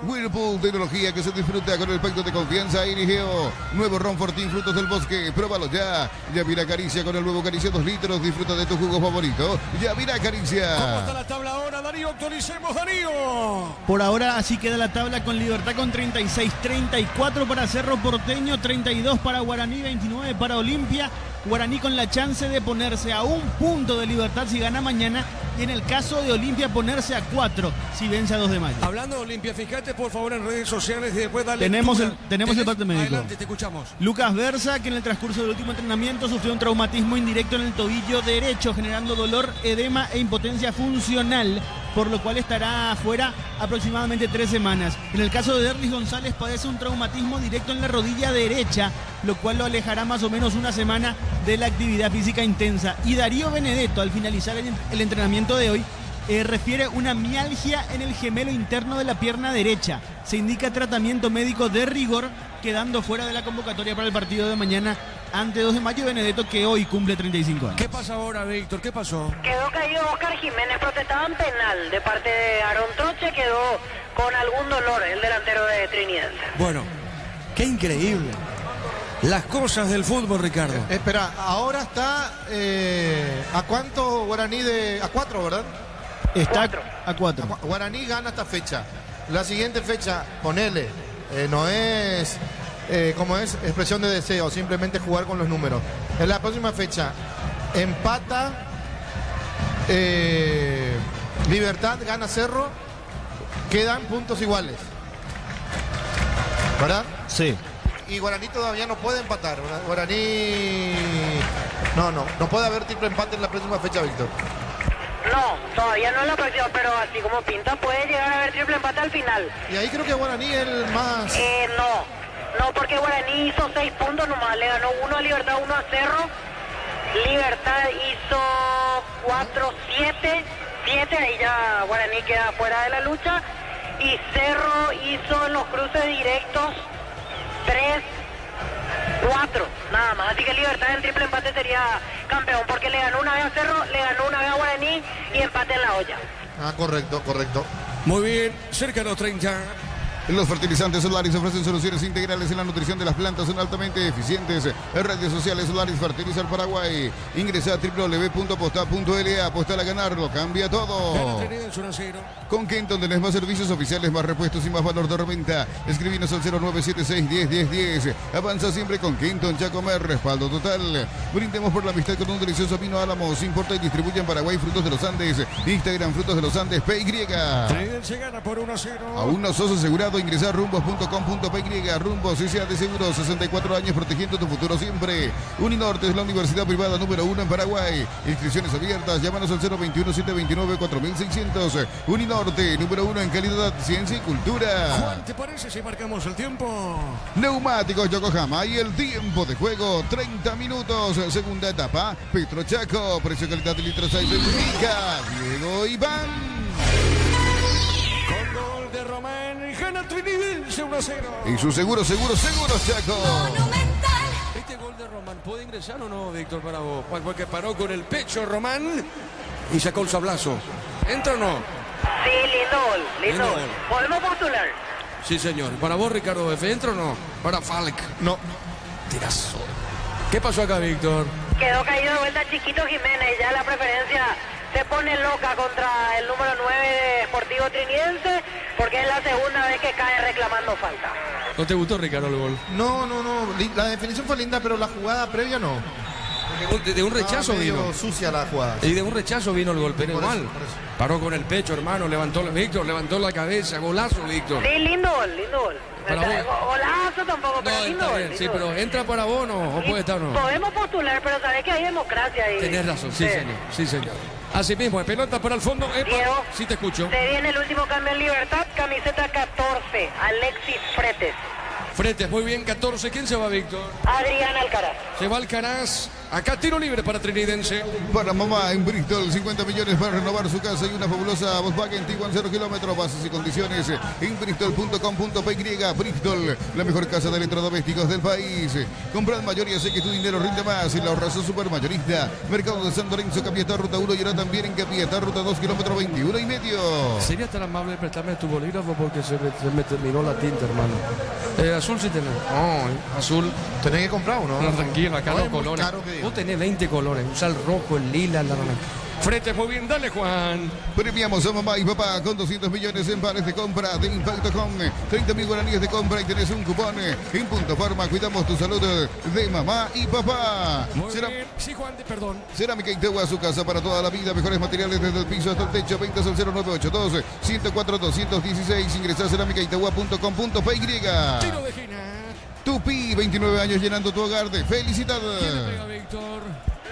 Whirlpool, tecnología que se disfruta con el pacto de confianza. Irigeo, nuevo Ron Fortín, frutos del bosque. Pruébalo ya. Yavira Caricia con el nuevo Caricia 2 litros. Disfruta de tu jugo favorito. Yavira Caricia. ¿Cómo está la tabla ahora, Darío? Actualicemos, Darío. Por ahora así queda la tabla con Libertad con 36, 34 para Cerro Porteño, 32 para Guaraní, 29 para Olimpia, Guaraní con la chance de ponerse a 1 punto de Libertad si gana mañana, y en el caso de Olimpia ponerse a 4 si vence a 2 de mayo. Hablando de Olimpia, fíjate por favor en redes sociales y después dale. Tenemos el parte médico. Adelante, te escuchamos. Lucas Versa, que en el transcurso del último entrenamiento sufrió un traumatismo indirecto en el tobillo derecho, generando dolor, edema e impotencia funcional, por lo cual estará fuera aproximadamente 3 semanas. En el caso de Derlis González, padece un traumatismo directo en la rodilla derecha, lo cual lo alejará más o menos 1 semana de la actividad física intensa. Y Darío Benedetto, al finalizar el entrenamiento de hoy, refiere una mialgia en el gemelo interno de la pierna derecha. Se indica tratamiento médico de rigor, quedando fuera de la convocatoria para el partido de mañana ante 2 de mayo. Benedetto, que hoy cumple 35 años. ¿Qué pasa ahora, Víctor? ¿Qué pasó? Quedó caído Oscar Jiménez, protestaban penal de parte de Aaron Troche, quedó con algún dolor el delantero de Trinidad. Bueno, qué increíble. Las cosas del fútbol, Ricardo. Espera, ahora está ¿a cuánto Guaraní a 4, verdad? Está a 4. Guaraní gana esta fecha. La siguiente fecha, ponele, no es como es expresión de deseo, simplemente jugar con los números. En la próxima fecha empata Libertad, gana Cerro, quedan puntos iguales, ¿verdad? Sí. Y Guaraní todavía no puede empatar. Guaraní no puede haber triple empate en la próxima fecha, Víctor. No, todavía no es la próxima, pero así como pinta puede llegar a haber triple empate al final. Y ahí creo que Guaraní es el más... No, porque Guaraní hizo 6 puntos nomás, le ganó 1 a Libertad, 1 a Cerro. Libertad hizo 4, 7, ahí ya Guaraní queda fuera de la lucha. Y Cerro hizo en los cruces directos 3, 4, nada más. Así que Libertad en triple empate sería campeón, porque le ganó una vez a Cerro, le ganó una vez a Guaraní y empate en la olla. Ah, correcto. Muy bien, cerca de los 30. Los fertilizantes Solaris ofrecen soluciones integrales en la nutrición de las plantas, son altamente eficientes. En redes sociales Solaris Fertilizar Paraguay. Ingresa a www.aposta.la. Apostar a ganarlo, cambia todo. Con Kenton tenés más servicios oficiales, más repuestos y más valor de reventa. Escribinos al 0976-10-10-10. Avanza siempre con Kenton, ya comer, respaldo total. Brindemos por la amistad con un delicioso vino Álamos. Importa y distribuye en Paraguay Frutos de los Andes. Instagram Frutos de los Andes, PY. Se gana por 1-0. Aún no sos asegurado, ingresar a rumbos.com.py. Rumbos S.A. de Seguros, 64 años protegiendo tu futuro siempre. Uninorte es la universidad privada número 1 en Paraguay. Inscripciones abiertas, llámanos al 021-729-4600. Uninorte, número 1 en calidad, ciencia y cultura. Juan, ¿te parece si marcamos el tiempo? Neumáticos Yokohama y el tiempo de juego, 30 minutos. Segunda etapa, Petro Chaco, precio calidad de litros 6 indica Diego Iván. Con gol de Román y gana Trinidense 1-0. Y su seguro, Chaco. Monumental. ¿Este gol de Román puede ingresar o no, Víctor, para vos? Porque paró con el pecho Román y sacó el sablazo. ¿Entra o no? Sí, lindo gol. ¿Podemos postular? Sí, señor. ¿Para vos, Ricardo F, entra o no? Para Falk. No. Tirazo. ¿Qué pasó acá, Víctor? Quedó caído de vuelta Chiquito Jiménez, ya la preferencia se pone loca contra el número 9 de Sportivo Trinidense, porque es la segunda vez que cae reclamando falta. ¿No te gustó, Ricardo, el gol? No. La definición fue linda, pero la jugada previa no. De un rechazo vino. Sucia la jugada. Y de un rechazo vino el gol, pero Por igual. eso. Paró con el pecho, hermano. Levantó la cabeza. Golazo, Víctor. Sí, lindo gol. Para vos. Golazo tampoco, pero No, lindo está gol. bien, sí, lindo pero gol. ¿entra para vos no? ¿O puede estar o no? Podemos postular, pero sabés que hay democracia ahí. Tenés razón, sí, señor. Sí, señor. Así mismo, pelota para el fondo. Diego, Sí, te escucho. se viene el último cambio en Libertad, camiseta 14, Alexis Fretes. Fretes, muy bien, 14. ¿Quién se va, Víctor? Adrián Alcaraz. Se va Alcaraz. Acá tiro libre para Trinidense. Para mamá en Bristol, 50 millones para renovar su casa y una fabulosa Volkswagen Tiguan 0 kilómetros. Bases y condiciones en bristol.com.py. Bristol, la mejor casa de electrodomésticos del país. Compra en mayor y hace que tu dinero rinde más. En la ahorrazo supermayorista. Mercado de San Lorenzo, Capiatá, ruta 1 y ahora también en Capiatá, ruta 2, kilómetro 21 y medio. ¿Serías tan amable de prestarme tu bolígrafo porque se me terminó la tinta, hermano? Azul sí tenés. No, azul. Tenés que comprar uno. No, tranquilo, acá No, los es muy colores. caro que Vos tenés 20 colores, usa el rojo, el lila, el naranja. Frente muy bien, dale Juan. Premiamos a mamá y papá con 200 millones en vales de compra de Impacto con 30.000 guaraníes de compra y tenés un cupón en Punto Farma. Cuidamos tu salud de mamá y papá. Muy bien. Sí, Juan, perdón. Cerámica Integua, su casa para toda la vida. Mejores materiales desde el piso hasta el techo. Ventas al 0982 104 216. Ingresá a cerámicaintegua.com.py. Tiro de esquina. Tupi, 29 años llenando tu hogar de felicidad. ¿Quién le pega, Víctor?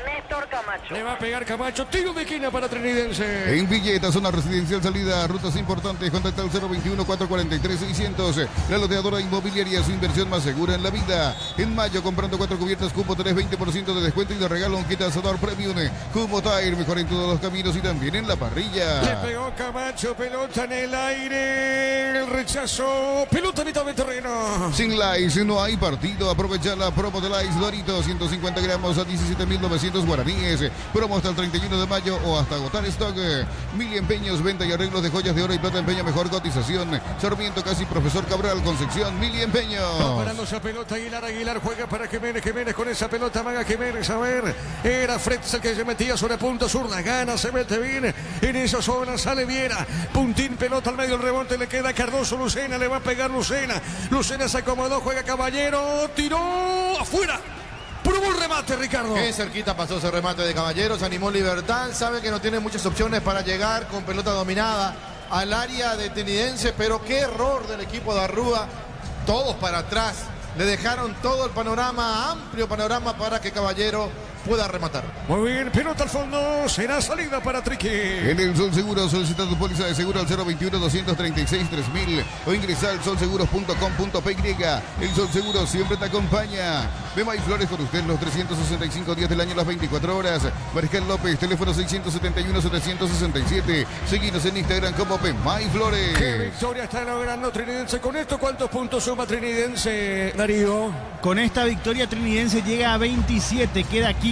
Néstor Camacho. Le va a pegar Camacho. Tiro de esquina para Trinidense. En Villeta, zona residencial, salida, rutas importantes, contacta al 021-443-600. La loteadora inmobiliaria, su inversión más segura en la vida. En mayo, comprando 4 cubiertas, cupo tenés 20% de descuento y de regalo un kit asador premium. Cubo Tire, mejor en todos los caminos y también en la parrilla. Le pegó Camacho, pelota en el aire. El rechazo, pelota a mitad de terreno. Sin Lice no hay partido. Aprovecha la promo de Lice Dorito, 150 gramos a 17.900 guaraníes. Promo hasta el 31 de mayo o hasta agotar stock. Mili Empeños, venta y arreglos de joyas de oro y plata. Empeña mejor cotización. Sarmiento, casi Profesor Cabral, Concepción, Mili Empeños. Va parando esa pelota, Aguilar juega para Jiménez con esa pelota, Maga Jiménez, a ver, era Fretz el que se metía sobre punto sur, la gana, se mete bien, en esa zona sale Viera, puntín, pelota al medio, el rebote le queda a Cardoso, Lucena, le va a pegar Lucena se acomodó, juega Caballero, tiró, afuera. Probó el remate, Ricardo. Qué cerquita pasó ese remate de Caballero, se animó Libertad, sabe que no tiene muchas opciones para llegar con pelota dominada al área de Trinidense, pero qué error del equipo de Arrúa, todos para atrás, le dejaron todo el panorama, amplio panorama para que Caballero pueda rematar. Muy bien, pelota al fondo, será salida para Triqui. En el Sol Seguro solicita tu póliza de seguro al 021-236-3000 o ingresa al solseguros.com.py. El Sol Seguro siempre te acompaña. Bema y Flores con usted los 365 días del año, las 24 horas. Mariscal López, teléfono 671-767. Seguinos en Instagram como Bema y Flores. Qué victoria está logrando Trinidense. Con esto, ¿cuántos puntos suma Trinidense, Darío? Con esta victoria Trinidense llega a 27, queda quinto.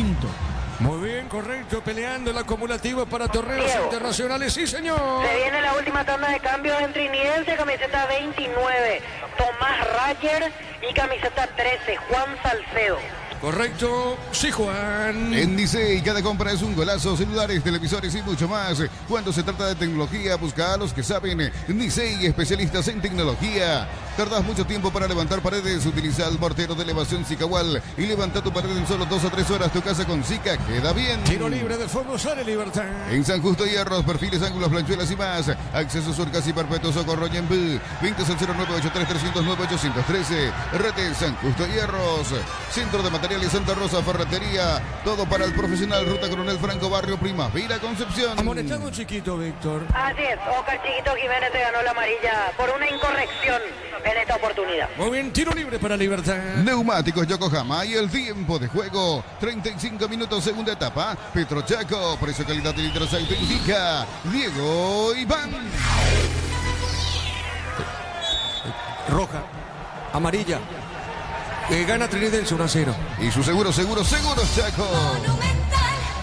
Muy bien, correcto, peleando el acumulativo para torneos internacionales, sí señor. Se viene la última tanda de cambios en Trinidense, camiseta 29, Tomás Rayer, y camiseta 13, Juan Salcedo. Correcto, sí Juan. En Dicey cada compra es un golazo, celulares, televisores y mucho más. Cuando se trata de tecnología, busca a los que saben. Dicey, especialistas en tecnología. Tardás mucho tiempo para levantar paredes, utiliza el mortero de elevación Zicawal y levanta tu pared en solo 2 a 3 horas. Tu casa con Zika queda bien. Tiro libre del fondo, sale Libertad. En San Justo Hierros, perfiles, ángulos, planchuelas y más. Acceso surcas y perpetuo, Socorro Ñembú. 20 al 0983-309-813. Rete San Justo Hierros. Centro de materiales Santa Rosa, ferretería. Todo para el profesional. Ruta Coronel Franco, Barrio Primavera, Concepción. Amonestado Chiquito, Víctor. Así es, Oscar Chiquito Jiménez se ganó la amarilla por una incorrección en esta oportunidad. Muy bien, tiro libre para Libertad. Neumáticos Yokohama y el tiempo de juego. 35 minutos, segunda etapa. Petrochaco, precio, calidad de litros auténtica. Diego Iván. Roja, amarilla. Gana Trinidense 1-0. Y su seguro, Chaco.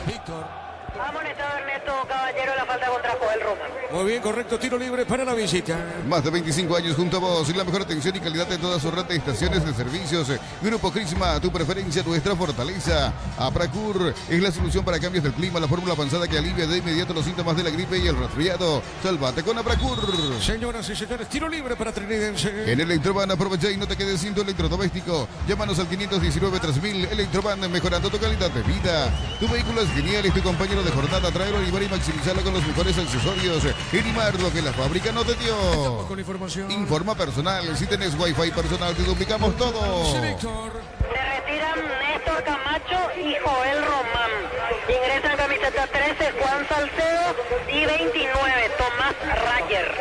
Víctor. Amonestado Ernesto Caballero, la falta contra Joel Román. Muy bien, correcto, tiro libre para la visita. Más de 25 años junto a vos y la mejor atención y calidad de todas sus red de estaciones de servicios. Grupo Crisma, tu preferencia, nuestra fortaleza. Apracur es la solución para cambios del clima, la fórmula avanzada que alivia de inmediato los síntomas de la gripe y el resfriado. Sálvate con Apracur. Señoras y señores, tiro libre para Trinidense. En Electroban aprovecha y no te quedes sin tu electrodoméstico. Llámanos al 519-3000. Electroban, mejorando tu calidad de vida. Tu vehículo es genial, es tu compañero de jornada. Traerlo, animar y maximizarlo con los mejores accesorios. Erimar, lo que la fábrica no te dio. Con información. Informa personal. Si tenés wifi personal, te duplicamos todo. Sí, Víctor. Se retiran Néstor Camacho y Joel Román. Ingresan camiseta 13, Juan Salcedo, y 29, Tomás Rayer.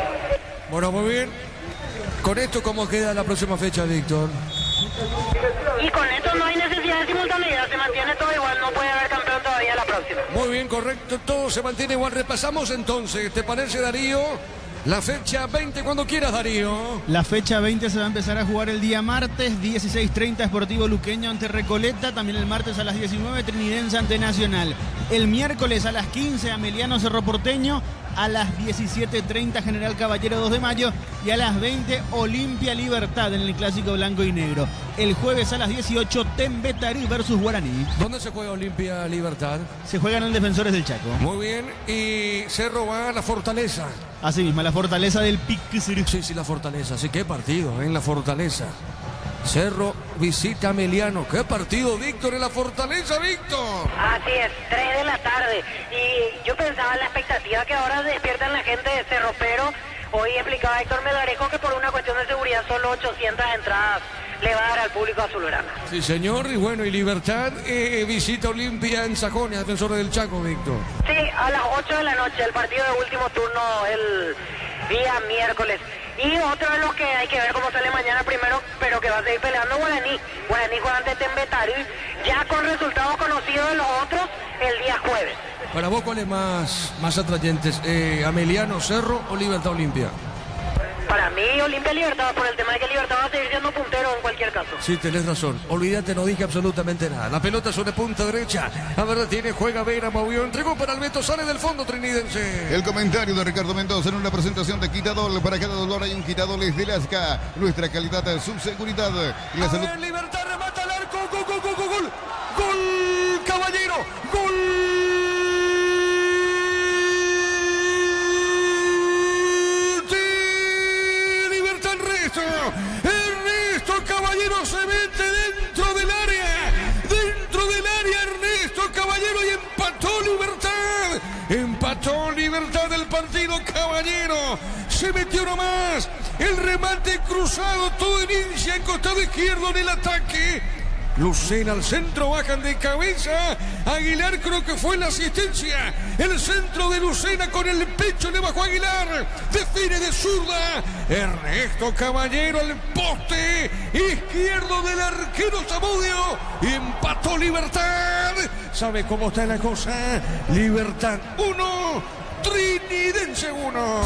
Bueno, muy bien. Con esto, ¿cómo queda la próxima fecha, Víctor? Y con esto no hay necesidad de simultaneidad, se mantiene todo igual, no puede haber campeón todavía la próxima. Muy bien, correcto, todo se mantiene igual. Repasamos entonces, ¿te parece, Darío? La fecha 20, cuando quieras, Darío. La fecha 20 se va a empezar a jugar el día martes, 16:30, Sportivo Luqueño ante Recoleta. También el martes a las 19, Trinidense ante Nacional. El miércoles a las 15, Ameliano Cerro Porteño a las 17:30 General Caballero 2 de Mayo y a las 20 Olimpia Libertad en el Clásico Blanco y Negro. El jueves a las 18 Tembetarí versus Guaraní. ¿Dónde se juega Olimpia Libertad? Se juegan en Defensores del Chaco. Muy bien, y Cerro va a la Fortaleza. Así mismo, la Fortaleza del Pique. Sí, la Fortaleza. Sí, qué partido en la Fortaleza. Cerro visita a Meliano. ¿Qué partido, Víctor, en la Fortaleza, Víctor? Así es, 3 de la tarde. Y yo pensaba en la expectativa que ahora despiertan la gente de Cerro, pero hoy explicaba Héctor Melgarejo que por una cuestión de seguridad solo 800 entradas le va a dar al público azulgrana. Sí, señor. Y bueno, y Libertad visita Olimpia en Sajonia, Defensores del Chaco, Víctor. Sí, a las 8 de la noche, el partido de último turno el día miércoles. Y otro de los que hay que ver cómo sale mañana primero, pero que va a seguir peleando Guaraní. Guaraní juega ante Tembetarí, ya con resultados conocidos de los otros el día jueves. Para vos, ¿cuáles más atrayentes? ¿Ameliano, Cerro o Libertad Olimpia? Para mí, Olimpia Libertad, por el tema de que Libertad va a seguir siendo puntero en cualquier caso. Sí, tenés razón. Olvídate, no dije absolutamente nada. La pelota sobre punta derecha. A ver, la tiene, juega Vera, movió, entregó para Alberto, sale del fondo trinidense. El comentario de Ricardo Mendoza en una presentación de Quitadol. Para cada dolor hay un Quitadol de Lasca. Nuestra calidad, su seguridad y la salud. Libertad remata al arco. Gol. Gol, Caballero. Gol. Ernesto Caballero se mete dentro del área, Ernesto Caballero, y empató Libertad el partido. Caballero se metió nomás, el remate cruzado, todo inicia en costado izquierdo en el ataque. Lucena al centro, bajan de cabeza. Aguilar creo que fue la asistencia. El centro de Lucena con el pecho le bajó Aguilar. Define de zurda. Ernesto Caballero al poste izquierdo del arquero Zamudio. Empató Libertad. ¿Sabe cómo está la cosa? Libertad 1, Trinidense 1.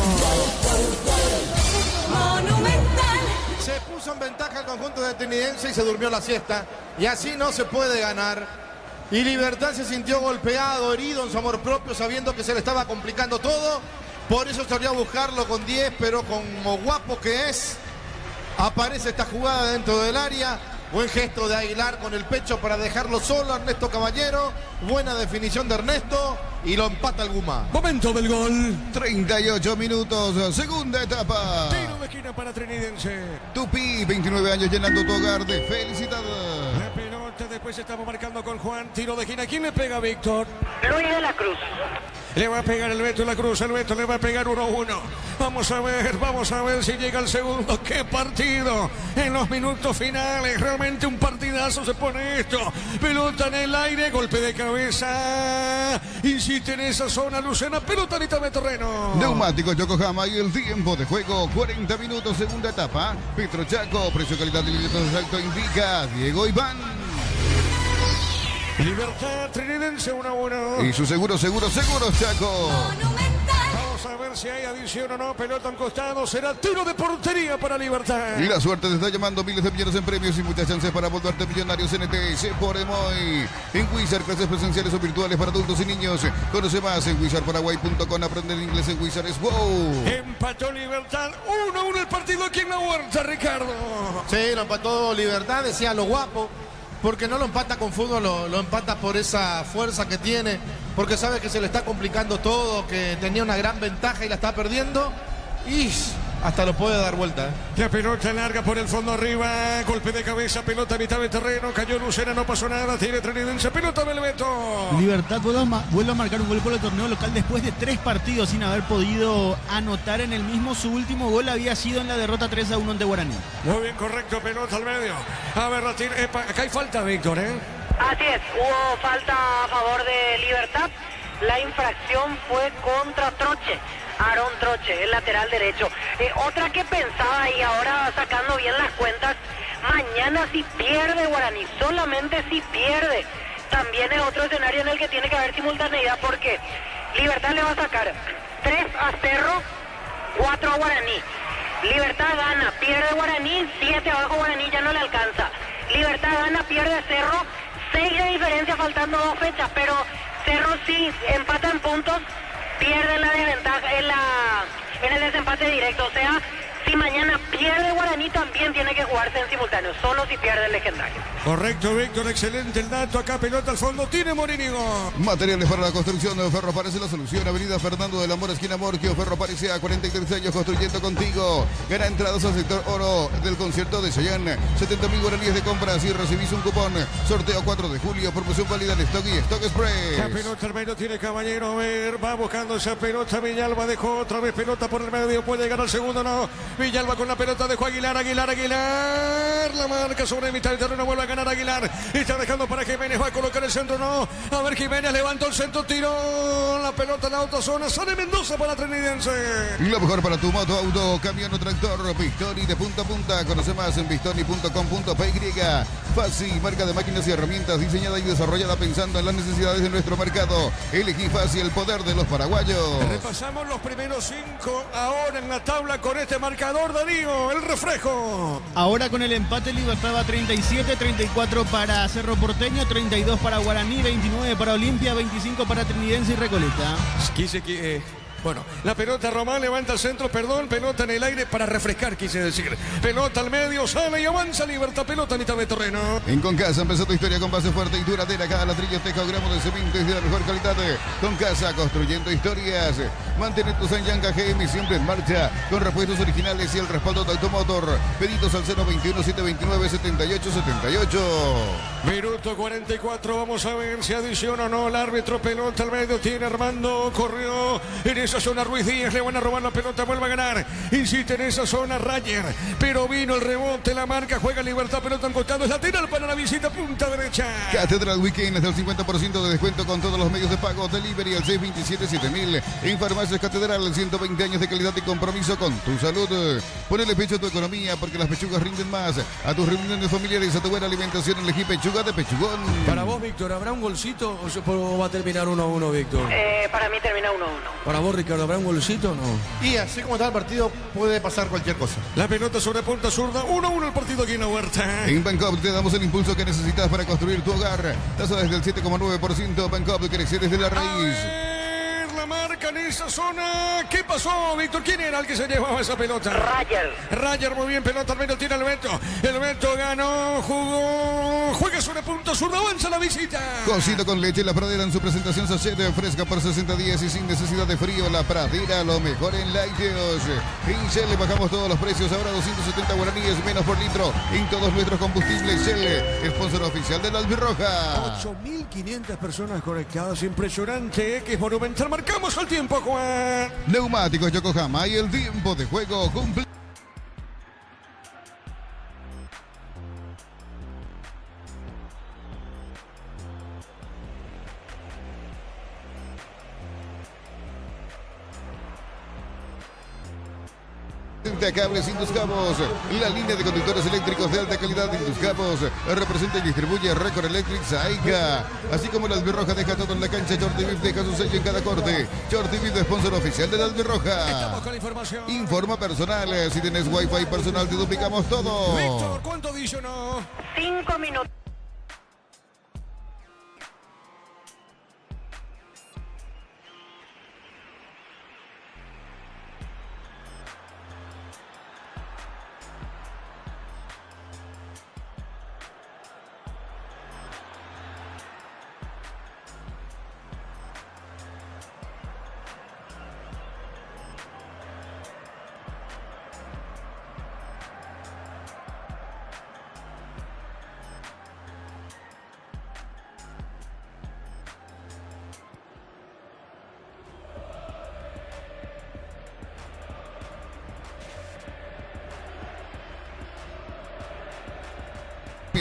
Monumental. Se puso en ventaja el conjunto de Trinidense y se durmió la siesta. Y así no se puede ganar. Y Libertad se sintió golpeado, herido en su amor propio, sabiendo que se le estaba complicando todo. Por eso salió a buscarlo con 10, pero como guapo que es, aparece esta jugada dentro del área. Buen gesto de Aguilar con el pecho para dejarlo solo a Ernesto Caballero. Buena definición de Ernesto y lo empata el Guma. Momento del gol. 38 minutos, segunda etapa. Tiro de esquina para Trinidense. Tupi, 29 años llenando tu hogar de felicidad. La pelota, después estamos marcando con Juan. Tiro de esquina. ¿Quién le pega, Víctor? Luis de la Cruz. Le va a pegar el Beto de la Cruz. El Beto le va a pegar 1-1. Vamos a ver si llega el segundo. ¡Qué partido! En los minutos finales. Realmente un partidazo se pone esto. Pelota en el aire. Golpe de cabeza. Insiste en esa zona Lucena. Pelota a mitad de terreno. Neumáticos Yokohama y el tiempo de juego. 40 minutos, segunda etapa. Petro Chaco, precio calidad de litros de salto indica Diego Iván. Libertad Trinidense 1-1. Y su seguro, Chaco. Vamos a ver si hay adición o no. Pelota en costado. Será tiro de portería para Libertad. Y la suerte te está llamando, miles de millones en premios y muchas chances para volverte millonarios. NTS por Emoy. En Wizard, clases presenciales o virtuales para adultos y niños. Conoce más en wizardparaguay.com. Aprender inglés en Wizard es wow. Empató Libertad 1-1 el partido aquí en la Huerta, Ricardo. Sí, lo empató Libertad, decía lo guapo. Porque no lo empata con fútbol, lo empata por esa fuerza que tiene, porque sabe que se le está complicando todo, que tenía una gran ventaja y la está perdiendo, y hasta lo puede dar vuelta. La pelota larga por el fondo arriba, golpe de cabeza, pelota a mitad de terreno, cayó Lucena, no pasó nada, tiene Trinidense, pelota del Beto. Libertad vuelve a marcar un gol por el torneo local después de 3 partidos sin haber podido anotar en el mismo. Su último gol había sido en la derrota 3-1 ante Guaraní. Muy bien, correcto, pelota al medio. A ver, acá hay falta, Víctor, ¿eh? Así es, hubo falta a favor de Libertad. La infracción fue contra Troche. Aarón Troche, el lateral derecho. Otra que pensaba, y ahora sacando bien las cuentas, mañana si pierde Guaraní, solamente si pierde, también es otro escenario en el que tiene que haber simultaneidad, porque Libertad le va a sacar 3 a Cerro, 4 a Guaraní. Libertad gana, pierde Guaraní, 7 abajo Guaraní, ya no le alcanza. Libertad gana, pierde Cerro, 6 de diferencia faltando 2 fechas, pero Cerro sí empata en puntos pierden la desventaja en el desempate directo. O sea, si mañana pierde Guaraní, también tiene que jugarse en simultáneo, solo si pierde el Legendario. Correcto, Víctor, excelente el dato. Acá pelota al fondo, tiene Morínigo. Materiales para la construcción de Ferro parece la solución. Avenida Fernando de la Mora, esquina Morquio. Ferro parece a 43 años construyendo contigo. Gana entradas al sector oro del concierto de Chayanne. 70.000 guaraníes de compras y recibís un cupón. Sorteo 4 de julio. Promoción válida en Stock y Stock Express. La pelota al medio tiene Caballero. A ver, va buscando esa pelota. Villalba dejó otra vez pelota por el medio. Puede llegar al segundo, no. Villalba con la pelota dejó Aguilar. La marca sobre mitad del terreno. Vuelve a ganar Aguilar. Está dejando para Jiménez. Va a colocar el centro, no. A ver, Jiménez levantó el centro. Tiró la pelota en la otra zona. Sale Mendoza para Trinidense. Lo mejor para tu moto, auto, camión o tractor. Bistoni de punta a punta. Conoce más en bistoni.com.py. Fácil, marca de máquinas y herramientas diseñada y desarrollada pensando en las necesidades de nuestro mercado. Elegí Fácil, el poder de los paraguayos. Repasamos los primeros 5 ahora en la tabla con este marcador, Darío, el reflejo. Ahora con el empate Libertad va 37, 34 para Cerro Porteño, 32 para Guaraní, 29 para Olimpia, 25 para Trinidense y Recoleta. Bueno, la pelota Román levanta el centro, pelota en el aire para refrescar, quise decir. Pelota al medio, sale y avanza Libertad, pelota a mitad de terreno. En Concasa empezó tu historia con base fuerte y duradera. Cada ladrillo, teja o gramo de cemento es de la mejor calidad. Concasa, construyendo historias. Mantén tu Sanyanga GM siempre en marcha, con repuestos originales y el respaldo de Automotor. Pedidos al 021-729-7878. Minuto 44, vamos a ver si adiciona o no el árbitro. Pelota al medio, tiene Armando, corrió en esa zona Ruiz Díaz, le van a robar la pelota, vuelve a ganar. Insiste en esa zona Rayer, pero vino el rebote, la marca, juega Libertad, pelota en costado, es lateral para la visita, punta derecha. Catedral Weekend es del 50% de descuento con todos los medios de pago. Delivery al 627-7000. En Farmacias Catedral, 120 años de calidad y compromiso con tu salud. Ponele pecho a tu economía porque las pechugas rinden más. A tus reuniones familiares, a tu buena alimentación, elegí pechuga de pechugón. Para vos, Víctor, ¿habrá un golcito o va a terminar 1-1, Víctor? Para mí termina 1-1. Para vos, Ricardo, ¿habrá un golcito o no? Y así como está el partido, puede pasar cualquier cosa. La pelota sobre punta zurda, 1-1 el partido aquí en la Huerta. En Bancopp te damos el impulso que necesitas para construir tu hogar. Tasa desde el 7,9%. Bancopp crece desde la raíz. La marca en esa zona. ¿Qué pasó, Víctor? ¿Quién era el que se llevaba esa pelota? Rayer, muy bien, pelota al medio, tira el Beto. El Beto ganó, jugó, juega sobre punto zurdo, avanza la visita. Cocido con leche, la pradera en su presentación sachet fresca por 60 días y sin necesidad de frío. La pradera, lo mejor en lácteos. En Shell le bajamos todos los precios, ahora 270 guaraníes menos por litro en todos nuestros combustibles. Shell, sponsor oficial de la Albirroja. 8.500 personas conectadas, impresionante, X Monumental. Marcamos el tiempo, Juan. Neumáticos Yokohama y el tiempo de juego cumple. Cables Induscapos, la línea de conductores eléctricos de alta calidad de Induscapos. Representa y distribuye Record Electric Saica. Así como la Albirroja deja todo en la cancha, Shorty Beef deja su sello en cada corte. Shorty Beef, sponsor oficial de la Albirroja. Estamos con la información. Informa personal, si tienes wifi personal te duplicamos todo. Víctor, ¿cuánto adicionó? 5 minutos.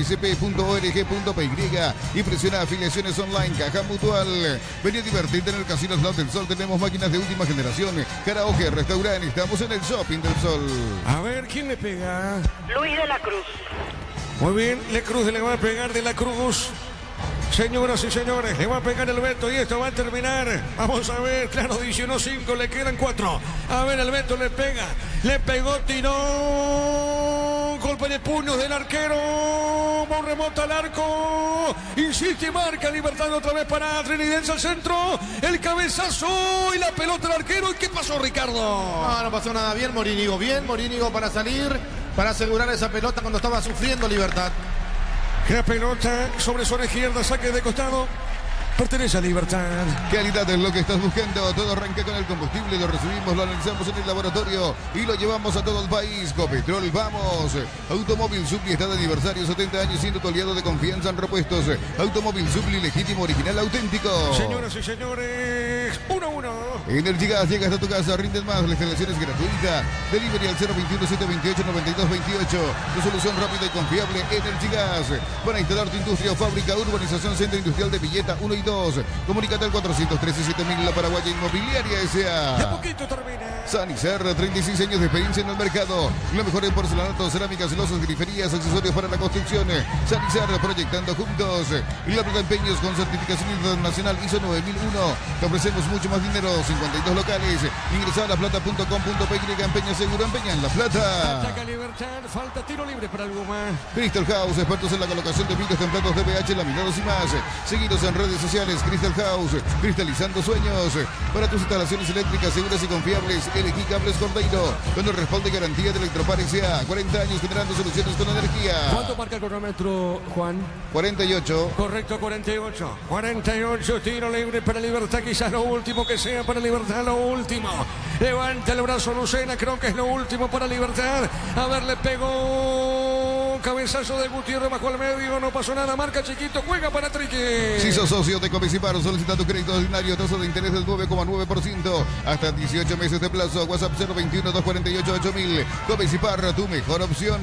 scp.org.py y presiona afiliaciones online Caja Mutual. Vení a divertirte en el Casino Slot del Sol. Tenemos máquinas de última generación, karaoke, restaurante. Estamos en el Shopping del Sol. A ver, ¿quién le pega? Luis de la Cruz. Muy bien, Le Cruz le va a pegar de la Cruz. Señoras y señores, le va a pegar el Beto y esto va a terminar. Vamos a ver, claro, adicionó 5, le quedan 4. A ver, el Beto le pega, le pegó, tiró. golpe de puños del arquero. Remota al arco. Insiste y marca Libertad otra vez para Trinidense al centro. El cabezazo y la pelota al arquero. ¿Y qué pasó, Ricardo? No pasó nada. Bien Morínigo para salir, para asegurar esa pelota cuando estaba sufriendo Libertad. La pelota sobre zona izquierda, saque de costado. Pertenece a Libertad. Calidad es lo que estás buscando. Todo arranca con el combustible. Lo recibimos, lo analizamos en el laboratorio y lo llevamos a todo el país. Copetrol, vamos. Automóvil Supli está de aniversario. 70 años siendo tu aliado de confianza en repuestos. Automóvil Supli, legítimo, original, auténtico. Señoras y señores, 1-1. Energigas, llegas a tu casa, rinden más. La instalación es gratuita. Delivery al 021-728-9228. Tu solución rápida y confiable. Energigas. Para instalar tu industria o fábrica, urbanización, centro industrial de Villeta 1 y 2. Comunícate al 413-7000, la Paraguaya Inmobiliaria S.A. De poquito termina. Sanizar, 36 años de experiencia en el mercado. Lo mejor en porcelanato, cerámicas, losas, griferías, accesorios para la construcción. Sanizar, proyectando juntos. La Plata Empeños con certificación internacional ISO 9001. Te ofrecemos mucho más dinero. 52 locales. Ingresa a laplata.com.py. Empeña seguro, empeña en La Plata. Ataca Libertad, falta tiro libre para Alguma. Crystal House, expertos en la colocación de vidrios templados de PH, laminados y más. Seguidos en redes sociales. Crystal House, cristalizando sueños. Para tus instalaciones eléctricas seguras y confiables, elegí Cables Cordeiro, con el respaldo y garantía de Electropar S.A. 40 años generando soluciones con energía. ¿Cuánto marca el cronómetro, Juan? 48. Correcto, 48. 48, tiro libre para Libertad, quizás lo último que sea para Libertad, lo último. Levanta el brazo Lucena, creo que es lo último para Libertad. A ver, le pegó cabezazo de Gutiérrez bajo el medio, no pasó nada, marca Chiquito, juega para Triqui. Si sos socio de Copecipar, solicita tu crédito ordinario, tasa de interés del 9,9%, hasta 18 meses de plazo. WhatsApp 021-248-8000. Copecipar, tu mejor opción.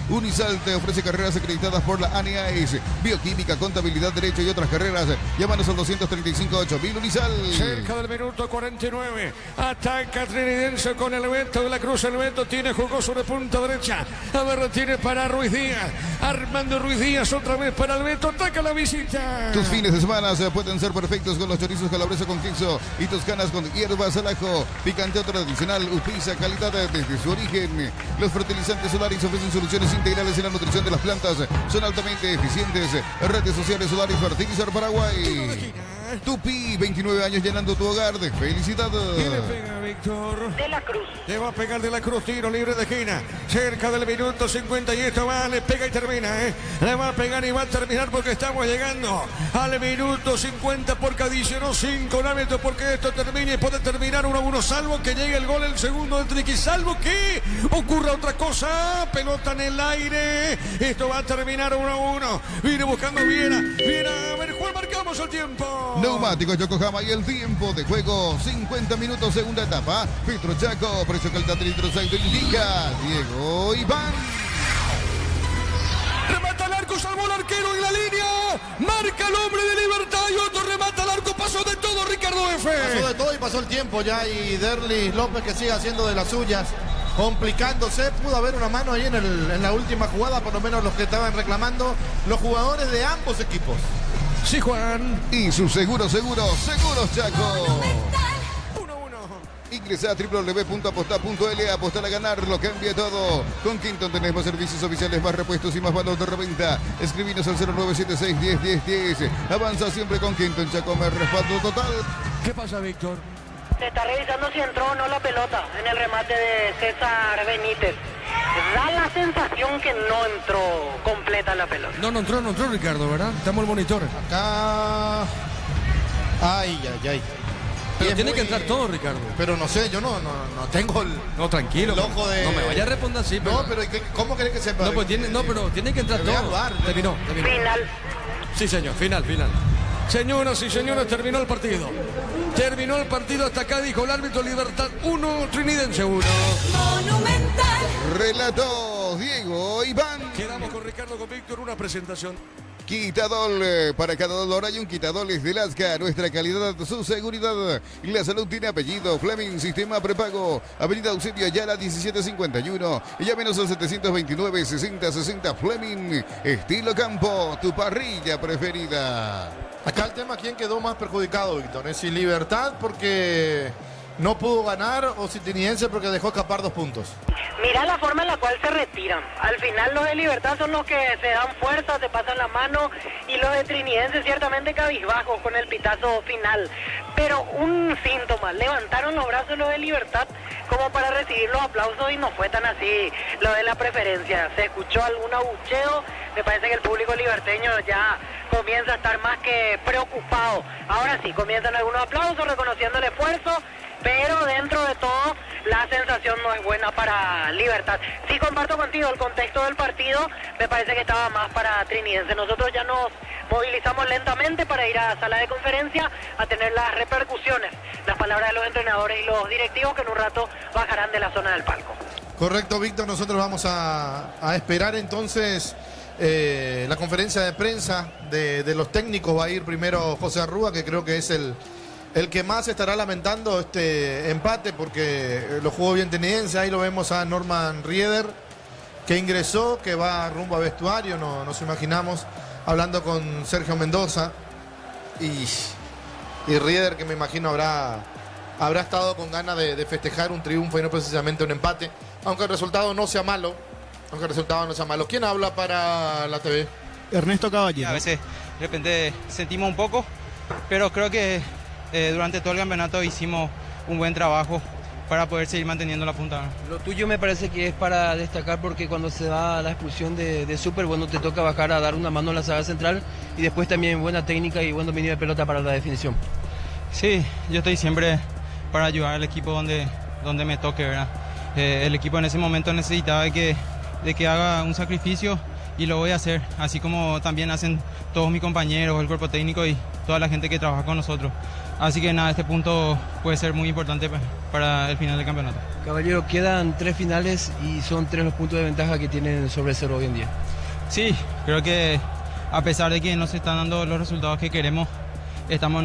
Unisal te ofrece carreras acreditadas por la ANEAES, bioquímica, contabilidad, derecho y otras carreras. Llámanos al 235-8000. Unisal. Cerca del minuto 49. Ataca Trinidense con el Beto de la Cruz. El Beto tiene, jugó sobre punta derecha. A ver, tiene para Ruiz Díaz. Armando Ruiz Díaz otra vez para el Beto. Ataca la visita. Tus fines de semana pueden ser perfectos con los chorizos calabresa con queso y toscanas con hierbas al ajo. Picante tradicional, Upiza, calidad desde su origen. Los fertilizantes Solaris ofrecen soluciones integrales en la nutrición de las plantas. Son altamente eficientes. Redes sociales Solaris Fertilizar Paraguay. Tupi, 29 años llenando tu hogar de felicidad. ¿Quién le pega, Víctor? De la Cruz. Le va a pegar De la Cruz, tiro libre de esquina. Cerca del minuto 50 y esto va, le pega y termina, Le va a pegar y va a terminar porque estamos llegando al minuto 50 porque adicionó 5 árbitros porque esto termine y puede terminar 1-1, salvo que llegue el gol, el segundo de Triqui, salvo que ocurra otra cosa. Pelota en el aire. Esto va a terminar 1-1. Viene buscando Viera. A ver, Juan, marcamos el tiempo. Neumáticos Yokohama y el tiempo de juego, 50 minutos, segunda etapa. Petro Chaco, precio calidad de nitrosaito indica Diego Iván. Remata al arco, salvó el arquero en la línea. Marca el hombre de Libertad y otro remata al arco. Pasó de todo Ricardo F. Pasó de todo y pasó el tiempo ya. Y Derlis López que sigue haciendo de las suyas, complicándose. Pudo haber una mano ahí en la última jugada, por lo menos los que estaban reclamando los jugadores de ambos equipos. Sí, Juan. Y su seguros Chaco. Ingresa a www.aposta.l, apostar a ganar, lo cambia todo. Con Quinton tenemos servicios oficiales, más repuestos y más valor de reventa. Escribinos al 0976-10-10-10. Avanza siempre con Quinton, Chaco, me respaldo total. ¿Qué pasa, Víctor? Se está revisando si entró o no la pelota en el remate de César Benítez. Da la sensación que no entró completa la pelota. No entró Ricardo, ¿verdad? Estamos el monitor. Acá. Ay. Pero tiene que entrar todo, Ricardo. Pero no sé, yo no tengo el. No, tranquilo. El ojo de. No me vaya a responder así. Pero... No, pero ¿cómo querés que sepa? No, pues pero tiene que entrar todo. Terminó. Final. Sí, señor, final. Señoras y señores, terminó el partido. Terminó el partido, hasta acá dijo el árbitro. Libertad 1, Trinidense 1. Monumental. Relato Diego Iván. Quedamos con Ricardo, con Víctor, una presentación. Quitadol, para cada dolor hay un Quitadol es de Lasca, nuestra calidad, su seguridad. La salud tiene apellido, Fleming, sistema prepago, Avenida Eusebio Ayala 1751, y llámenos al 729-6060 Fleming, estilo campo, tu parrilla preferida. Acá el tema, ¿quién quedó más perjudicado, Víctor? Es si Libertad, porque no pudo ganar o si Trinidense porque dejó escapar 2 puntos. Mira la forma en la cual se retiran. Al final los de Libertad son los que se dan fuerza, se pasan la mano, y los de Trinidense ciertamente cabizbajos con el pitazo final. Pero un síntoma, levantaron los brazos los de Libertad como para recibir los aplausos y no fue tan así lo de la preferencia. Se escuchó algún abucheo, me parece que el público liberteño ya comienza a estar más que preocupado. Ahora sí, comienzan algunos aplausos reconociendo el esfuerzo, pero dentro de todo la sensación no es buena para Libertad. Sí comparto contigo el contexto del partido, me parece que estaba más para Trinidense. Nosotros ya nos movilizamos lentamente para ir a sala de conferencia a tener las repercusiones, las palabras de los entrenadores y los directivos que en un rato bajarán de la zona del palco. Correcto, Víctor, nosotros vamos a esperar entonces la conferencia de prensa de los técnicos. Va a ir primero José Arrúa, que creo que es el que más estará lamentando este empate porque lo jugó bien Trinidense. Ahí lo vemos a Norman Rieder, que ingresó, que va rumbo a vestuario, no nos imaginamos, hablando con Sergio Mendoza. Y Rieder, que me imagino habrá estado con ganas de festejar un triunfo y no precisamente un empate, aunque el resultado no sea malo. ¿Quién habla para la TV? Ernesto Caballero. A veces de repente sentimos un poco, pero creo que durante todo el campeonato hicimos un buen trabajo para poder seguir manteniendo la punta. Lo tuyo me parece que es para destacar porque cuando se da la expulsión de Super, bueno, te toca bajar a dar una mano a la saga central y después también buena técnica y buen dominio de pelota para la definición. Sí, yo estoy siempre para ayudar al equipo donde me toque, ¿verdad? El equipo en ese momento necesitaba de que haga un sacrificio y lo voy a hacer, así como también hacen todos mis compañeros, el cuerpo técnico y toda la gente que trabaja con nosotros. Así que nada, este punto puede ser muy importante para el final del campeonato. Caballero, quedan 3 finales y son 3 los puntos de ventaja que tienen sobre cero hoy en día. Sí, creo que a pesar de que no se están dando los resultados que queremos, estamos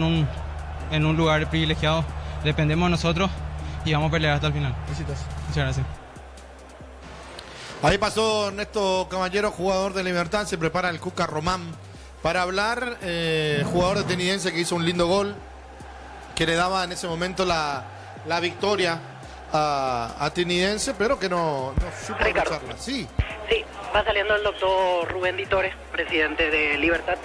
en un lugar privilegiado, dependemos de nosotros y vamos a pelear hasta el final. Besitos. Muchas gracias. Ahí pasó Ernesto Caballero, jugador de Libertad. Se prepara el Cuca Román para hablar. Jugador de Trinidense que hizo un lindo gol, que le daba en ese momento la victoria a Trinidense, pero que no supo aprovecharla. Sí. Sí, va saliendo el doctor Rubén Ditores, presidente de Libertad.